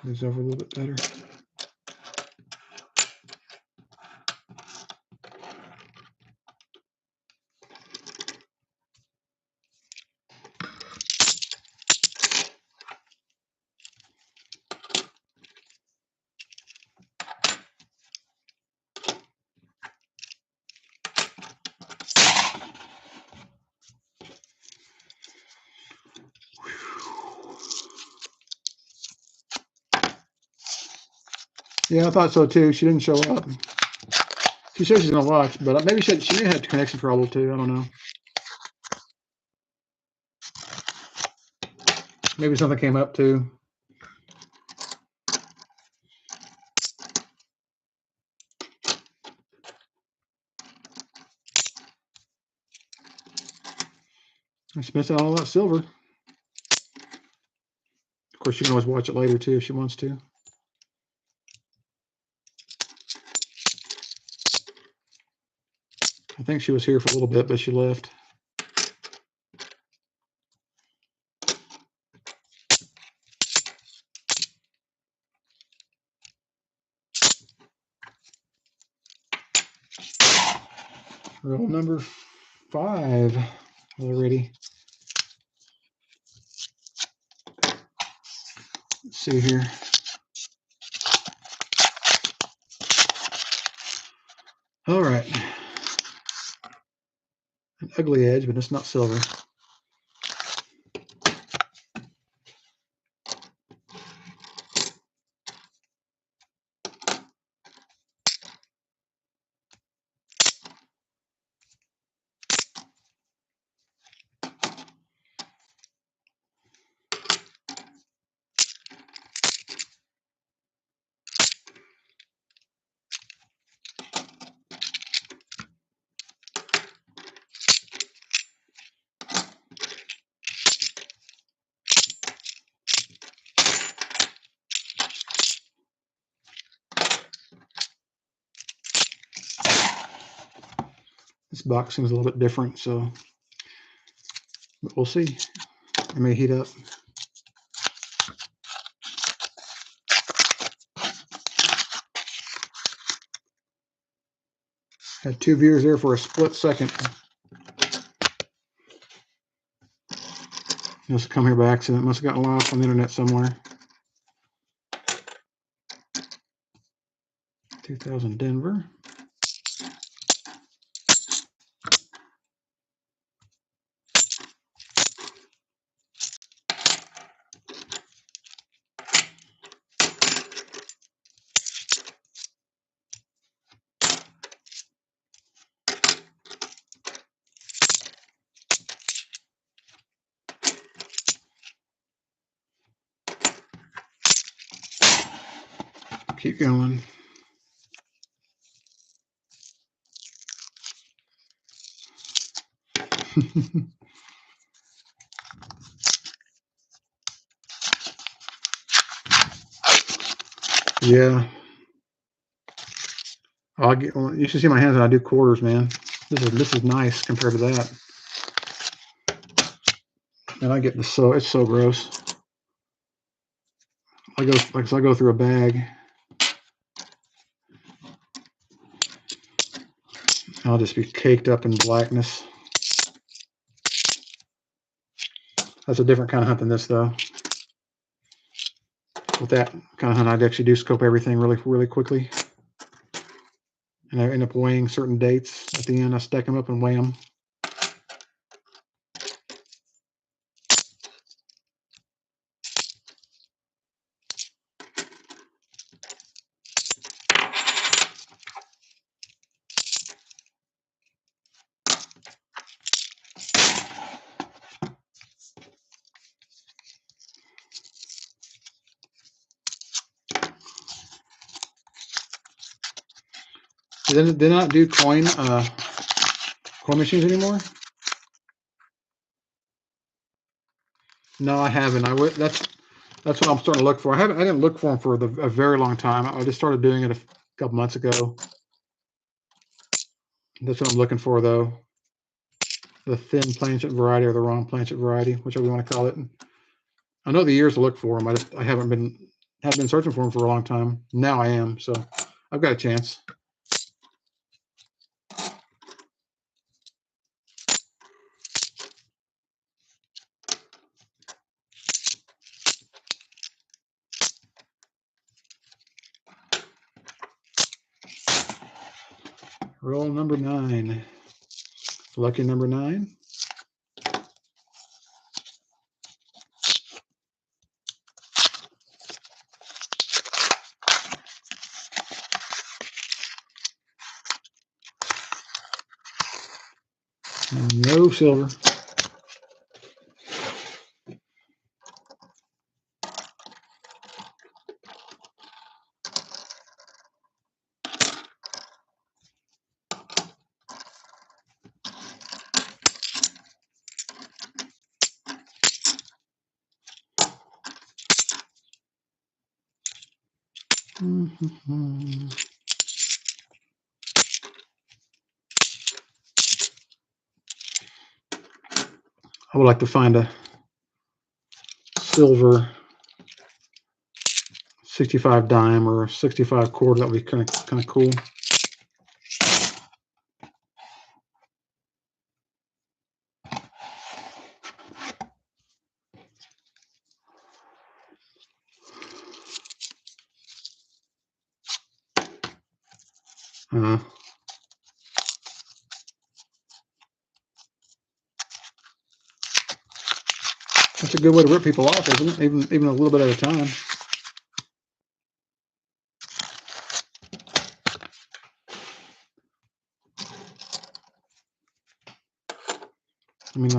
[SPEAKER 1] Moves over a little bit better. Yeah, I thought so too. She didn't show up. She said she's gonna watch, but maybe she may have had connection trouble too. I don't know. Maybe something came up too. She's missing all that silver. Of course, she can always watch it later too if she wants to. I think she was here for a little bit, but she left. Roll number 5 already. Let's see here. All right. An ugly edge, but it's not silver. This boxing is a little bit different, so but we'll see. It may heat up. Had 2 viewers there for a split second. Must have come here by accident. Must have gotten lost on the internet somewhere. 2000 Denver. Keep going. Yeah. You should see my hands when I do quarters, man. This is nice compared to that. And I get this it's so gross. I go through a bag. I'll just be caked up in blackness. That's a different kind of hunt than this, though. With that kind of hunt, I'd actually do scope everything really, really quickly. And I end up weighing certain dates. At the end, I stack them up and weigh them. They not do coin machines anymore? No, I haven't. That's what I'm starting to look for. I didn't look for them for a very long time. I just started doing it a couple months ago. That's what I'm looking for, though. The thin planchet variety or the wrong planchet variety, whichever you want to call it. I know the years to look for them. I haven't been searching for them for a long time. Now I am, so I've got a chance. Roll number 9. Lucky number 9. No silver. I would like to find a silver 65 dime or 65 quarter. That would be kind of cool. That's a good way to rip people off, isn't it? Even a little bit at a time. I mean,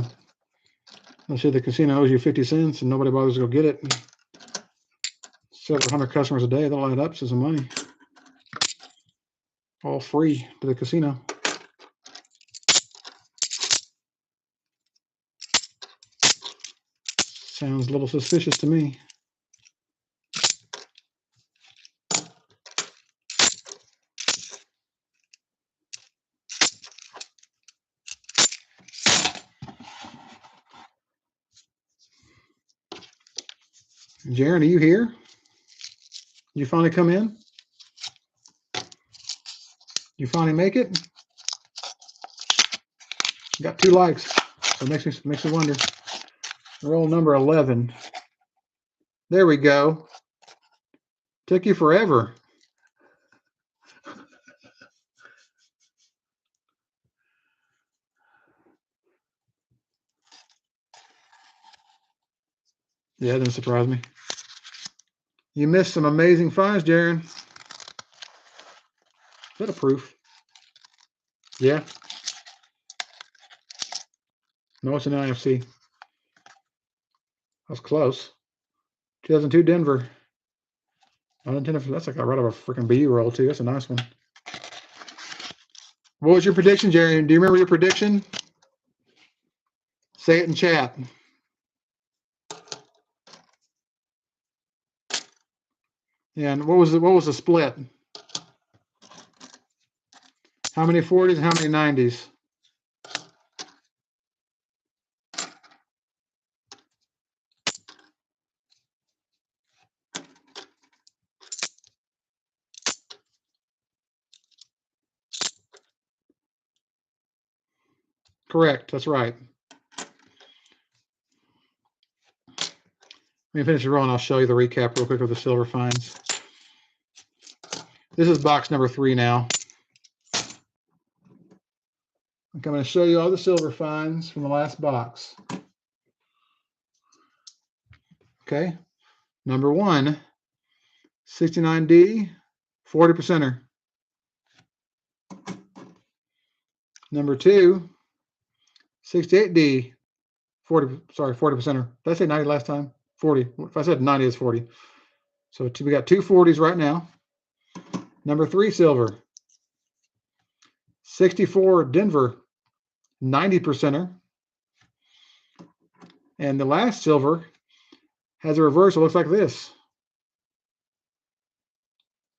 [SPEAKER 1] let's say the casino owes you 50 cents and nobody bothers to go get it. Sell 100 customers a day, they'll add up to some money. All free to the casino. Sounds a little suspicious to me. Jaron, are you here? You finally come in? You finally make it? Got 2 likes, so it makes me wonder. Roll number 11. There we go. Took you forever. Yeah, that didn't surprise me. You missed some amazing finds, Jaron. Is that a proof? Yeah. No, it's an NFC. That was close. 2002 Denver. That's like right out of a freaking BU roll too. That's a nice one. What was your prediction, Jerry? Do you remember your prediction? Say it in chat. Yeah, and what was the split? How many 40s and how many 90s? Correct. That's right. Let me finish the roll and I'll show you the recap real quick of the silver finds. This is box number 3 now. I'm going to show you all the silver finds from the last box. Okay. Number 1, 69D, 40%er. Number 2, 68D, 40%er. Did I say 90 last time? 40. If I said 90, it's 40. So we got 2 40s right now. Number 3 silver. 64 Denver, 90%er. And the last silver has a reverse. It looks like this.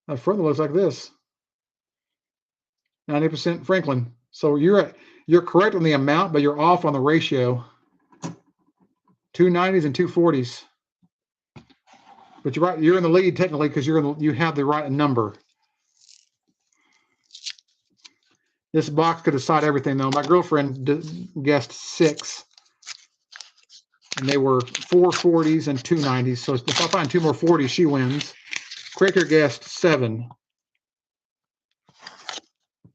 [SPEAKER 1] Up front, it looks like this. 90% Franklin. So you're correct on the amount, but you're off on the ratio. 2 90s and 2 40s. But you're right. You're in the lead technically because you have the right number. This box could decide everything, though. My girlfriend guessed 6, and they were 4 40s and 2 90s. So if I find 2 more 40s, she wins. Cracker guessed 7,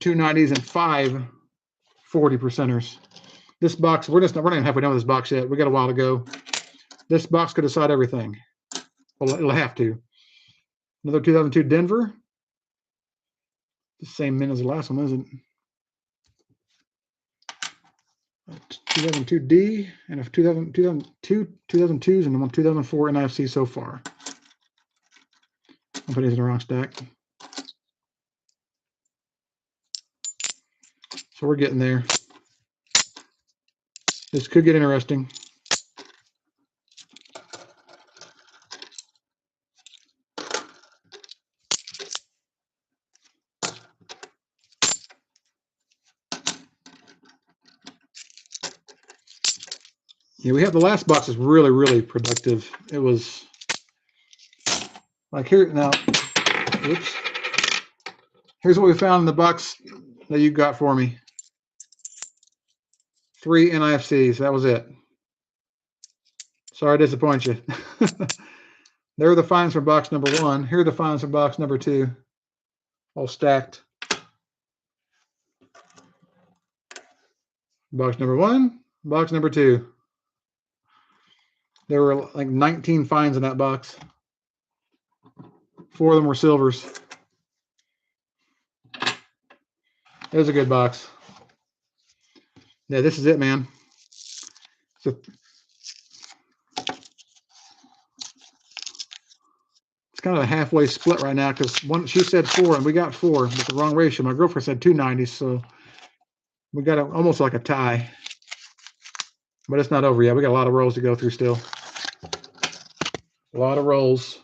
[SPEAKER 1] 2 90s and 5 40%ers. This box, we're not even halfway done with this box yet. We got a while to go. This box could decide everything. Well, it'll have to. Another 2002 Denver. The same mint as the last one, isn't it? 2002 D and a 2002 2002s and one 2004 NIFC so far. I'll put these in the wrong stack. So we're getting there. This could get interesting. Yeah, we have the last box is really, really productive. It was like here now. Oops. Here's what we found in the box that you got for me. 3 NIFCs. That was it. Sorry to disappoint you. There are the finds from box number 1. Here are the finds from box number 2. All stacked. Box number 1, box number 2. There were like 19 finds in that box. 4 of them were silvers. It was a good box. Yeah, this is it, man. So it's kind of a halfway split right now because she said 4 and we got 4 with the wrong ratio. My girlfriend said 2 90s, so we got almost like a tie. But it's not over yet. We got a lot of rolls to go through still. A lot of rolls.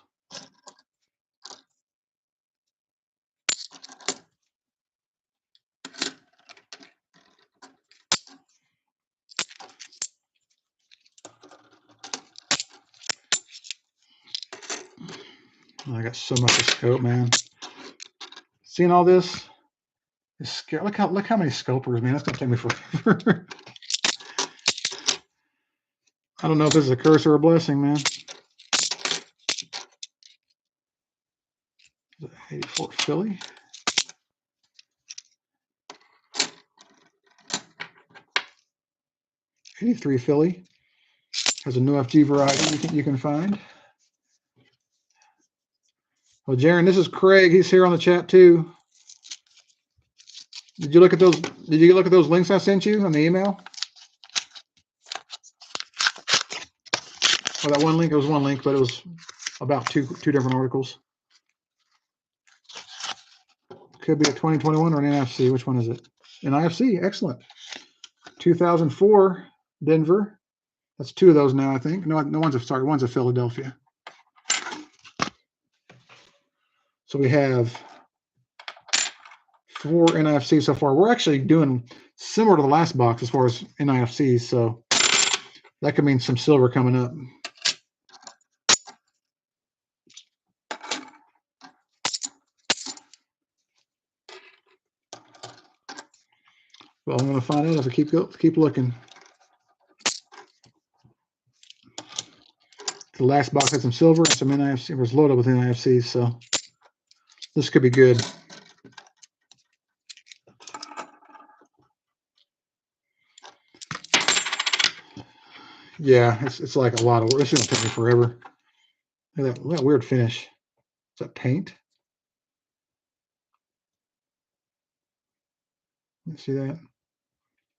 [SPEAKER 1] I got so much scope, man. Seeing all this is scary. Look how many scopers, man. That's gonna take me forever. I don't know if this is a curse or a blessing, man. 84 Philly. '83 Philly has a new FG variety you can find. Well, Jaron, this is Craig. He's here on the chat too. Did you look at those? Did you look at those links I sent you on the email? Well, that one link, it was one link, but it was about two different articles. Could be a 2021 or an NFC. Which one is it? An IFC. Excellent. 2004 Denver. That's 2 of those now, I think. No, one's a Philadelphia. So we have 4 NIFCs so far. We're actually doing similar to the last box as far as NIFCs, so that could mean some silver coming up. Well, I'm going to find out if I keep looking. The last box had some silver and some NIFC. It was loaded with NIFCs, so this could be good. Yeah, it's like a lot of work. This is going to take me forever. Look at that weird finish. Is that paint? You see that?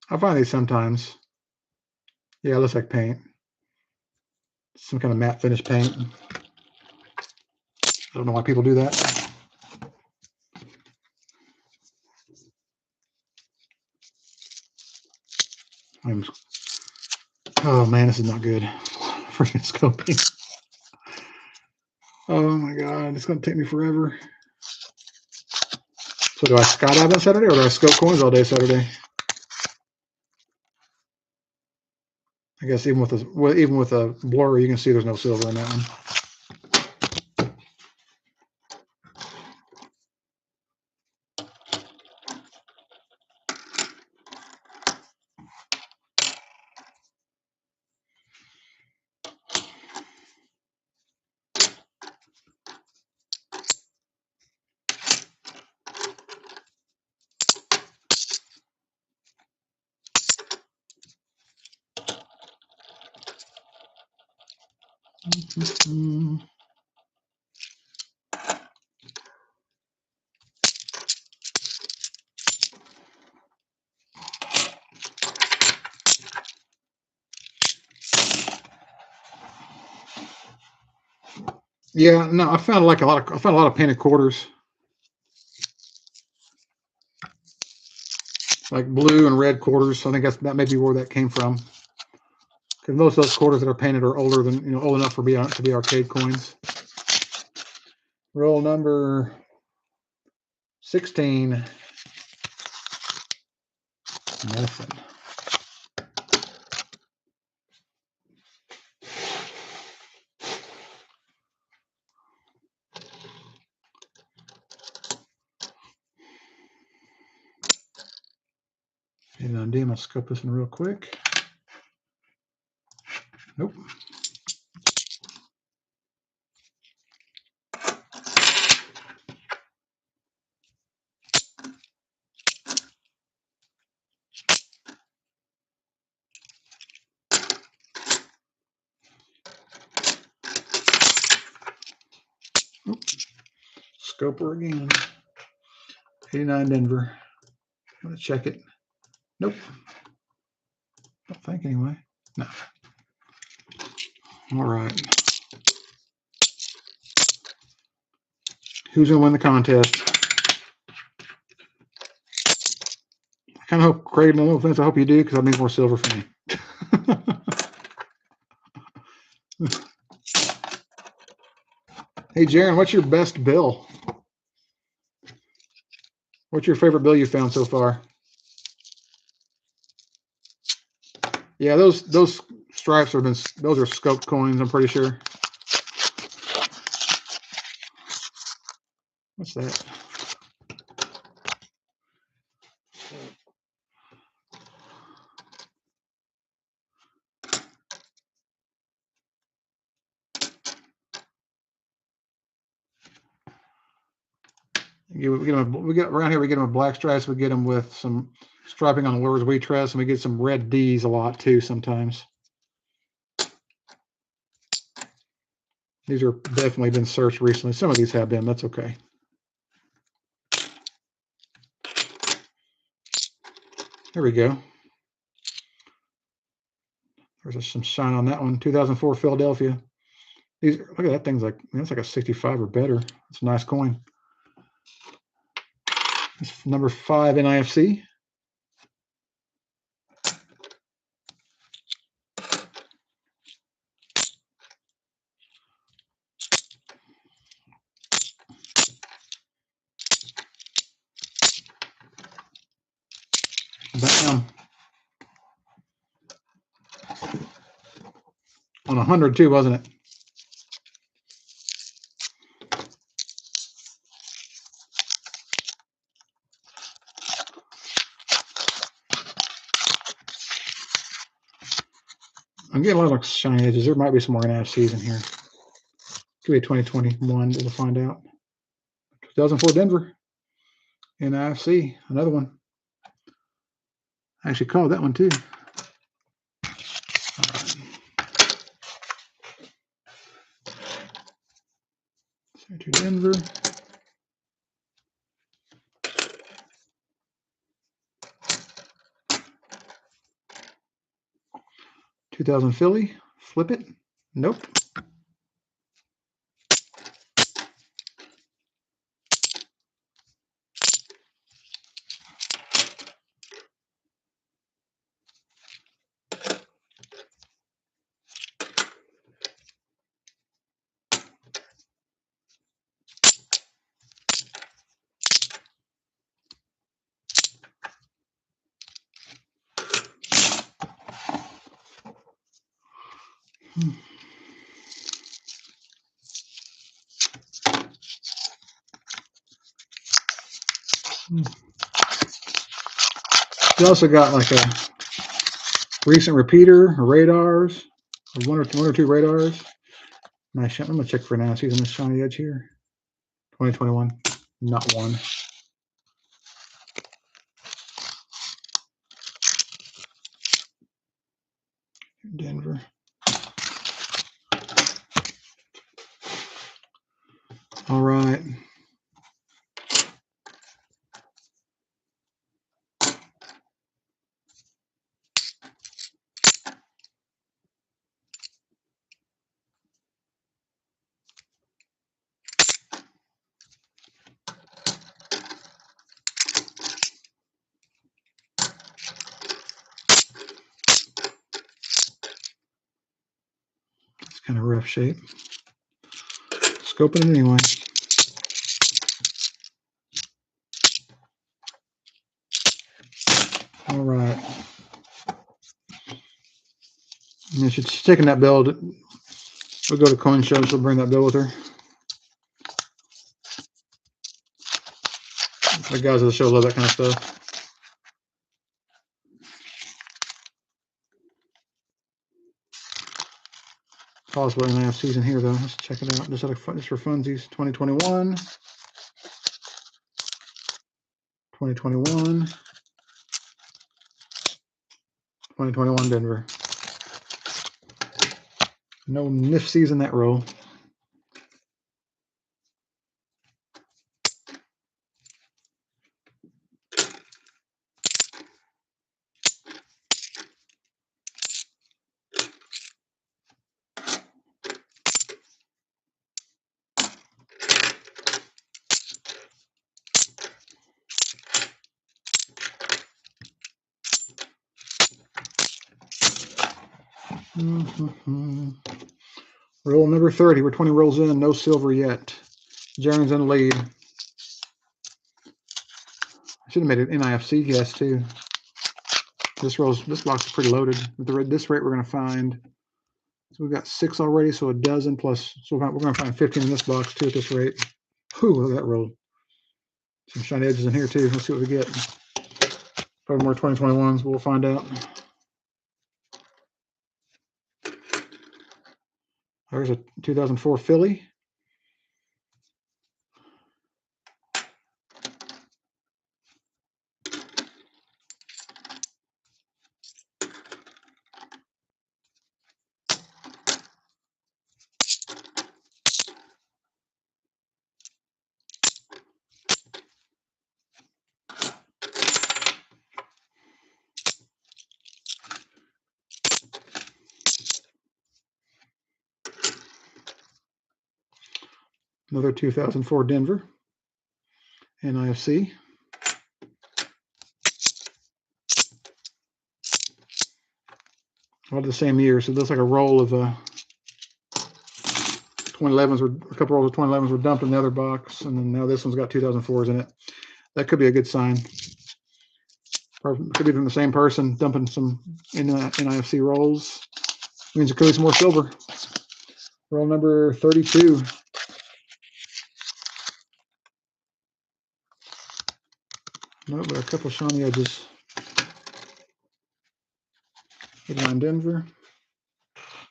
[SPEAKER 1] I find these sometimes. Yeah, it looks like paint. Some kind of matte finish paint. I don't know why people do that. man, this is not good. Freaking scoping. Oh my god, it's gonna take me forever. So do I skydive on Saturday, or do I scope coins all day Saturday? I guess even with a blur, you can see there's no silver in that one. Yeah, no, I found a lot of painted quarters, like blue and red quarters. I think that may be where that came from. Because most of those quarters that are painted are older than, old enough to be arcade coins. Roll number 16. Nothing. And I'm going to scope this in real quick. Nope. Scoper again. 89 Denver. I'm going to check it. Nope. Don't think anyway. No. All right. Who's going to win the contest? I kind of hope, Craig, no offense, I hope you do, because that means more silver for me. Hey, Jaron, what's your best bill? What's your favorite bill you found so far? Yeah, those stripes those are scoped coins, I'm pretty sure. What's that? We get around here. We get them with black stripes. We get them with some striping on the lures we trust, and we get some red D's a lot too sometimes. These are definitely been searched recently. Some of these have been. That's okay. There we go. There's some shine on that one. 2004 Philadelphia. These, look at that thing's like, that's like a 65 or better. It's a nice coin. It's number 5 NIFC. Bam. On 100 too, wasn't it? I'm getting a lot of shiny edges. There might be some more NFCs in here. Could be 2021. We'll find out. 2004 Denver. NFC. Another one. I actually called that one too. To Denver. $2,000 Philly. Flip it. Nope. You also got like a recent repeater, or radars, or one or two radars. Nice. I'm gonna check for NIFCs on this shiny edge here. 2021, not one. Denver. All right. It's kind of rough shape. Scoping it anyway. All right. And she's taking that bill. We'll go to coin show. She'll bring that bill with her. The guys at the show love that kind of stuff. Possible NIFCs in here though. Let's check it out. Just for funsies. 2021. 2021. 2021 Denver. No NIFCs in that row. Roll number 30. We're 20 rolls in. No silver yet. Jaren's in the lead. I should have made an NIFC guess too. This box is pretty loaded. At this rate, we're going to find. So we've got 6 already, so a dozen plus. So we're going to find 15 in this box too at this rate. Whew, look at that roll. Some shiny edges in here too. Let's see what we get. Probably more 2021s, but we'll find out. There's a 2004 Philly. Another 2004 Denver. NIFC. All the same year, so it looks like a roll of 2011s. A couple rolls of 2011s were dumped in the other box, and then now this one's got 2004s in it. That could be a good sign. Or it could be from the same person dumping some NIFC rolls. Means there could be some more silver. Roll number 32. Nope, but a couple shiny edges. 89 Denver.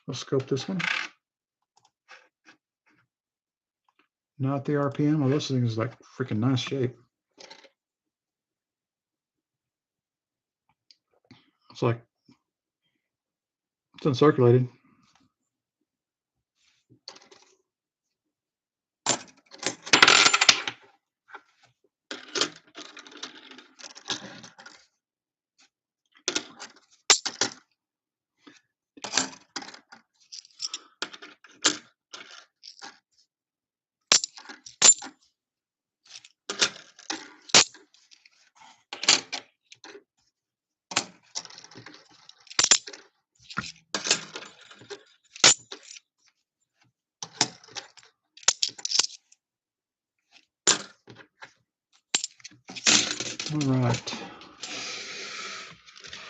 [SPEAKER 1] Let's scope this one. Not the RPM. Oh, this thing is like freaking nice shape. It's like it's uncirculated. All right.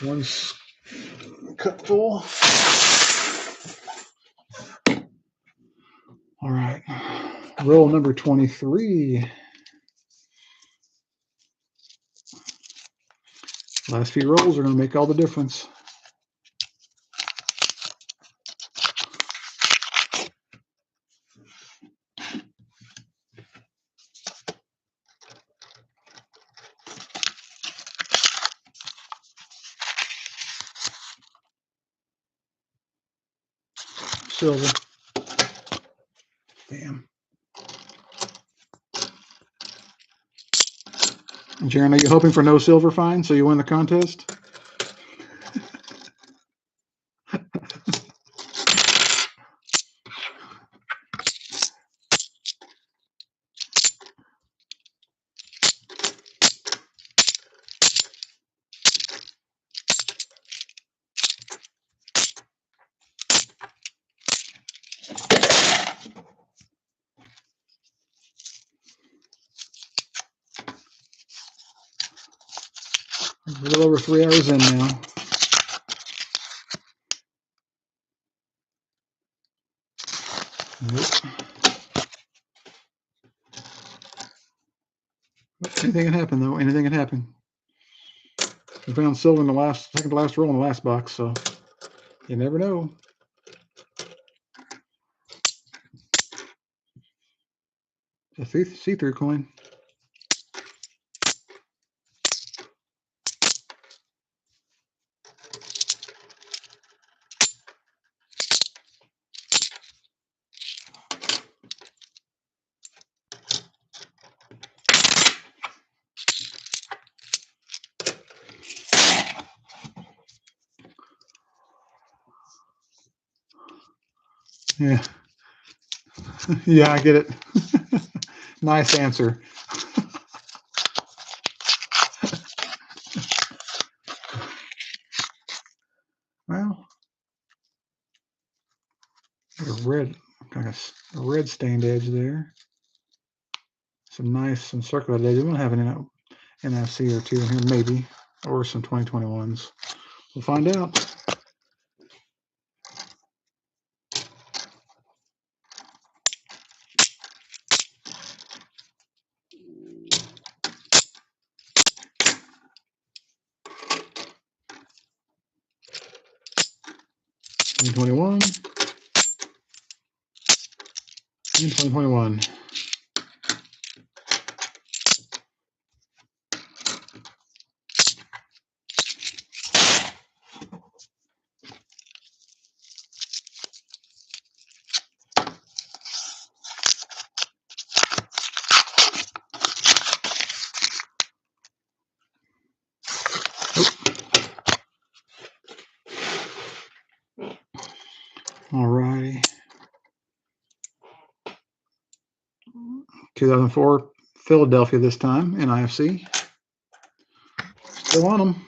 [SPEAKER 1] One's cut full. All right. Roll number 23. Last few rolls are going to make all the difference. Silver. Damn. Jaron, are you hoping for no silver fine so you win the contest? A little over 3 hours in now. Anything can happen, though. Anything can happen. We found silver in the second to last roll in the last box, so you never know. A see-through coin. Yeah. Yeah, I get it. Nice answer. Well, got a red, kind of a red stained edge there. Some circular edge. We might have an NFC or two in here, maybe, or some 2021s. We'll find out. And 2021. All righty. 2004 Philadelphia this time, NIFC. Still on them.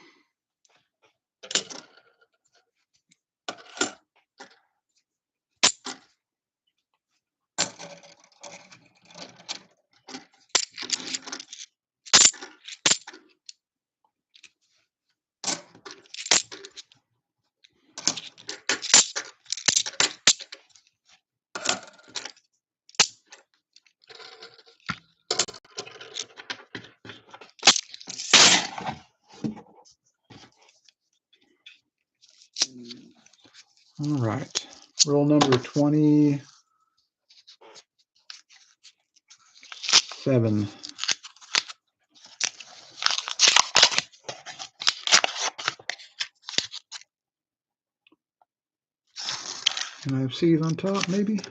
[SPEAKER 1] All right. Roll number 27. NIFCs on top, maybe.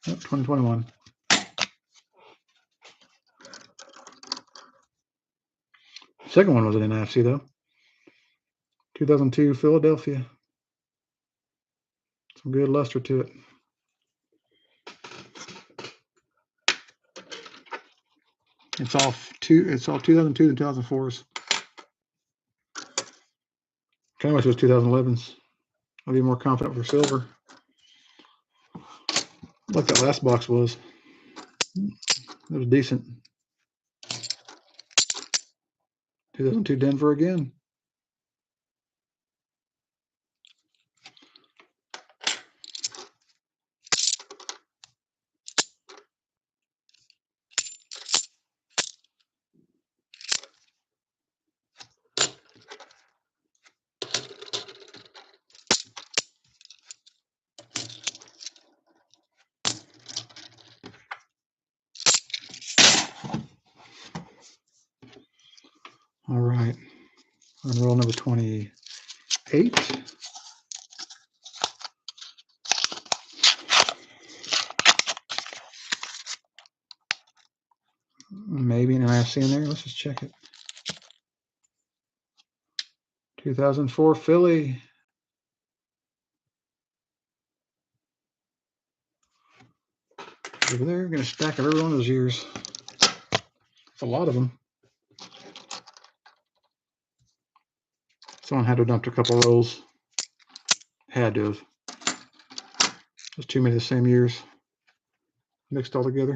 [SPEAKER 1] Yep, 2021. Second one was an NFC, though. 2002 Philadelphia. Some good luster to it. It's all 2002 and 2004s. Kind of wish it was 2011s. I'll be more confident for silver. Like that last box was. It was decent. 2002 Denver again. All right. On roll number 28. Maybe an NIFC in there. Let's just check it. 2004 Philly. Over there, going to stack of every one of those years. It's a lot of them. Someone had to dump a couple rolls. Had to have. Just too many of the same years mixed all together.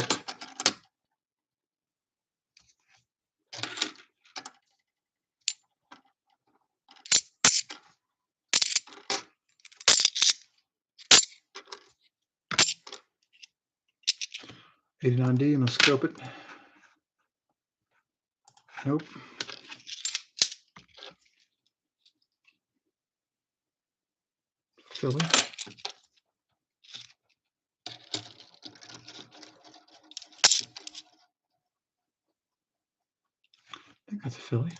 [SPEAKER 1] $89D, I'm going to scope it. Nope. Philly. I think that's a Philly.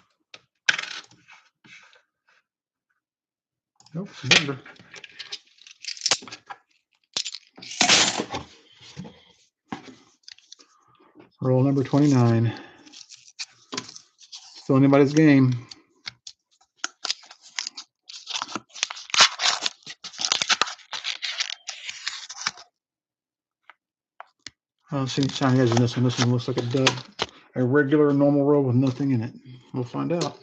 [SPEAKER 1] Nope, it's a Denver. Roll number 29. Still anybody's game. I don't see any shiny edges in this one. This one looks like a dud. A regular normal roll with nothing in it. We'll find out.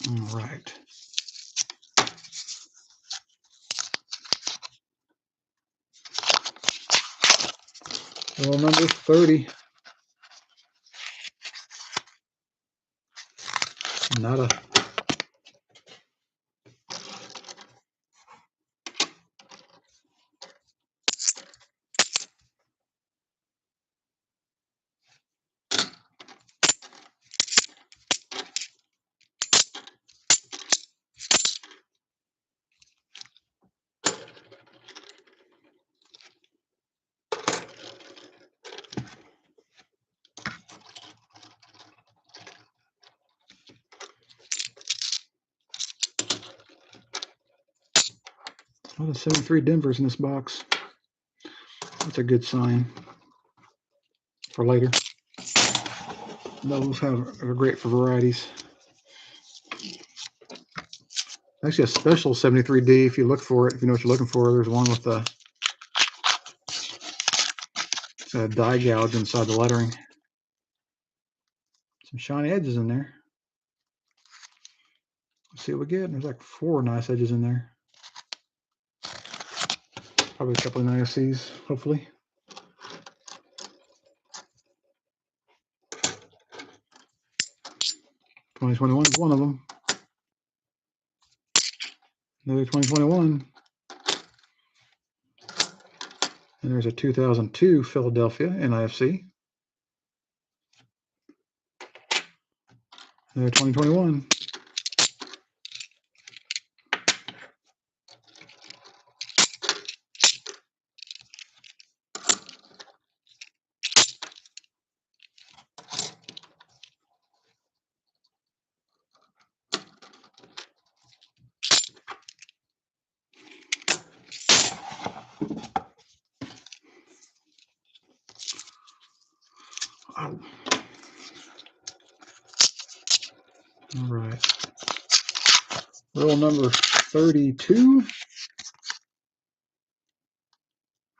[SPEAKER 1] All right. Roll number 30. Nada. A lot of 73 Denvers in this box. That's a good sign for later. Those are great for varieties. Actually, a special 73D if you look for it. If you know what you're looking for, there's one with a die gouge inside the lettering. Some shiny edges in there. Let's see what we get. There's like 4 nice edges in there. Probably a couple of NIFCs, hopefully. $2021 is one of them. Another 2021. And there's a 2002 Philadelphia NIFC. Another 2021. Oh. All right. Roll number 32.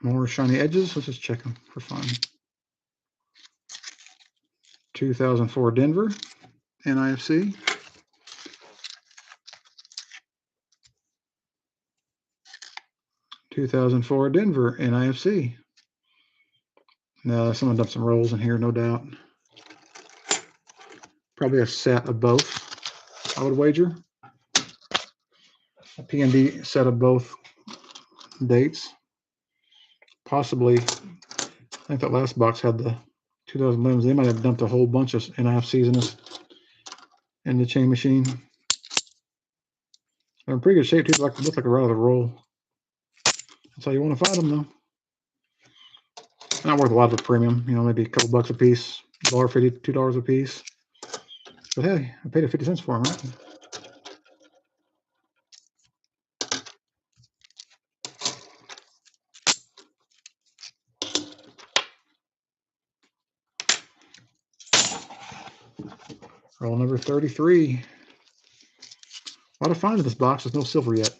[SPEAKER 1] More shiny edges. Let's just check them for fun. 2004 Denver NIFC. 2004 Denver NIFC. Now, someone dumped some rolls in here, no doubt. Probably a set of both, I would wager. A P&D set of both dates. Possibly, I think that last box had the 2011s. They might have dumped a whole bunch of NIFCs in this, in the chain machine. They're in pretty good shape too. Look like a right out of the roll. That's how you want to find them, though. Not worth a lot of a premium, you know, maybe a couple bucks a piece, $1.50, $2 a piece. But hey, I paid 50 cents for them, right? Roll number 33. A lot of fun in this box. There's no silver yet.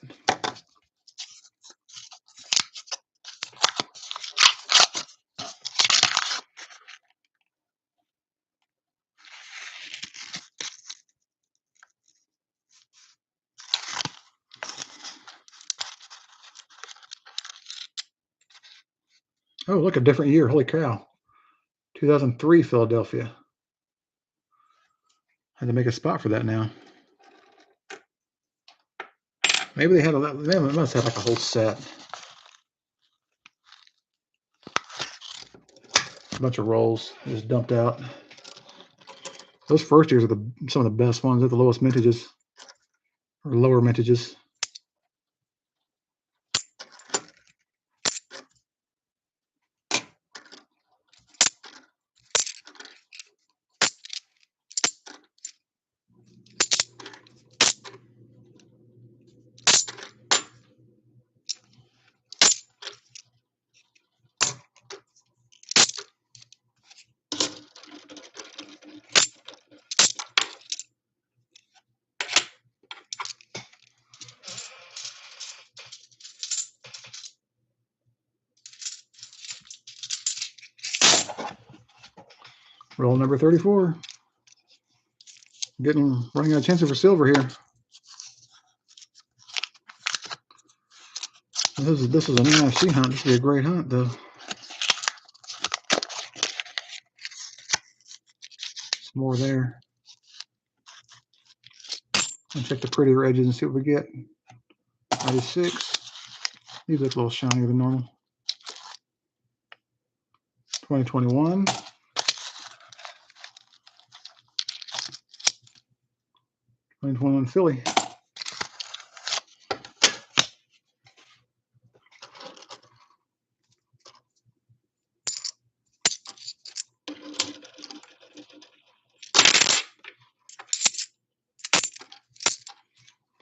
[SPEAKER 1] Oh, look, a different year. Holy cow. 2003 Philadelphia. Had to make a spot for that now. Maybe they had they must have like a whole set. A bunch of rolls just dumped out. Those first years are some of the best ones. They're the lowest mintages or lower mintages. Roll number 34. Running out of chances for silver here. This is an NFC hunt. This would be a great hunt, though. Some more there. And check the prettier edges and see what we get. 96. These look a little shinier than normal. 2021. 2021 Philly.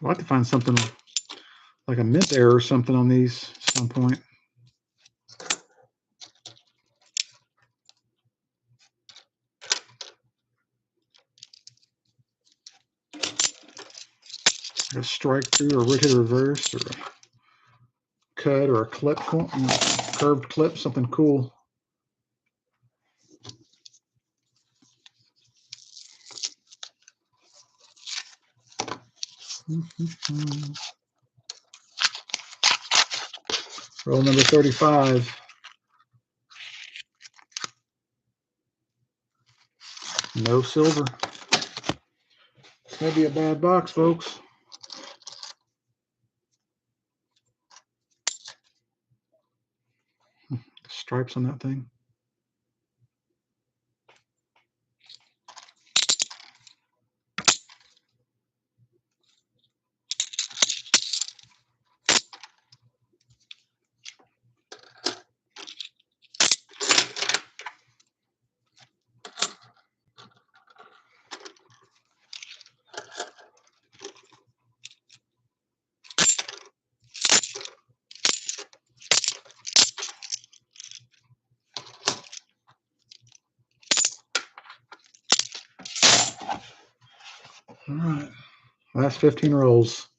[SPEAKER 1] I'd like to find something like a mint error or something on these at some point. Like a strike through or rotated reverse or a cut or a clip, curved clip, something cool. Roll number 35. No silver. This may be a bad box, folks. Stripes on that thing. All right, last 15 rolls.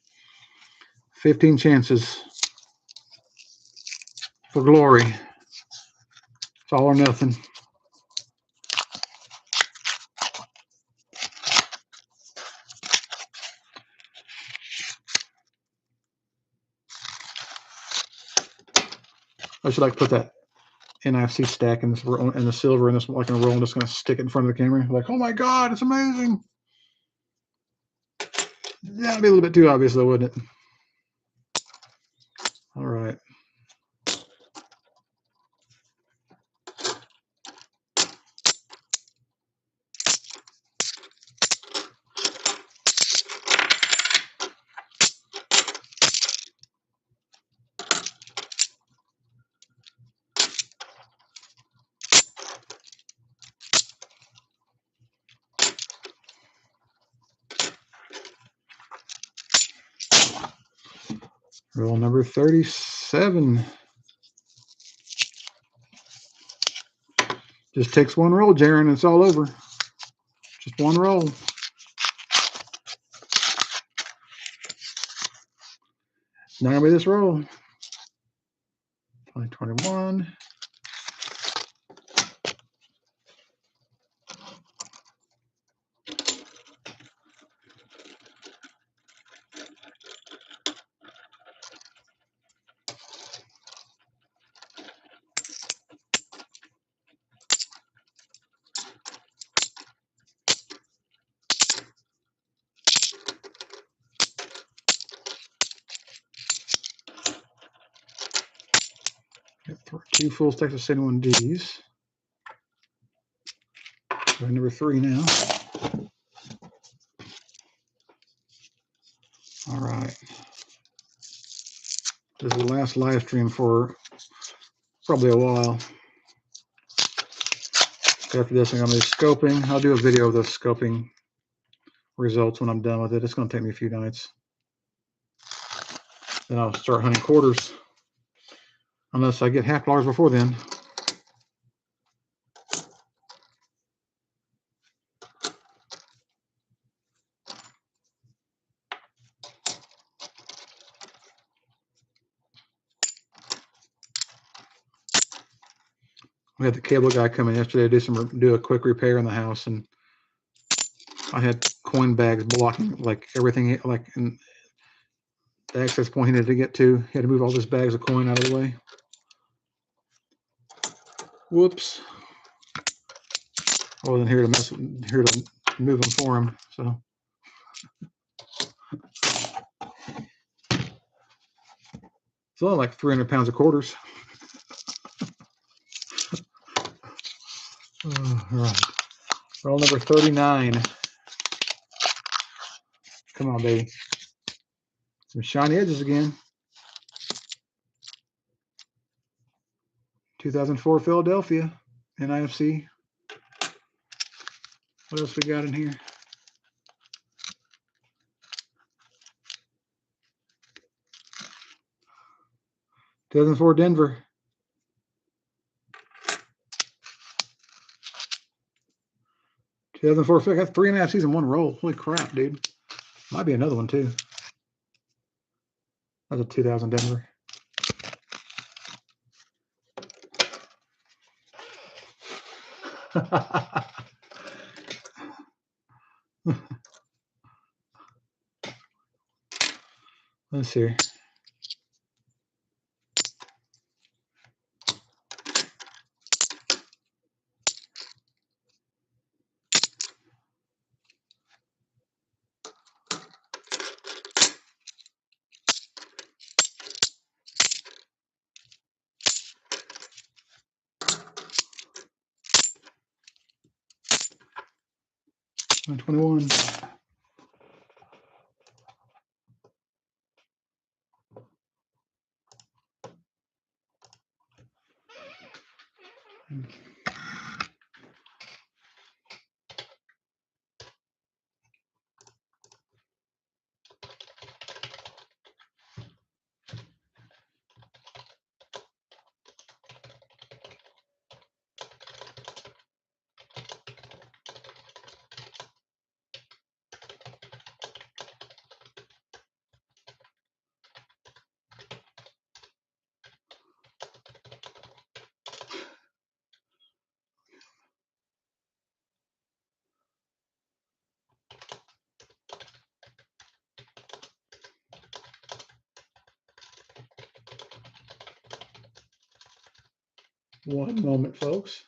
[SPEAKER 1] 15 chances for glory. It's all or nothing. I should like put that NIFC stack in this roll, and the silver in this like in a roll. I'm just going to stick it in front of the camera. Like, oh my God, it's amazing. That'd be a little bit too obvious though, wouldn't it? All right. Roll number 37. Just takes one roll, Jaron, it's all over. Just one roll. Not gonna be this roll. 2021. Two full stacks of 71Ds. Number 3 now. All right. This is the last live stream for probably a while. After this, I'm going to be scoping. I'll do a video of the scoping results when I'm done with it. It's going to take me a few nights. Then I'll start hunting quarters. Unless I get $50 before then. We had the cable guy come in yesterday to do a quick repair in the house, and I had coin bags blocking like everything, like in the access point he needed to get to. He had to move all those bags of coin out of the way. Whoops. I wasn't here to move them for him. So it's only like 300 pounds of quarters. All right. Roll number 39. Come on, baby. Some shiny edges again. 2004 Philadelphia NIFC. What else we got in here? 2004 Denver. 2004 Philly. I got 3 NIFCs in one roll. Holy crap, dude. Might be another one too. That's a 2000 Denver. Let's see. '21. One moment, folks.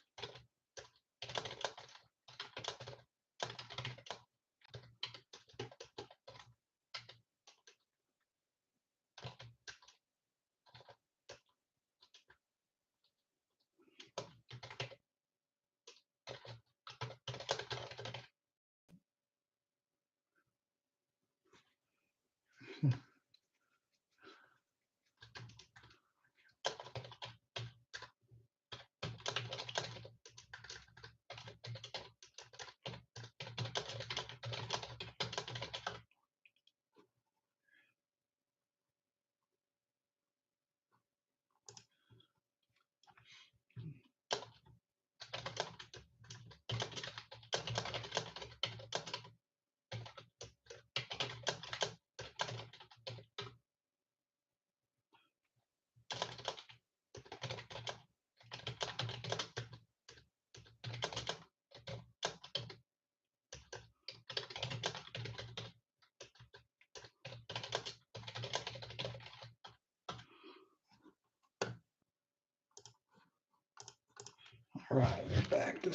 [SPEAKER 1] All right, we're back to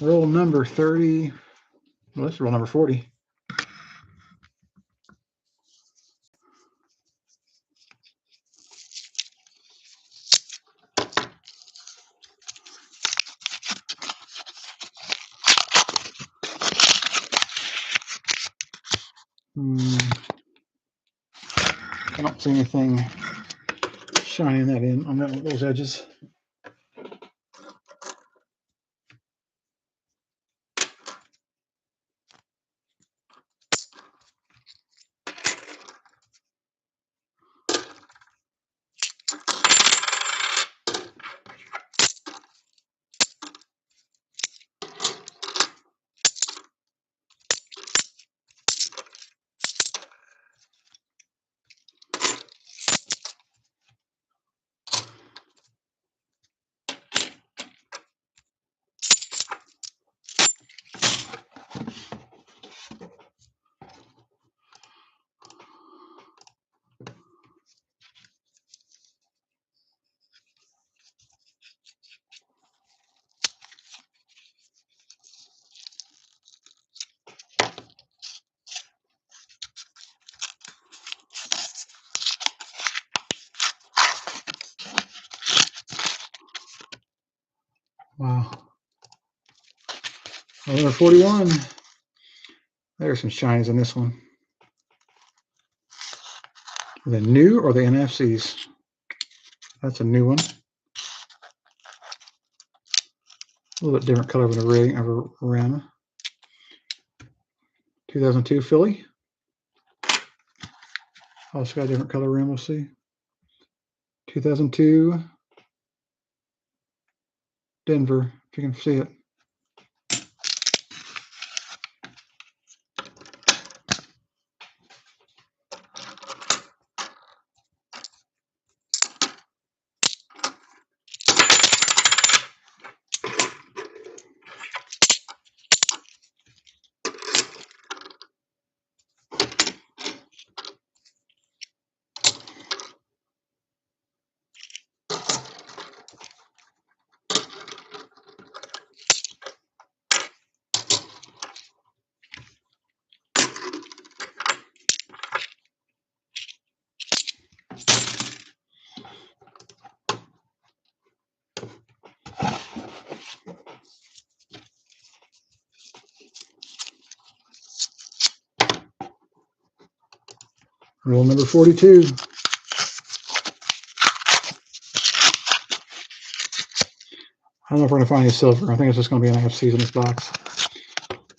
[SPEAKER 1] roll number 30. Well, this is roll number 40. I don't see anything shining that in on those edges. Wow. Number 41. There's some shinies in this one. The new or the NFCs? That's a new one. A little bit different color than the rating of a Rama. 2002 Philly. Also got a different color rim, we'll see. 2002 Denver, if you can see it. Roll number 42. I don't know if we're going to find any silver. I think it's just going to be an NFCs in this box.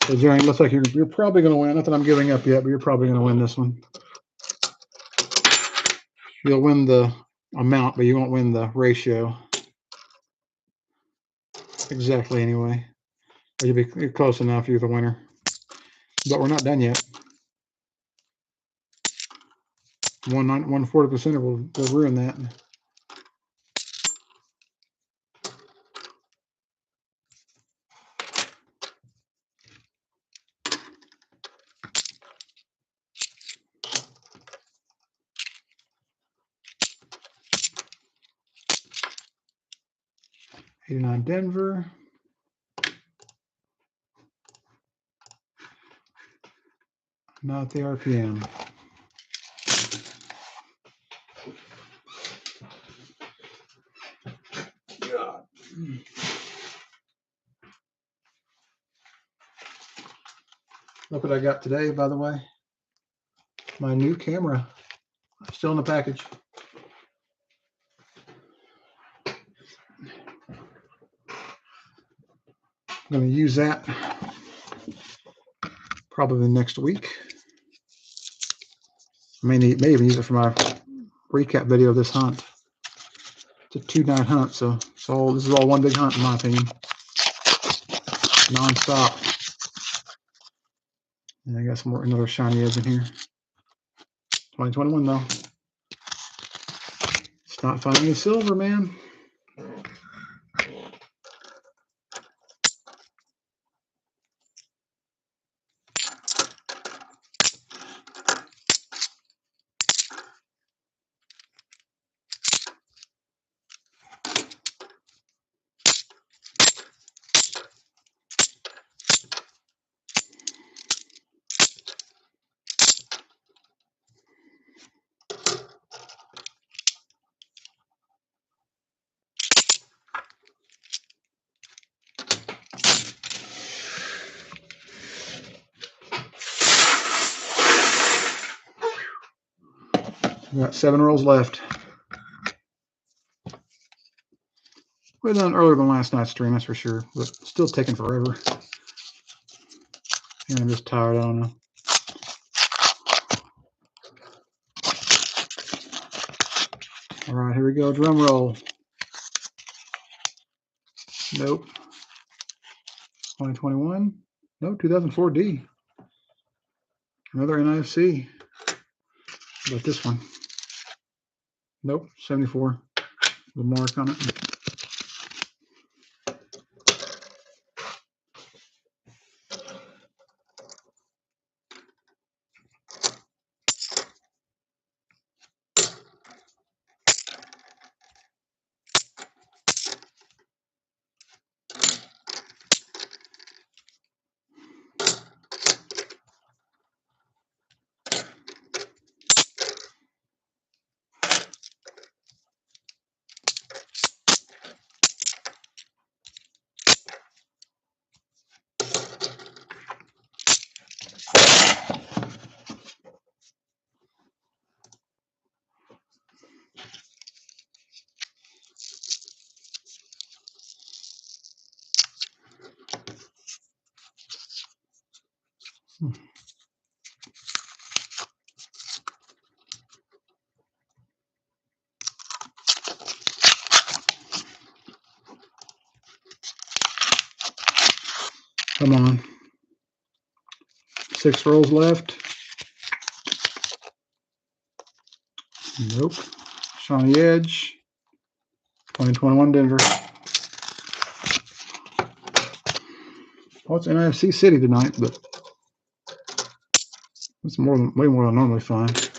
[SPEAKER 1] So, Jerry, it looks like you're probably going to win. Not that I'm giving up yet, but you're probably going to win this one. You'll win the amount, but you won't win the ratio. Exactly, anyway. But you're close enough. You're the winner. But we're not done yet. 140% will ruin that. 89 Denver. Not the RPM. God. Look what I got today, by the way. My new camera. Still in the package. I'm going to use that probably next week. I may even use it for my recap video of this hunt. It's a 2-night hunt, so this is all one big hunt in my opinion. Non-stop. And I got another shiny edge in here. 2021 though. It's not finding any silver, man. We got 7 rolls left. We're done earlier than last night's stream, that's for sure, but still taking forever. And I'm just tired, I don't know. All right, here we go, drum roll. Nope. 2021. Nope, 2004D. Another NIFC. But this one. Nope, 74. The mark on it. Come on. 6 rolls left. Nope. Shiny edge. 2021 Denver. Well, it's NIFC City tonight, but it's way more than I normally find.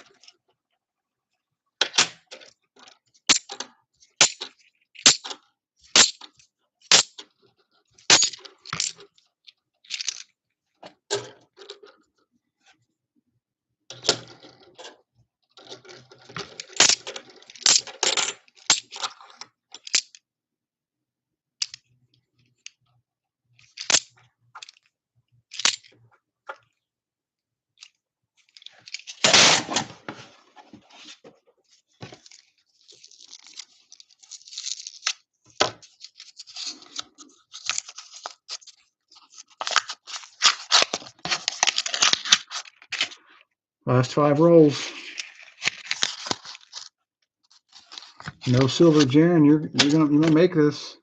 [SPEAKER 1] Last 5 rolls. No silver, Jaron. You're gonna make this.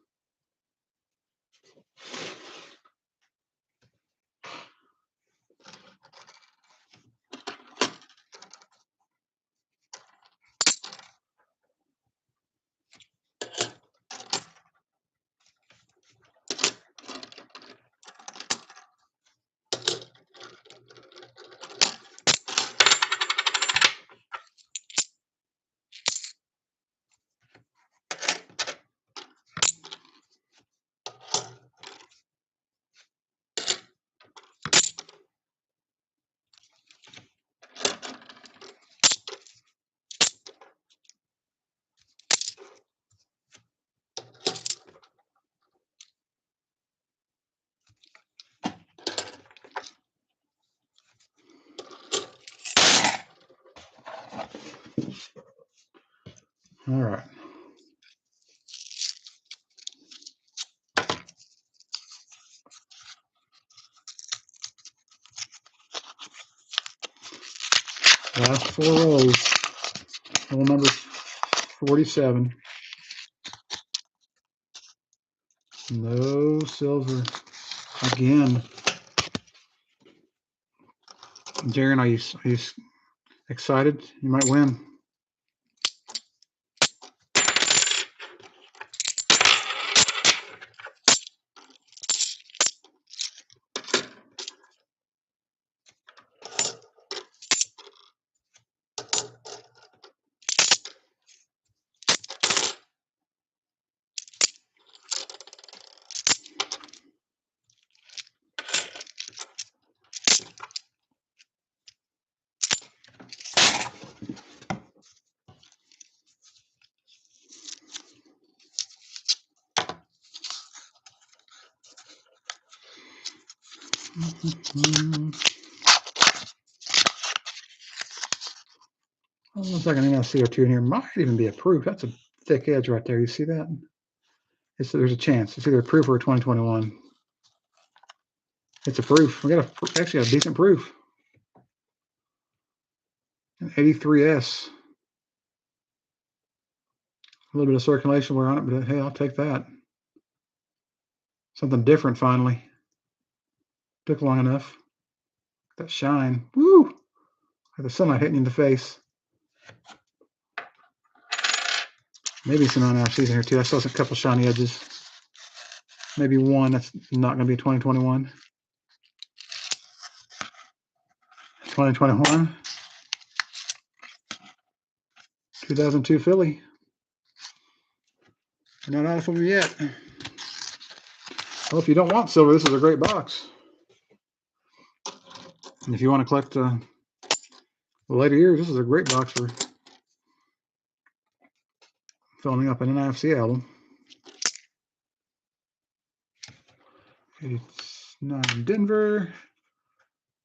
[SPEAKER 1] All right. Last 4 rows. Roll number 47. No silver again. Darren, are you excited? You might win. Looks like an NIFC or two in here. Might even be a proof. That's a thick edge right there. You see that? There's a chance. It's either a proof or a 2021. It's a proof. We got actually got a decent proof. An 83S. A little bit of circulation wear on it, but hey, I'll take that. Something different finally. Took long enough. That shine. Woo! Like the sunlight hitting you in the face. Maybe some NIFCs in here too. I saw a couple shiny edges. Maybe one that's not going to be 2021. 2021. 2002 Philly. We're not out of them yet. Well, if you don't want silver, this is a great box. And if you want to collect the later years, this is a great box for filling up an NIFC album. It's not in Denver.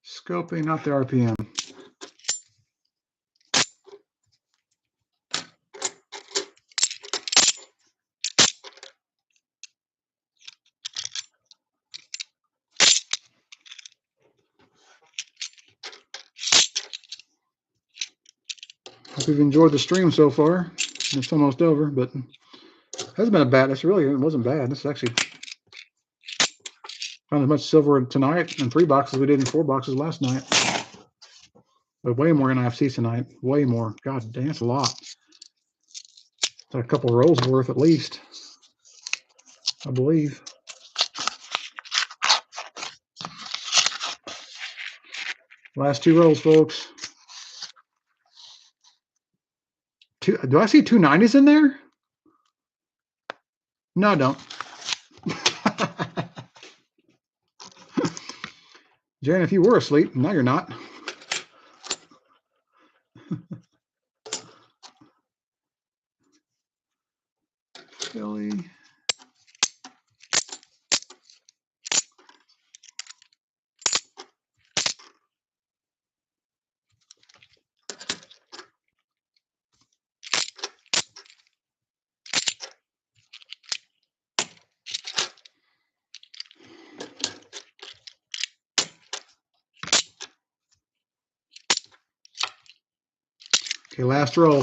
[SPEAKER 1] Scoping, not the RPM. Hope you've enjoyed the stream so far. It's almost over, but it hasn't been a bad. It wasn't bad. This is actually found as much silver tonight in 3 boxes we did in 4 boxes last night. But way more NIFCs tonight. Way more. God damn, it's a lot. It's like a couple rolls worth at least, I believe. Last 2 rolls, folks. Do I see 290s in there? No, I don't. Jan, if you were asleep, now you're not. Philly. Okay, last roll.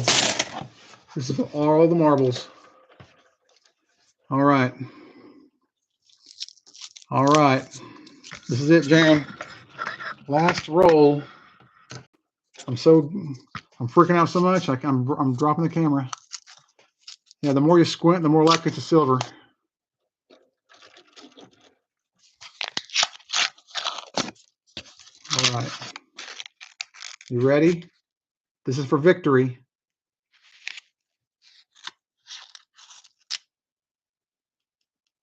[SPEAKER 1] This is all the marbles. All right. All right. This is it, Jan. Last roll. I'm freaking out so much. I'm dropping the camera. Yeah, the more you squint, the more likely it's a silver. All right. You ready? This is for victory.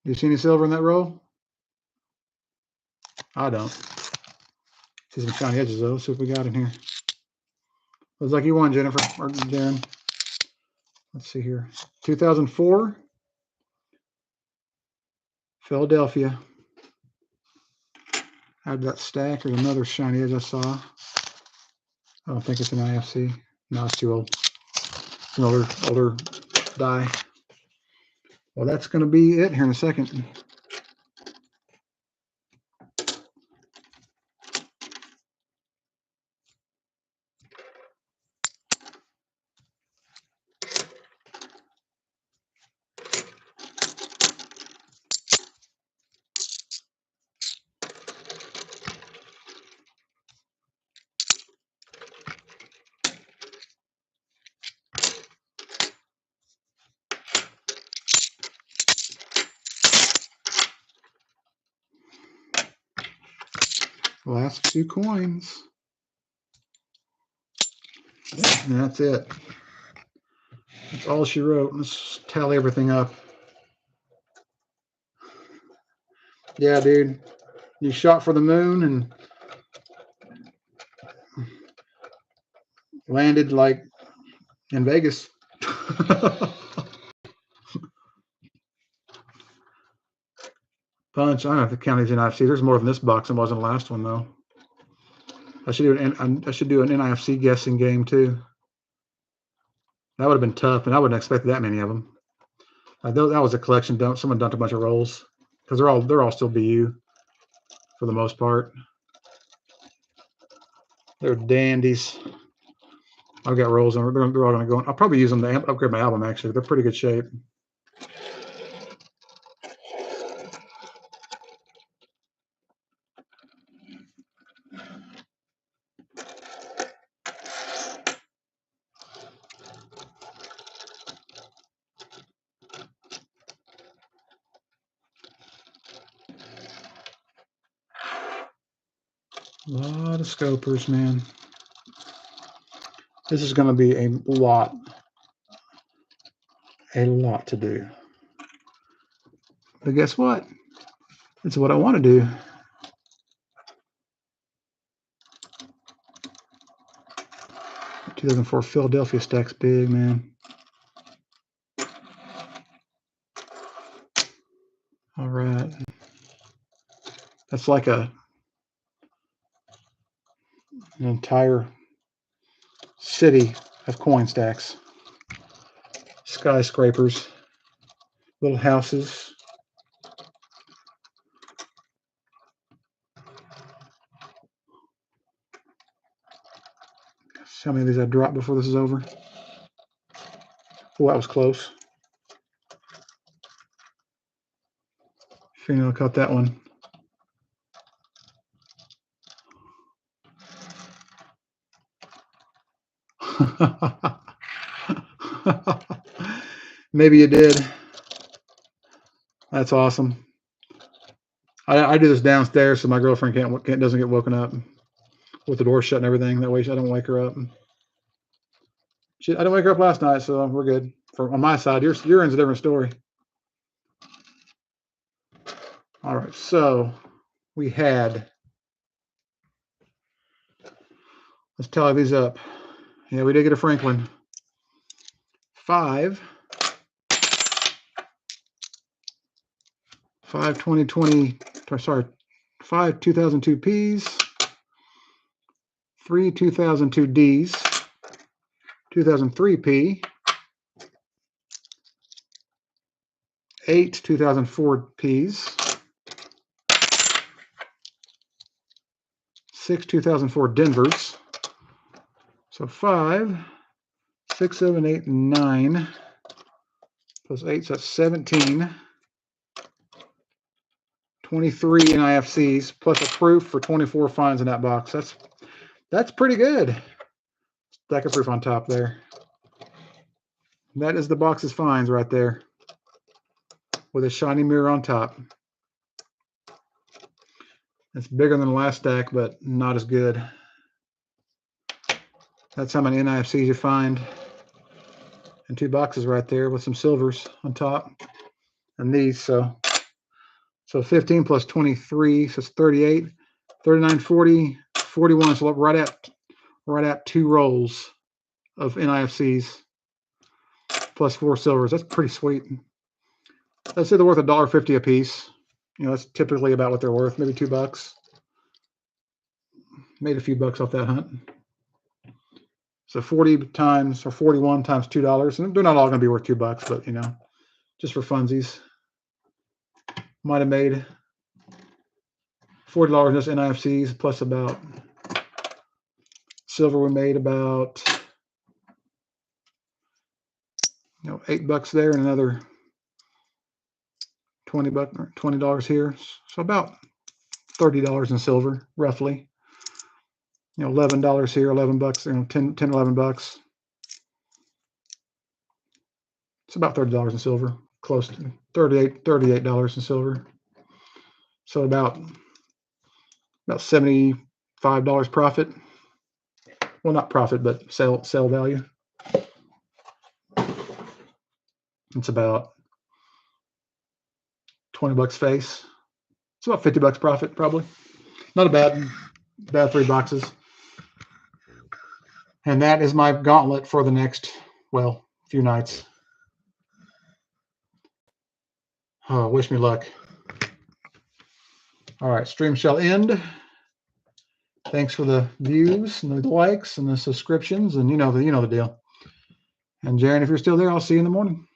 [SPEAKER 1] Do you see any silver in that roll? I don't. See some shiny edges though. See what we got in here. Looks like you won, Jennifer or Jaren. Let's see here. 2004, Philadelphia. Had that stack. There's another shiny edge I saw. I don't think it's an IFC. No, it's too old. It's an older die. Well, that's going to be it here in a second. Last 2 coins. And that's it. That's all she wrote. Let's tally everything up. Yeah, dude. You shot for the moon and landed like in Vegas. Punch. I don't have to count these NIFCs. There's more than this box than was in the last one, though. I should do an NIFC guessing game too. That would have been tough, and I wouldn't expect that many of them. That was a collection. Someone dumped a bunch of rolls because they're all still BU for the most part. They're dandies. I've got rolls, and they're all going to go. I'll probably use them to upgrade my album. Actually, they're pretty good shape. A lot of scopers, man. This is going to be a lot to do. But guess what? It's what I want to do. The 2004 Philadelphia stack's big, man. All right. That's like an entire city of coin stacks. Skyscrapers, little houses. See how many of these I drop before this is over? Oh, that was close. Fino caught that one. Maybe you did. That's awesome. I do this downstairs so my girlfriend doesn't get woken up with the door shut and everything. That way I don't wake her up. I didn't wake her up last night, so we're good. On my side, your end's a different story. All right, so we had. Let's tally these up. Yeah, we did get a Franklin. 5 2020. Sorry, 5 2002 Ps. 3 2002 Ds. 2003 P. 8 2004 Ps. 6 2004 Denvers. So 5, 6, 7, 8, 9 plus 8, so that's 17. 23 NIFCs plus a proof for 24 finds in that box. That's pretty good. Stack of proof on top there. That is the box's finds right there with a shiny mirror on top. It's bigger than the last stack, but not as good. That's how many NIFCs you find. And 2 boxes right there with some silvers on top. And these, so 15 plus 23, so it's 38, 39, 40, 41. So right at 2 rolls of NIFCs plus 4 silvers. That's pretty sweet. Let's say they're worth $1.50 a piece. That's typically about what they're worth. Maybe $2. Made a few bucks off that hunt. So 40 times or 41 times $2. And they're not all going to be worth $2, but you know, just for funsies. Might have made $40 just NIFCs plus about silver. We made about $8 there and another $20 here. So about $30 in silver, roughly. $11 here, $11, 10, $11. It's about $30 in silver, close to $38 in silver. So about $75 profit. Well, not profit, but sale value. It's about $20 face. It's about $50 profit, probably. Not a bad 3 boxes. And that is my gauntlet for the next, well, few nights. Oh, wish me luck. All right, stream shall end. Thanks for the views and the likes and the subscriptions, and you know the deal. And Jaren, if you're still there, I'll see you in the morning.